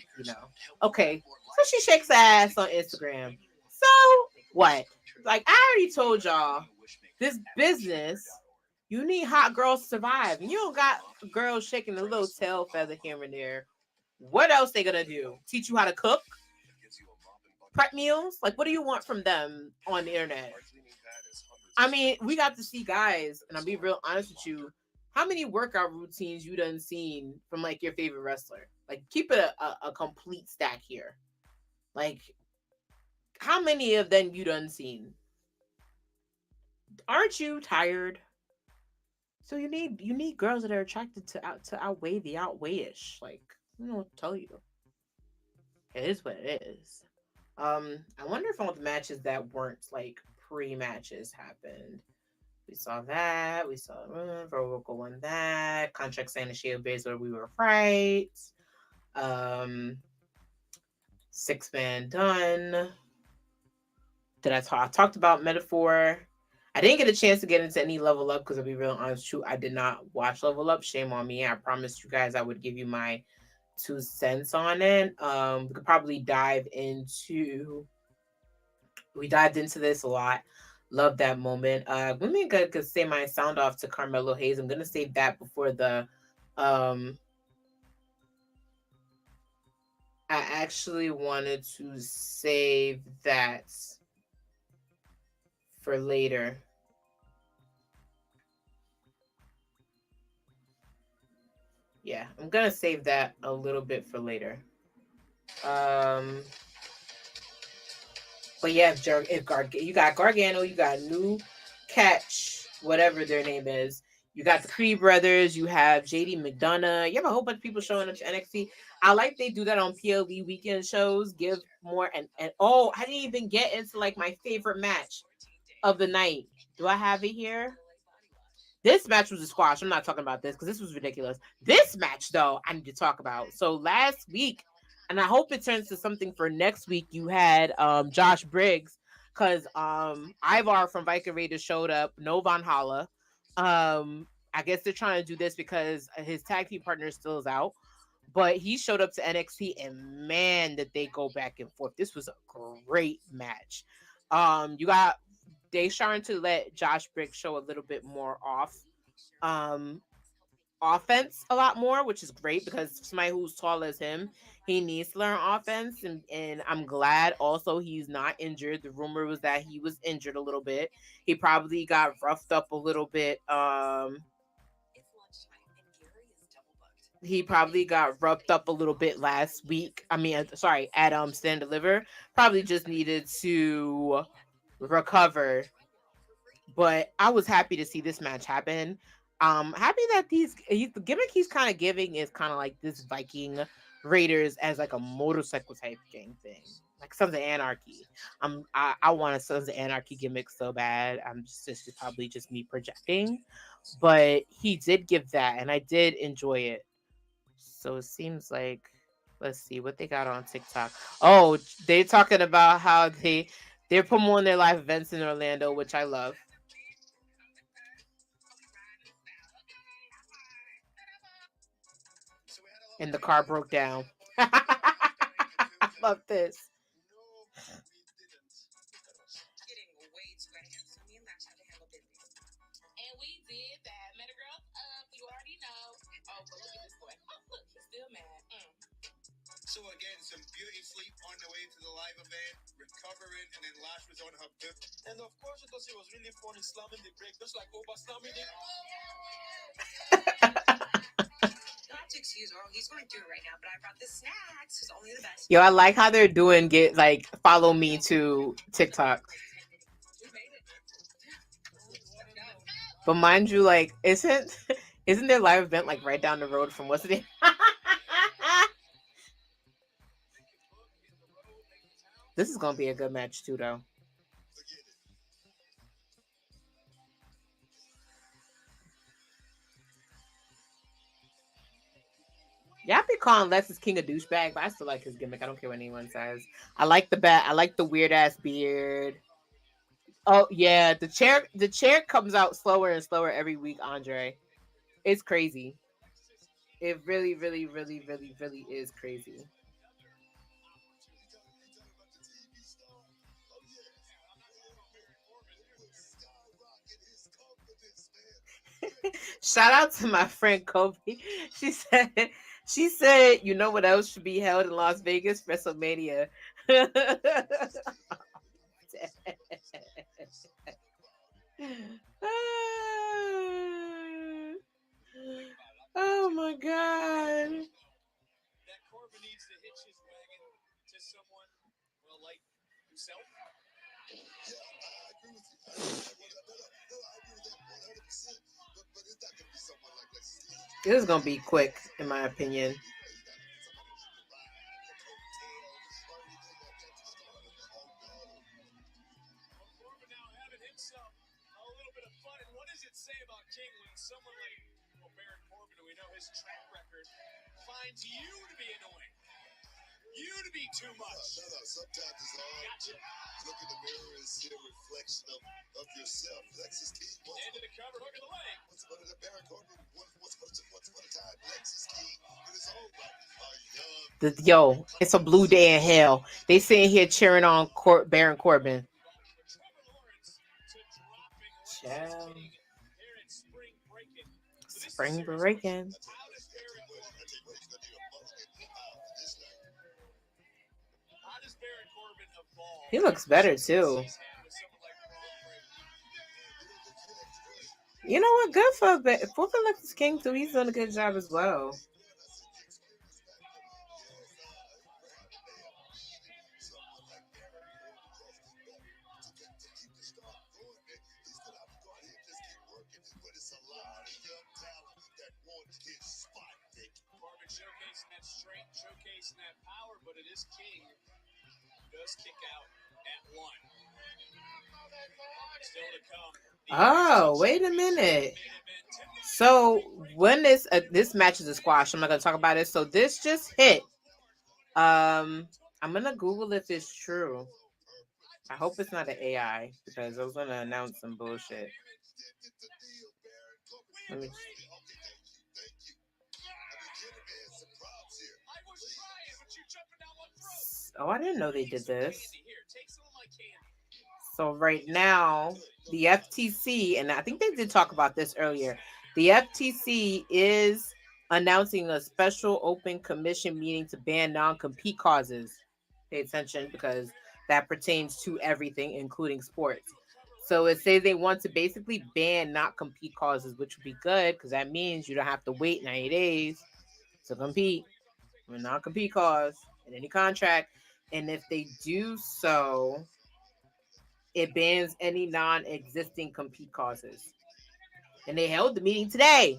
Okay, so she shakes ass on Instagram. So what? Like I already told y'all, this business, you need hot girls to survive. And you don't got girls shaking a little tail feather here and there. What else they gonna do? Teach you how to cook? Prep meals? Like what do you want from them on the internet? I mean, we got to see guys, and I'll be real honest with you. How many workout routines you done seen from like your favorite wrestler? Like, keep it a complete stack here. Like, how many of them you done seen? Aren't you tired? So you need girls that are attracted to outweigh the outweighish. Like, I don't know what to tell you. It is what it is. I wonder if all the matches that weren't like pre-matches happened. We saw that. We saw Vocal won that. Contract signing Shayna Baszler, we were right. 6-man done. I talked about Metaphor. I didn't get a chance to get into any Level Up because I'll be real honest with you, I did not watch Level Up. Shame on me. I promised you guys I would give you my 2 cents on it. We could probably we dived into this a lot. Love that moment. Let me could say my sound off to Carmelo Hayes. I'm gonna save that before the I actually wanted to save that for later. Yeah, I'm gonna save that a little bit for later. But yeah, you got Gargano, you got New Catch, whatever their name is. You got the Creed brothers. You have JD McDonough. You have a whole bunch of people showing up to NXT. I like they do that on PLE weekend shows. Give more and oh, I didn't even get into like my favorite match of the night. Do I have it here? This match was a squash. I'm not talking about this because this was ridiculous. This match, though, I need to talk about. So last week, and I hope it turns to something for next week, you had Josh Briggs because Ivar from Viking Raiders showed up. No Von Holla. I guess they're trying to do this because his tag team partner still is out. But he showed up to NXT, and man, did they go back and forth. This was a great match. They trying to let Josh Briggs show a little bit more offense a lot more, which is great because somebody who's tall as him, he needs to learn offense, and I'm glad also he's not injured. The rumor was that he was injured a little bit. He probably got roughed up a little bit. He probably got roughed up a little bit last week. At Stand Deliver. Probably just needed to recover. But I was happy to see this match happen. Happy that the gimmick he's kind of giving is kind of like this Viking Raiders as like a motorcycle type gang thing, like Sons of Anarchy. I want a Sons of Anarchy gimmick so bad. This is probably just me projecting, but he did give that, and I did enjoy it. So it seems like, let's see what they got on TikTok. Oh, they're talking about how they're promoting their live events in Orlando, which I love. So we had a And the car broke down. I love this. Getting way too out of hand, so me and Max had to handle business. And we did that. Meta girl, you already know. Oh, but look at this boy. Oh, look, he's still mad. So again, some beauty sleep on the way to the live event, recovering, and then Lash was on her boot. And of course, because it was really funny slamming the break, just like Oba slamming it. Not to excuse Earl, he's going through it right now, but I brought the snacks. It's only the best. Yo, I like how they're doing follow me to TikTok. But mind you, like, isn't their live event like right down the road from what's it? This is gonna be a good match too, though. Yeah, I be calling Lexus King a douchebag, but I still like his gimmick. I don't care what anyone says. I like the bat. I like the weird ass beard. Oh yeah, the chair comes out slower and slower every week, Andre. It's crazy. It really, really, really, really, really is crazy. Shout out to my friend Kobe. She said, you know what else should be held in Las Vegas? WrestleMania. Oh my god. That Corbin needs to hitch his wagon to someone, well, like himself. This is gonna be quick, in my opinion. Corbin now having himself a little bit of fun. And what does it say about King when someone like Baron Corbin, who we know his track record, finds you to be annoying? You to be too much. No, sometimes it's hard. Gotcha. Look in the mirror and see a reflection of yourself. Lexus King. Into the cover, hook of the leg. What's one of the Baron Corbin? What's one time? Lexus King in his own right. Yo, it's a blue day in hell. They sitting here cheering on Baron Corbin. Child. Spring Breakin. He looks better too. You know what? Good for Lexus King too. He's doing a good job as well. Corbin showcasing that strength, showcasing that power, but it is King. Does kick out at 1. Still to come. Oh, wait a minute. So when this match is a squash, I'm not gonna talk about it. So this just hit. I'm gonna Google if it's true. I hope it's not an AI because I was gonna announce some bullshit. Let me. Oh, I didn't know they did this. So right now, the FTC, and I think they did talk about this earlier, the FTC is announcing a special open commission meeting to ban non-compete causes. Pay attention because that pertains to everything, including sports. So it says they want to basically ban not compete causes, which would be good because that means you don't have to wait 90 days to compete with non-compete cause in any contract. And if they do so, it bans any non-existing compete causes. And they held the meeting today.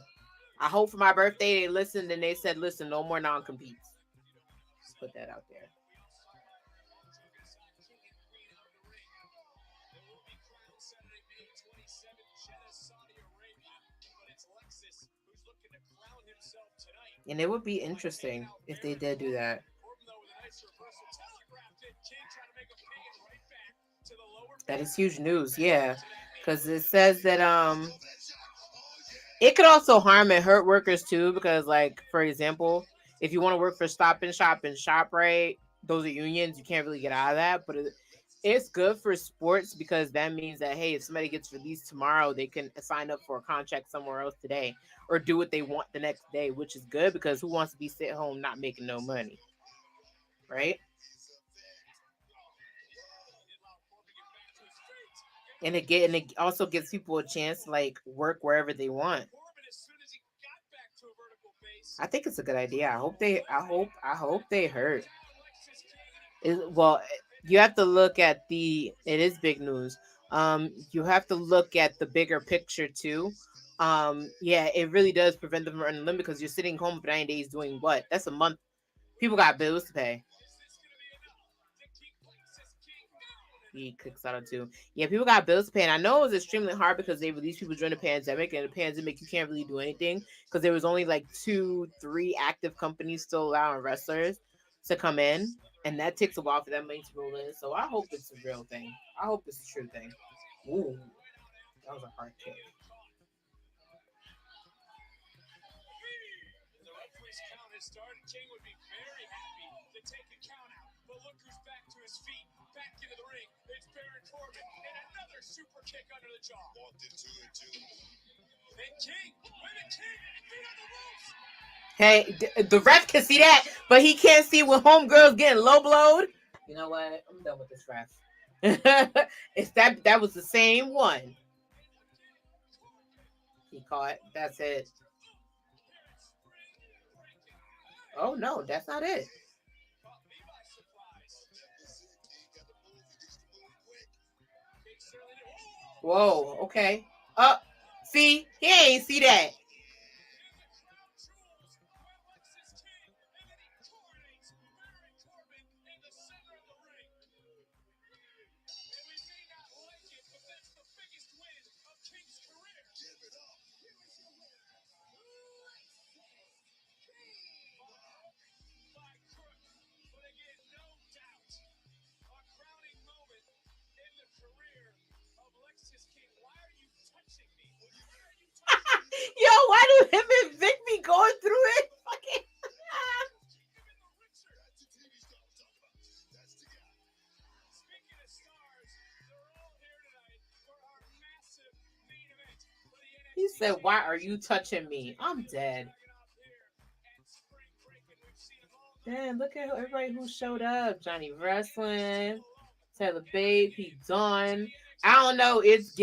I hope for my birthday they listened and they said, listen, no more non-competes. Just put that out there. And it would be interesting if they did do that. That is huge news, yeah. Because it says that it could also harm and hurt workers too. Because, like, for example, If you want to work for Stop and Shop and ShopRite, those are unions. You can't really get out of that, but it's good for sports because that means that, hey, if somebody gets released tomorrow, they can sign up for a contract somewhere else today or do what they want the next day, which is good because who wants to be sit home not making no money, right? And it also gives people a chance to like work wherever they want. I think it's a good idea. I hope they hurt. Well, you have to look at it is big news. You have to look at the bigger picture too. Yeah, it really does prevent them from running limit because you're sitting home for 9 days doing what? That's a month. People got bills to pay. He kicks out of 2. Yeah, people got bills to pay. And I know it was extremely hard because they released people during the pandemic. And the pandemic, you can't really do anything because there was only like 2-3 active companies still allowing wrestlers to come in. And that takes a while for that money to roll in. So I hope it's a real thing. I hope it's a true thing. Ooh, that was a hard kick. The referee's count has started. King would be very happy to take a count out. But look who's back to his feet, back into the ring. It's Baron Corbin, and another super kick under the jaw. Walked into it too. And King, with King, feet on the ropes. Hey, the ref can see that, but he can't see when homegirl's getting low blowed. You know what? I'm done with this ref. It's that was the same one. He caught. That's it. Oh no, that's not it. Whoa, okay. See, he ain't see that. Yo, why do him and Vic be going through it? Fucking. He said, "Why are you touching me? I'm dead." Damn, look at everybody who showed up. Johnny Wrestling, Taylor Babe, Pete Dunne. I don't know. It's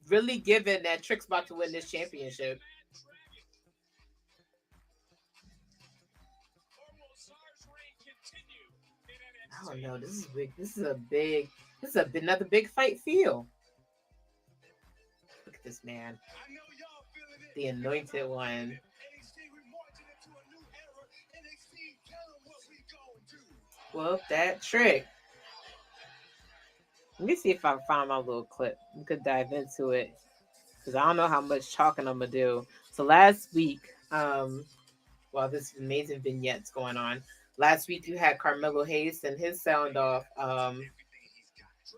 really given that Trick's about to win this championship. I don't know. This is big. This is another big fight feel. Look at this man. The anointed one. Well, that Trick. Let me see if I can find my little clip. We could dive into it. Because I don't know how much talking I'm going to do. So last week, while this amazing vignette's going on, last week you had Carmelo Hayes and his sound off.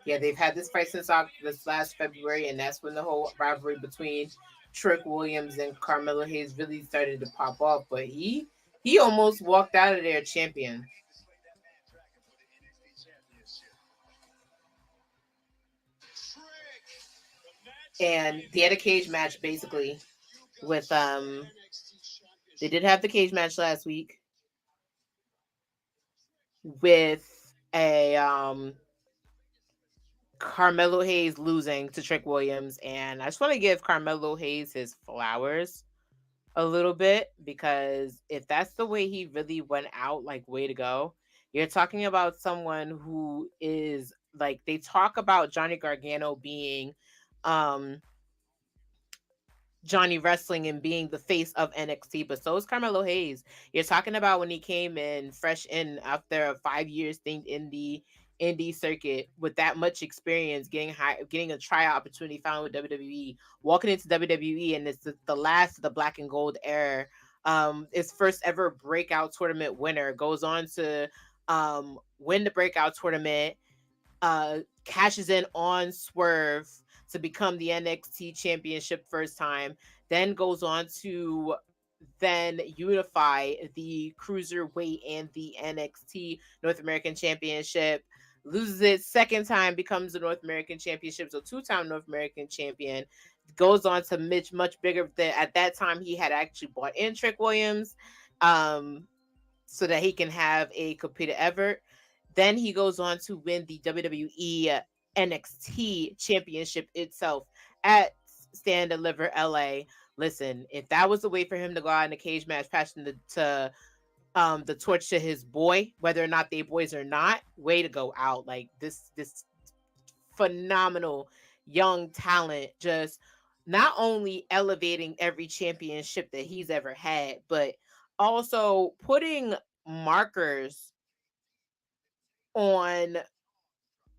Yeah, they've had this fight since this last February, and that's when the whole rivalry between Trick Williams and Carmelo Hayes really started to pop off. But he almost walked out of there champion. And they had a cage match basically with they did have the cage match last week with a Carmelo Hayes losing to Trick Williams. And I just want to give Carmelo Hayes his flowers a little bit, because if that's the way he really went out, like, way to go. You're talking about someone who is like, they talk about Johnny Gargano being Johnny Wrestling and being the face of NXT, but so is Carmelo Hayes. You're talking about when he came in fresh in after a 5 year stint in the indie circuit with that much experience, getting a tryout opportunity found with WWE, walking into WWE, and it's the last of the black and gold era. His first ever breakout tournament winner, goes on to win the breakout tournament, cashes in on Swerve to become the NXT championship first time, then goes on to then unify the cruiserweight and the NXT North American Championship. Loses it second time, becomes the North American Championship, so two-time North American champion. Goes on to much bigger than at that time. He had actually bought in Trick Williams, so that he can have a competitive effort. Then he goes on to win the WWE NXT Championship itself at Stand Deliver LA. Listen, if that was the way for him to go out in a cage match, passing the torch to his boy, whether or not they boys or not, way to go out. Like this phenomenal young talent, just not only elevating every championship that he's ever had, but also putting markers on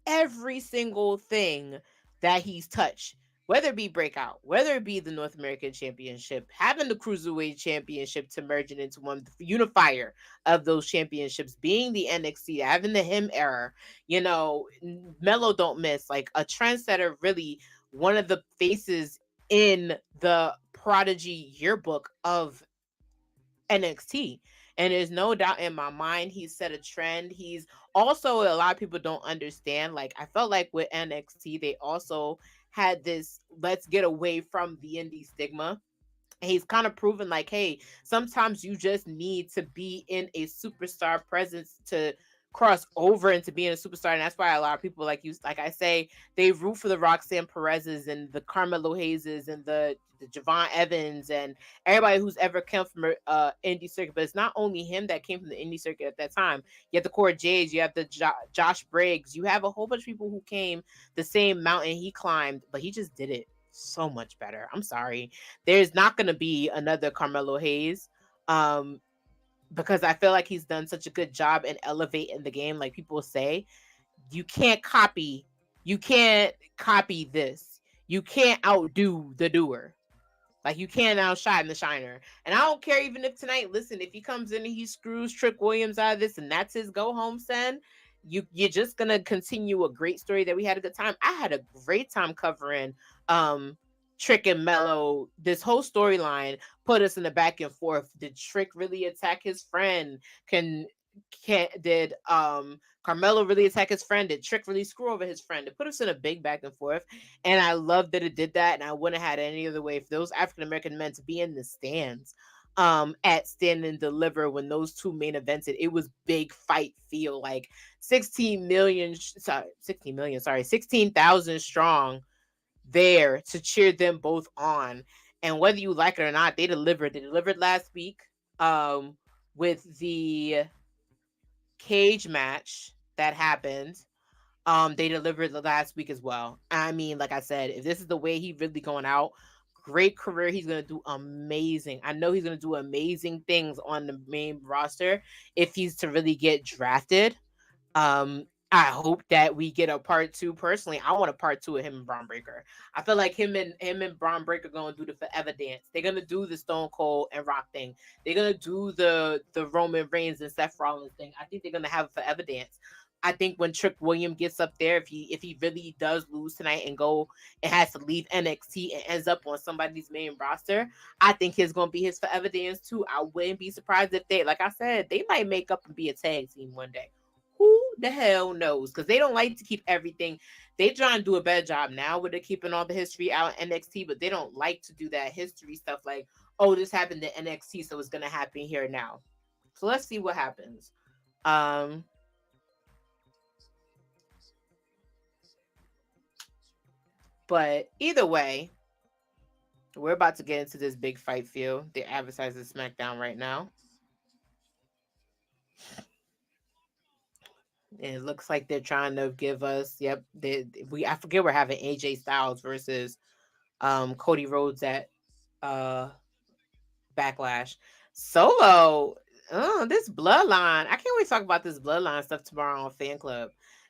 every single thing that he's touched, whether it be Breakout, whether it be the North American Championship, having the Cruiserweight Championship to merge it into one, the unifier of those championships, being the NXT, having the him era, Mello don't miss, like a trendsetter, really one of the faces in the Prodigy yearbook of NXT. And there's no doubt in my mind he's set a trend. He's also, a lot of people don't understand. Like, I felt like with NXT, they also had this let's get away from the indie stigma. And he's kind of proven like, hey, sometimes you just need to be in a superstar presence to cross over into being a superstar. And that's why a lot of people, like I say, they root for the Roxanne Perez's and the Carmelo Hayes's and the Javon Evans and everybody who's ever come from indie circuit. But it's not only him that came from the indie circuit at that time. You have the Cora Jades, you have the Josh Briggs, you have a whole bunch of people who came the same mountain he climbed, but he just did it so much better. I'm sorry. There's not going to be another Carmelo Hayes, because I feel like he's done such a good job in elevating the game. Like people say, you can't copy this. You can't outdo the doer. Like you can't outshine the shiner. And I don't care even if tonight, listen, if he comes in and he screws Trick Williams out of this and that's his go home send, you're just gonna continue a great story that we had a good time. I had a great time covering Trick and Mello. This whole storyline put us in the back and forth. Did Trick really attack his friend? Did Carmelo really attack his friend? Did Trick really screw over his friend? It put us in a big back and forth, and I love that it did that. And I wouldn't have had any other way for those African American men to be in the stands at Stand and Deliver when those two main evented. It was big fight feel, like 16,000 strong there to cheer them both on. And whether you like it or not, they delivered. They delivered last week with the cage match that happened. They delivered the last week as well. I mean, like I said, if this is the way he really going out, great career. He's gonna do amazing. I know he's gonna do amazing things on the main roster if he's to really get drafted. I hope that we get a part two. Personally, I want a part two of him and Braun Breaker. I feel like him and Braun Breaker gonna do the forever dance. They're gonna do the Stone Cold and Rock thing. They're gonna do the Roman Reigns and Seth Rollins thing. I think they're gonna have a forever dance. I think when Trick William gets up there, if he really does lose tonight and has to leave NXT and ends up on somebody's main roster, I think he's gonna be his forever dance too. I wouldn't be surprised if they, like I said, they might make up and be a tag team one day. Who the hell knows? Because they don't like to keep everything. They try and do a better job now with it, keeping all the history out in NXT, but they don't like to do that history stuff like, oh, this happened to NXT, so it's going to happen here now. So let's see what happens. But either way, we're about to get into this big fight field. They're advertising SmackDown right now. And it looks like they're trying to give us, I forget we're having AJ Styles versus Cody Rhodes at Backlash. Solo, this bloodline. I can't wait to talk about this bloodline stuff tomorrow on Fan Club.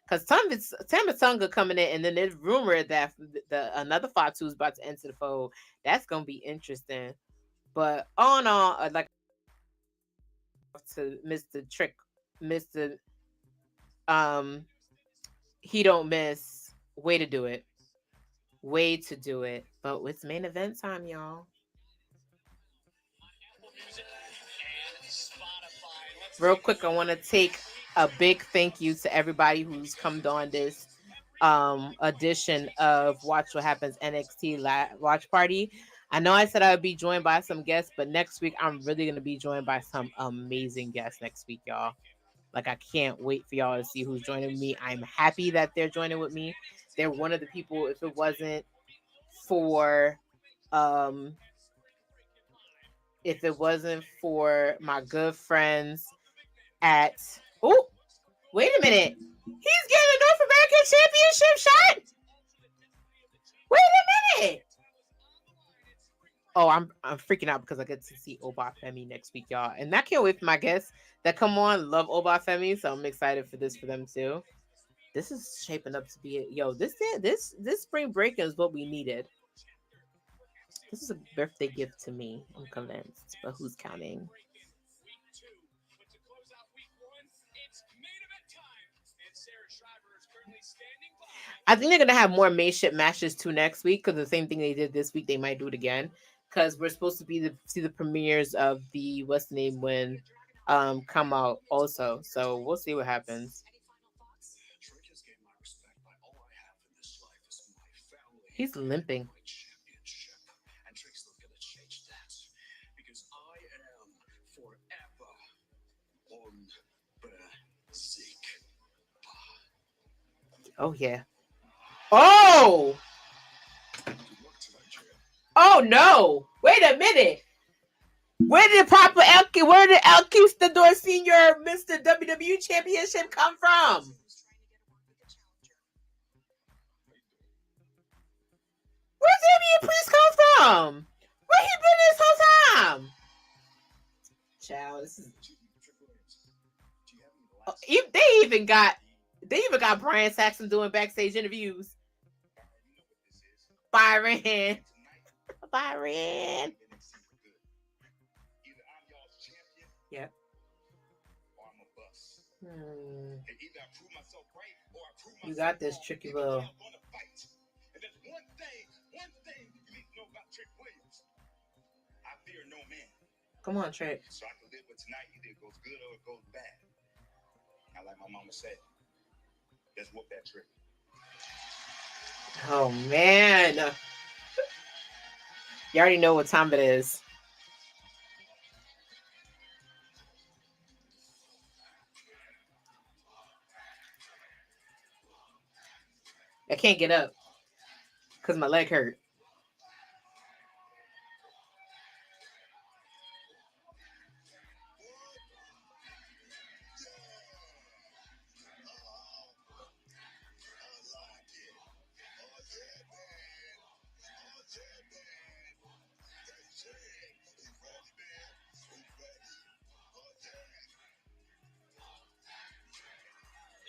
Because Tama Tonga coming in, and then there's rumor that another Fatu is about to enter the fold. That's gonna be interesting. But all in all, I'd like to Mr. Trick, Mr. He don't miss. Way to do it. But it's main event time, y'all. Real quick, I want to take a big thank you to everybody who's come on this edition of Watch What Happens NXT Watch Party. I know I said I would be joined by some guests, but next week I'm really going to be joined by some amazing guests next week, y'all. Like, I can't wait for y'all to see who's joining me. I'm happy that they're joining with me. They're one of the people, if it wasn't for my good friends at wait a minute. He's getting a North American Championship shot. Wait a minute. Oh, I'm freaking out because I get to see Wwhnxt next week, y'all. And I can't wait for my guests that come on. Love Wwhnxt, so I'm excited for this for them too. This is shaping up to be it. Yo, this spring break is what we needed. This is a birthday gift to me. I'm convinced. But who's counting? I think they're gonna have more Mayship matches too next week because the same thing they did this week, they might do it again. Because we're supposed to be see the premieres of the what's the name when come out also. So we'll see what happens. He's limping. Oh yeah. Oh! Oh no! Wait a minute. Where did El Conquistador Senior Mr. WWE Championship come from? Where's Damian Priest come from? Where he been this whole time? Child, this is. Oh, they even got Brian Saxon doing backstage interviews. Byron. Yep. You got this tricky little. Come on, Trick. So I can live with tonight. Either it goes good or it goes bad. Now, like my mama said, let's whoop that Trick. Oh man. You already know what time it is. I can't get up because my leg hurt.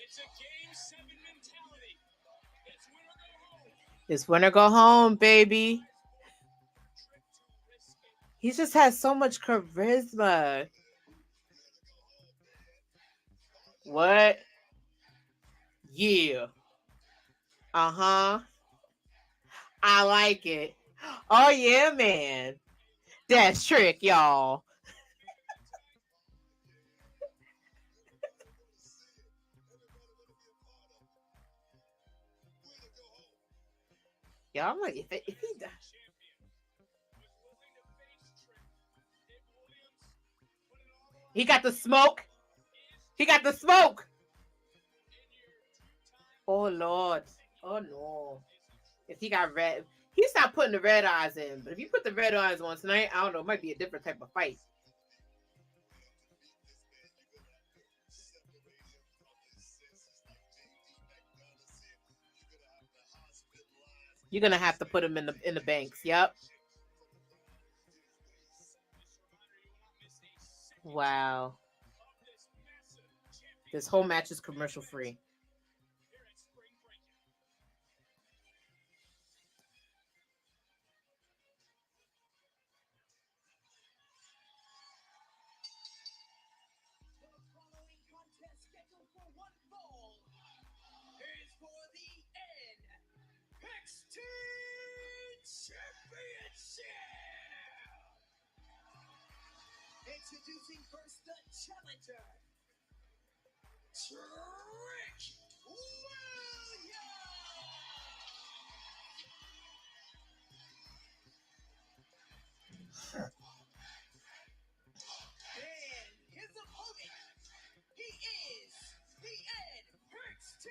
It's a game 7 mentality. It's win or go home, baby. He just has so much charisma. What? Yeah. Uh-huh. I like it. Oh, yeah, man. That's Trick, y'all. Y'all, I'm like, if he does. He got the smoke. He got the smoke. Oh, Lord. Oh, no. If he got red, he stopped putting the red eyes in. But if you put the red eyes on tonight, I don't know, it might be a different type of fight. You're gonna have to put him in the banks. Yep. Wow. This whole match is commercial free. NXT Championship. Introducing first the challenger, Trick Williams. And his opponent, he is the NXT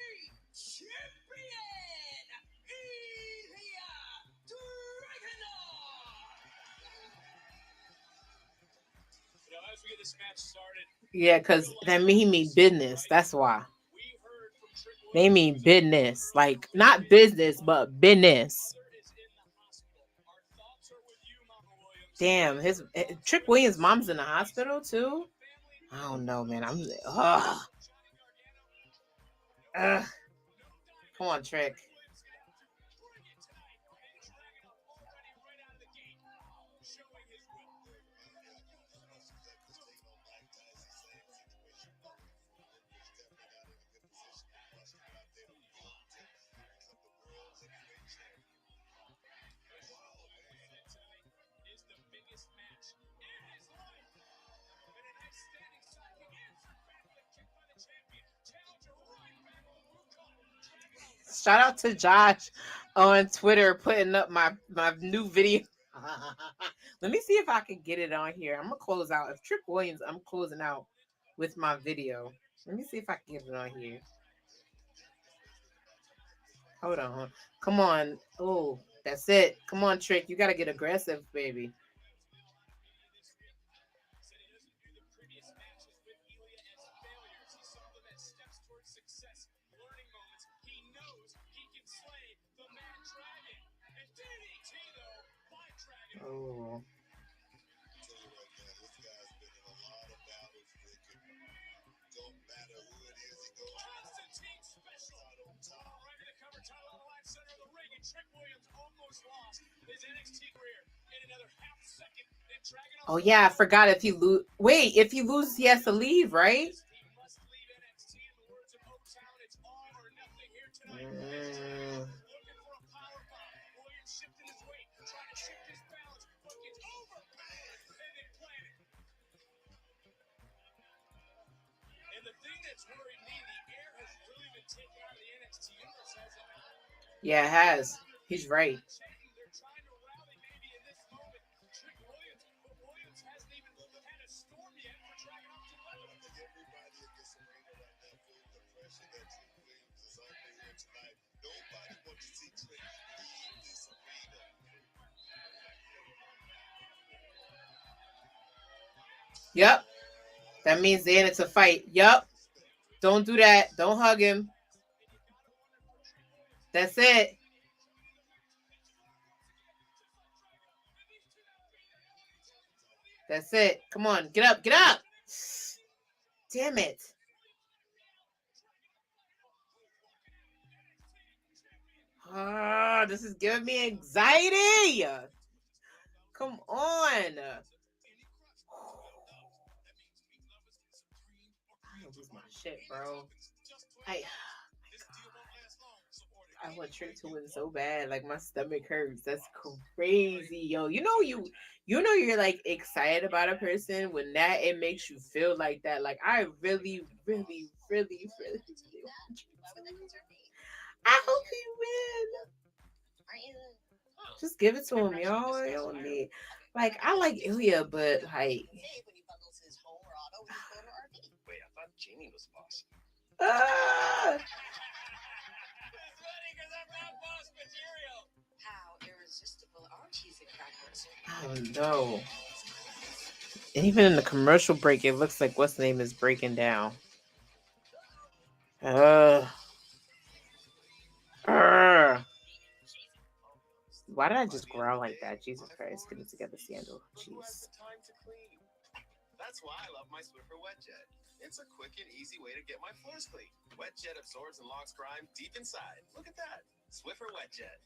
champion, Ilya Dragunov. You know, as we get this match started, Yeah, because that mean he mean business. That's why. They mean business. Like, not business, but business. Damn, his Trick Williams' mom's in the hospital too? I don't know, man. Ugh. Come on, Trick. Shout out to Josh on Twitter putting up my new video. Let me see if I can get it on here. I'm gonna close out. If Trick Williams, I'm closing out with my video. Let me see if I can get it on here. Hold on. Come on. Oh, that's it. Come on, Trick. You gotta get aggressive, baby. Oh. Oh yeah, I forgot if he lose. Wait, if he loses, he has to leave, right? Yeah, it has. He's right. Yep. That means then it's a fight. Yep. Don't do that. Don't hug him. That's it. That's it. Come on. Get up. Get up. Damn it. Ah, this is giving me anxiety. Come on. I don't lose my shit, bro. I want Trick to win so bad. Like, my stomach hurts. That's crazy, yo. You know you're like excited about a person when that it makes you feel like that. Like, I really, really, really, really want I hope he win. Just give it to him, y'all. You don't need. Like, I like Ilya, but like. Wait, I thought Jamie was boss. How irresistible are cheesy crackers? Oh no. Even in the commercial break, it looks like what's the name is breaking down. Why did I just growl like that? Jesus Christ, get it together, Seindole. Jeez. That's why I love my Swiffer Wet Jet. It's a quick and easy way to get my floors clean. Wet Jet absorbs and locks grime deep inside. Look at that. Swiffer Wet Jet.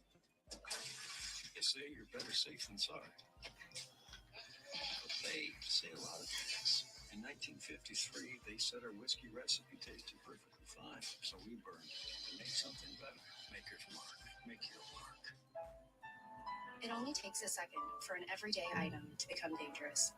You say you're better safe than sorry. But they say a lot of things. In 1953, they said our whiskey recipe tasted perfectly fine, so we burned it and made something better. Maker's Mark. Make your mark. It only takes a second for an everyday item to become dangerous.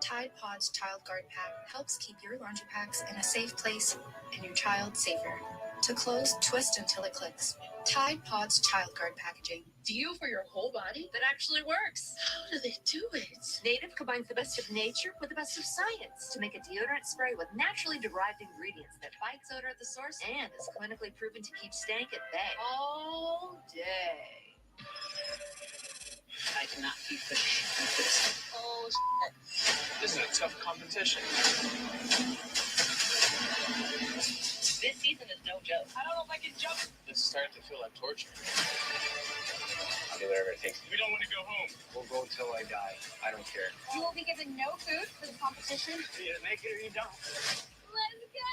Tide Pod's Child Guard Pack helps keep your laundry packs in a safe place and your child safer. To close, twist until it clicks. Tide Pod's Child Guard Packaging. Deo for your whole body that actually works. How do they do it? Native combines the best of nature with the best of science to make a deodorant spray with naturally derived ingredients that fights odor at the source and is clinically proven to keep stank at bay. All day. I cannot keep pushing with this. Oh, This is a tough competition. this season is no joke. I don't know if I can jump. This is starting to feel like torture. I'll do whatever it takes. We don't want to go home. We'll go till I die. I don't care. You will be given no food for the competition. You either make it or you don't. Let's go!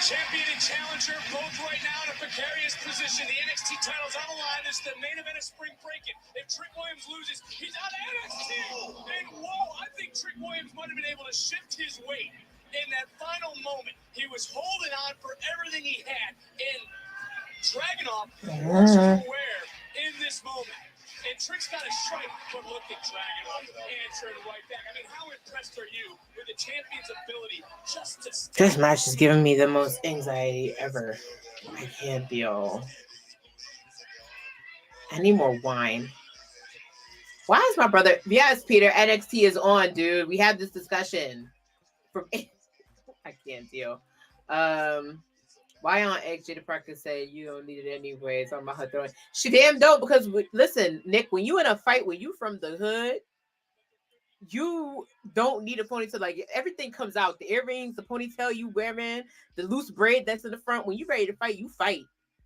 Champion and challenger both right now in a precarious position. The NXT title's on the line. This is the main event of Spring Breakin. If Trick Williams loses, he's out of NXT. And whoa, I think Trick Williams might have been able to shift his weight in that final moment. He was holding on for everything he had. And Dragunov was aware in this moment. And Trick's got a strike, but look at Dragunov answering right back. I mean, how impressed are you with the champion's ability just to stay? This match is giving me the most anxiety ever. I can't deal. I need more wine. Why is my brother? Yes, Peter. NXT is on, dude. We had this discussion. I can't deal. Why on X Jada Parker say you don't need it anyway? Talking about her throwing. She damn don't, because listen, Nick, when you in a fight, when you from the hood, you don't need a ponytail. Like everything comes out. The earrings, the ponytail you wearing, the loose braid that's in the front. When you ready to fight, you fight.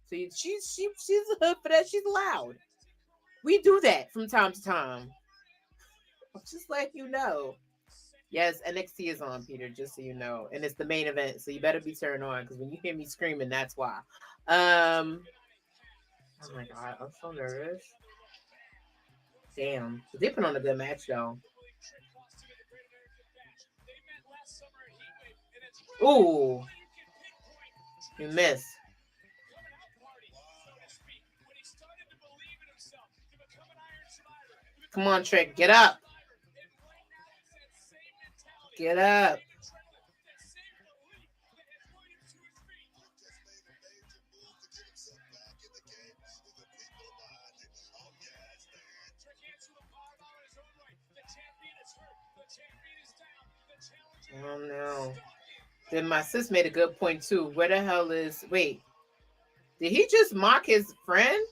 So she's a hood for that. She's loud. We do that from time to time. Just like you know. Yes, NXT is on, Peter, just so you know. And it's the main event, so you better be turned on, because when you hear me screaming, that's why. Oh my God, I'm so nervous. Damn. They put on a good match, though. Ooh. You missed. Come on, Trick, get up. Get up. Oh no. Then my sis made a good point too. Where the hell is... Wait. Did he just mock his friend?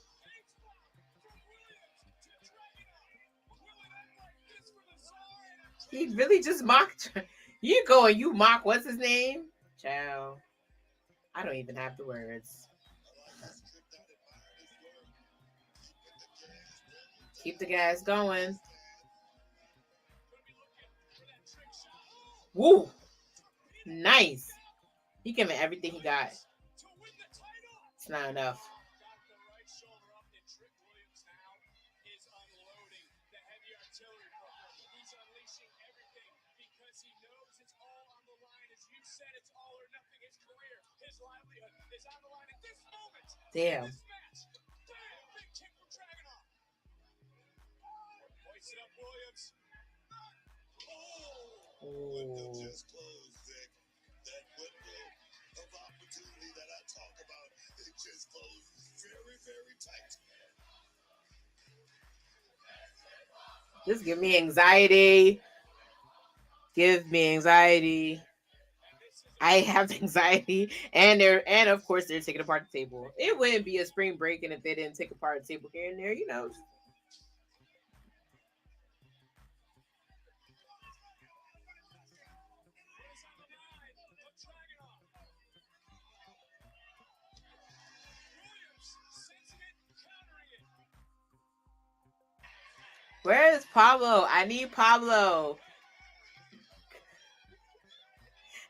He really just mocked her. You go and you mock, what's his name? Ciao. I don't even have the words. Keep the guys going. Woo! Nice. He giving everything he got. It's not enough. Damn. Oh. Just give me anxiety. Give me anxiety. I have anxiety, and of course they're taking apart the table. It wouldn't be a spring breaking if they didn't take apart the table here and there, you know. Where is Pablo? I need Pablo.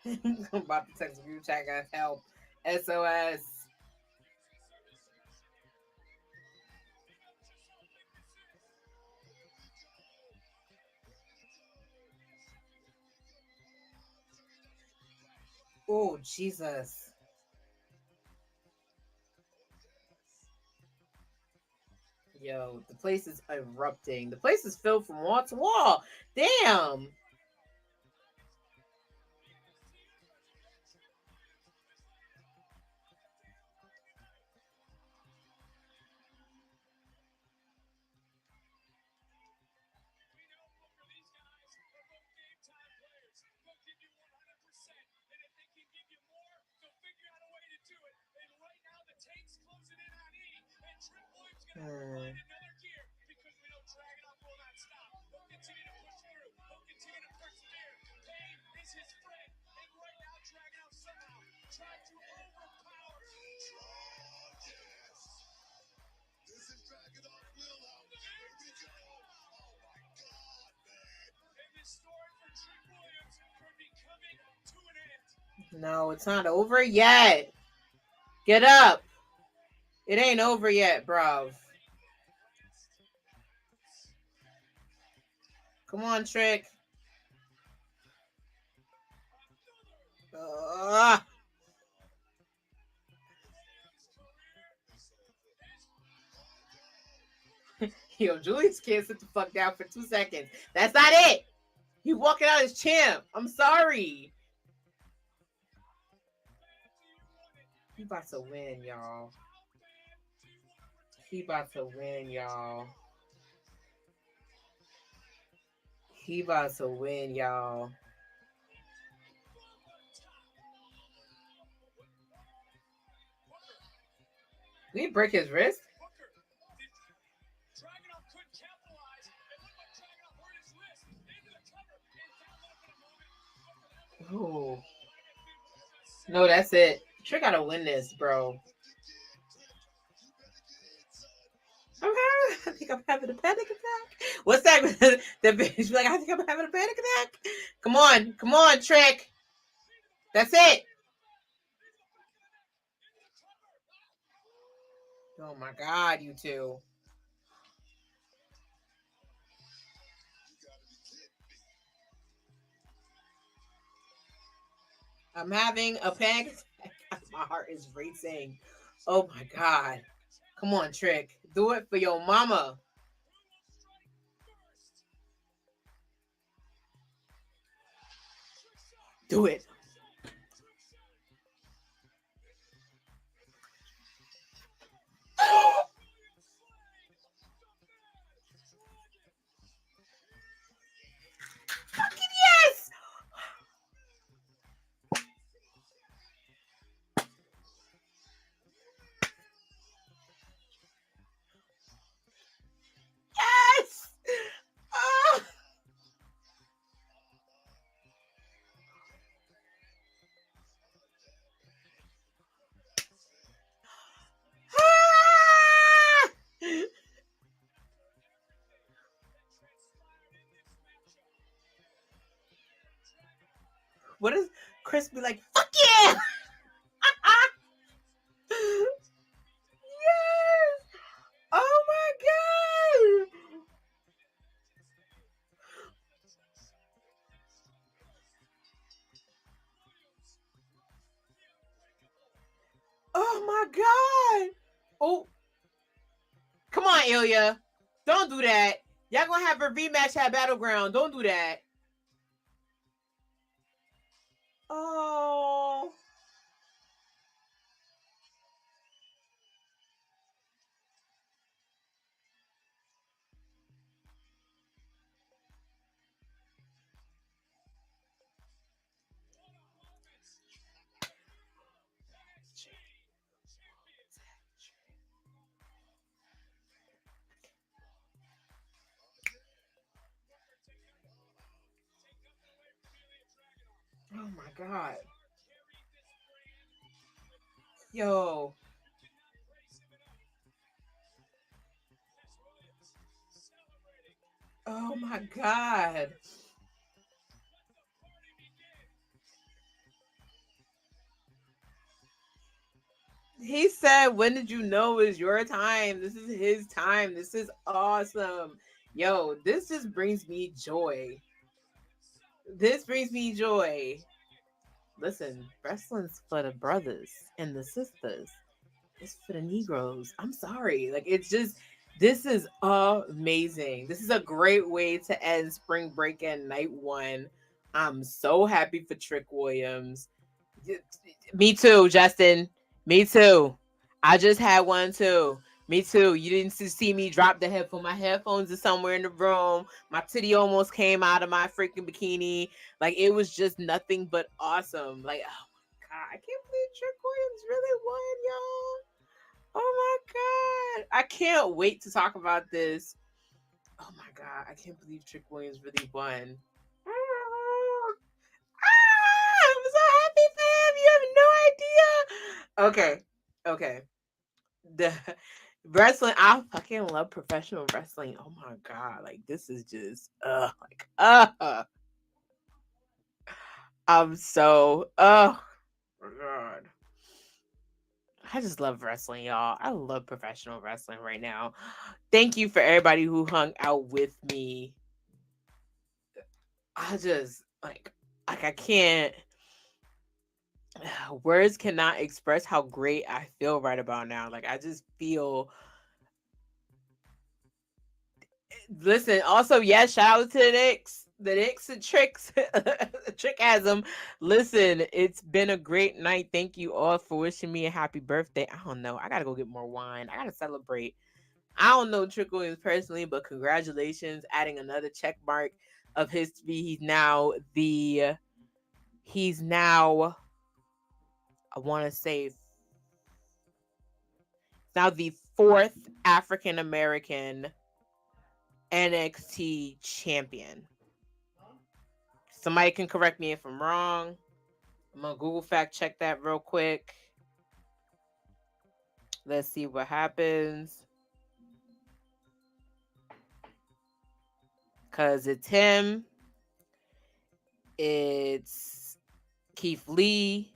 I'm about to text group chat, guys. Help. SOS. Oh, Jesus. Yo, the place is erupting. The place is filled from wall to wall. Damn. No, it's not over yet. Get up. It ain't over yet, bro. Come on, Trick. Yo, Julius can't sit the fuck down for 2 seconds. That's not it. He walking out as champ. I'm sorry. He about to win, y'all. He about to win, y'all. He about to win, y'all. We break his wrist? Oh. No, that's it. Trick gotta win this, bro. I think I'm having a panic attack. What's that? The bitch like, I think I'm having a panic attack. Come on, Trick. That's it. Oh my God, you two. I'm having a panic attack. My heart is racing. Oh my God. Come on, Trick. Do it for your mama. Do it. Fucking yes! Yes! Oh. What does Chris be like? Fuck yeah! Yes! Oh my God! Oh my God! Oh, come on, Ilya! Don't do that. Y'all gonna have a rematch at Battleground. Don't do that. Oh. Oh my God. Yo. Oh my God. He said, when did you know is your time? This is his time. This is awesome. Yo, this just brings me joy. This brings me joy. Listen, wrestling's for the brothers and the sisters. It's for the Negroes. I'm sorry. Like, it's just, This is amazing. This is a great way to end Spring Breakin' Night 1. I'm so happy for Trick Williams. Me too, Justin. Me too. I just had one too. Me too. You didn't see me drop the headphone. My headphones are somewhere in the room. My titty almost came out of my freaking bikini. Like, it was just nothing but awesome. Like, oh my god, I can't believe Trick Williams really won, y'all. Oh my god. I can't wait to talk about this. Oh my god, I can't believe Trick Williams really won. I'm so happy for him. You have no idea. Okay. The wrestling, I fucking love professional wrestling. Oh my god, like this is just I'm so my god. I just love wrestling, y'all. I love professional wrestling right now. Thank you for everybody who hung out with me. I just like I can't words cannot express how great I feel right about now. Like I just feel listen, also yes, shout out to the Knicks. The Knicks and Tricks Trickasm. Listen, it's been a great night. Thank you all for wishing me a happy birthday. I don't know. I gotta go get more wine. I gotta celebrate. I don't know Trick Williams personally, but congratulations, adding another check mark of history. He's now I want to say now the 4th African American NXT champion. Somebody can correct me if I'm wrong. I'm gonna Google fact check that real quick. Let's see what happens. Cause it's him. It's Keith Lee.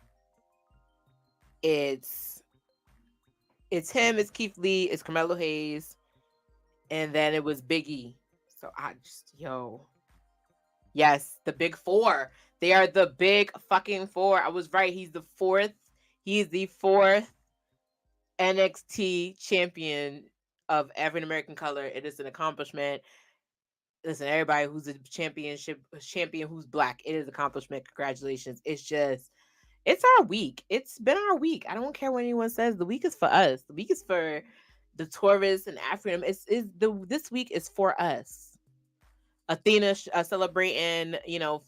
It's him. It's Keith Lee. It's Carmelo Hayes. And then it was Big E. So I just yes, the big 4. They are the big fucking 4. I was right. He's the 4th. He is the 4th NXT champion of African American color. It is an accomplishment. Listen, everybody who's a champion who's black, it is an accomplishment. Congratulations. It's our week. It's been our week. I don't care what anyone says. The week is for us. The week is for the tourists and African. This week is for us. Athena celebrating,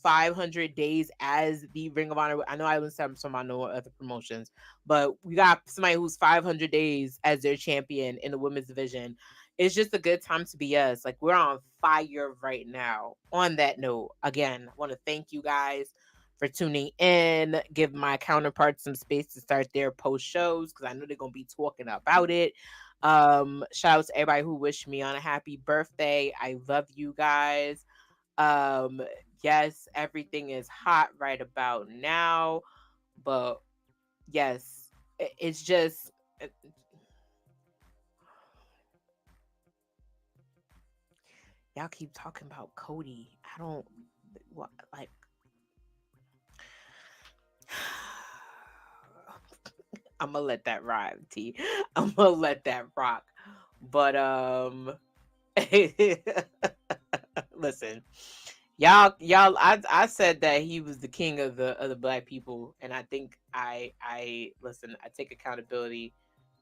500 days as the Ring of Honor. I know I was talking about no other promotions, but we got somebody who's 500 days as their champion in the women's division. It's just a good time to be us. Like, we're on fire right now. On that note, again, I want to thank you guys for tuning in. Give my counterparts some space to start their post shows because I know they're going to be talking about it. Shout out to everybody who wished me on a happy birthday. I love you guys. Yes, everything is hot right about now, but yes, it's just y'all keep talking about Cody. I don't what like I'm gonna let that ride, T. I'm gonna let that rock. But listen, y'all, I said that he was the king of the black people, and I think I listen. I take accountability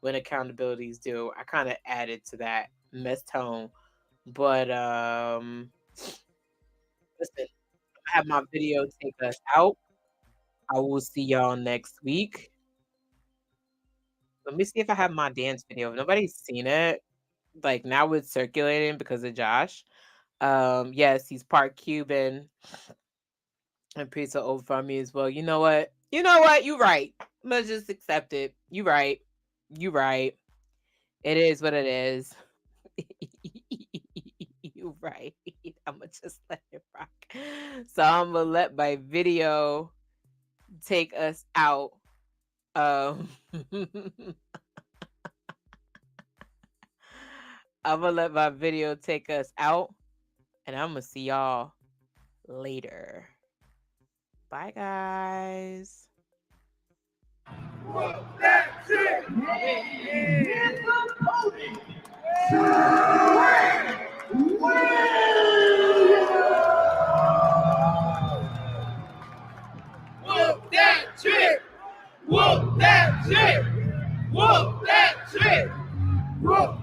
when accountability is due. I kind of added to that mess tone, but listen, I have my video take us out. I will see y'all next week. Let me see if I have my dance video. Nobody's seen it. Like now it's circulating because of Josh. Yes, he's part Cuban and pizza over from me as well. You know what? You right. Let's just accept it. You right. It is what it is. You right. I'ma just let it rock. So I'm gonna let my video take us out. I'm gonna let my video take us out, and I'm gonna see y'all later. Bye, guys. That's it. Whoop that trick! Whoop that trick! Whoop that trick! Whoop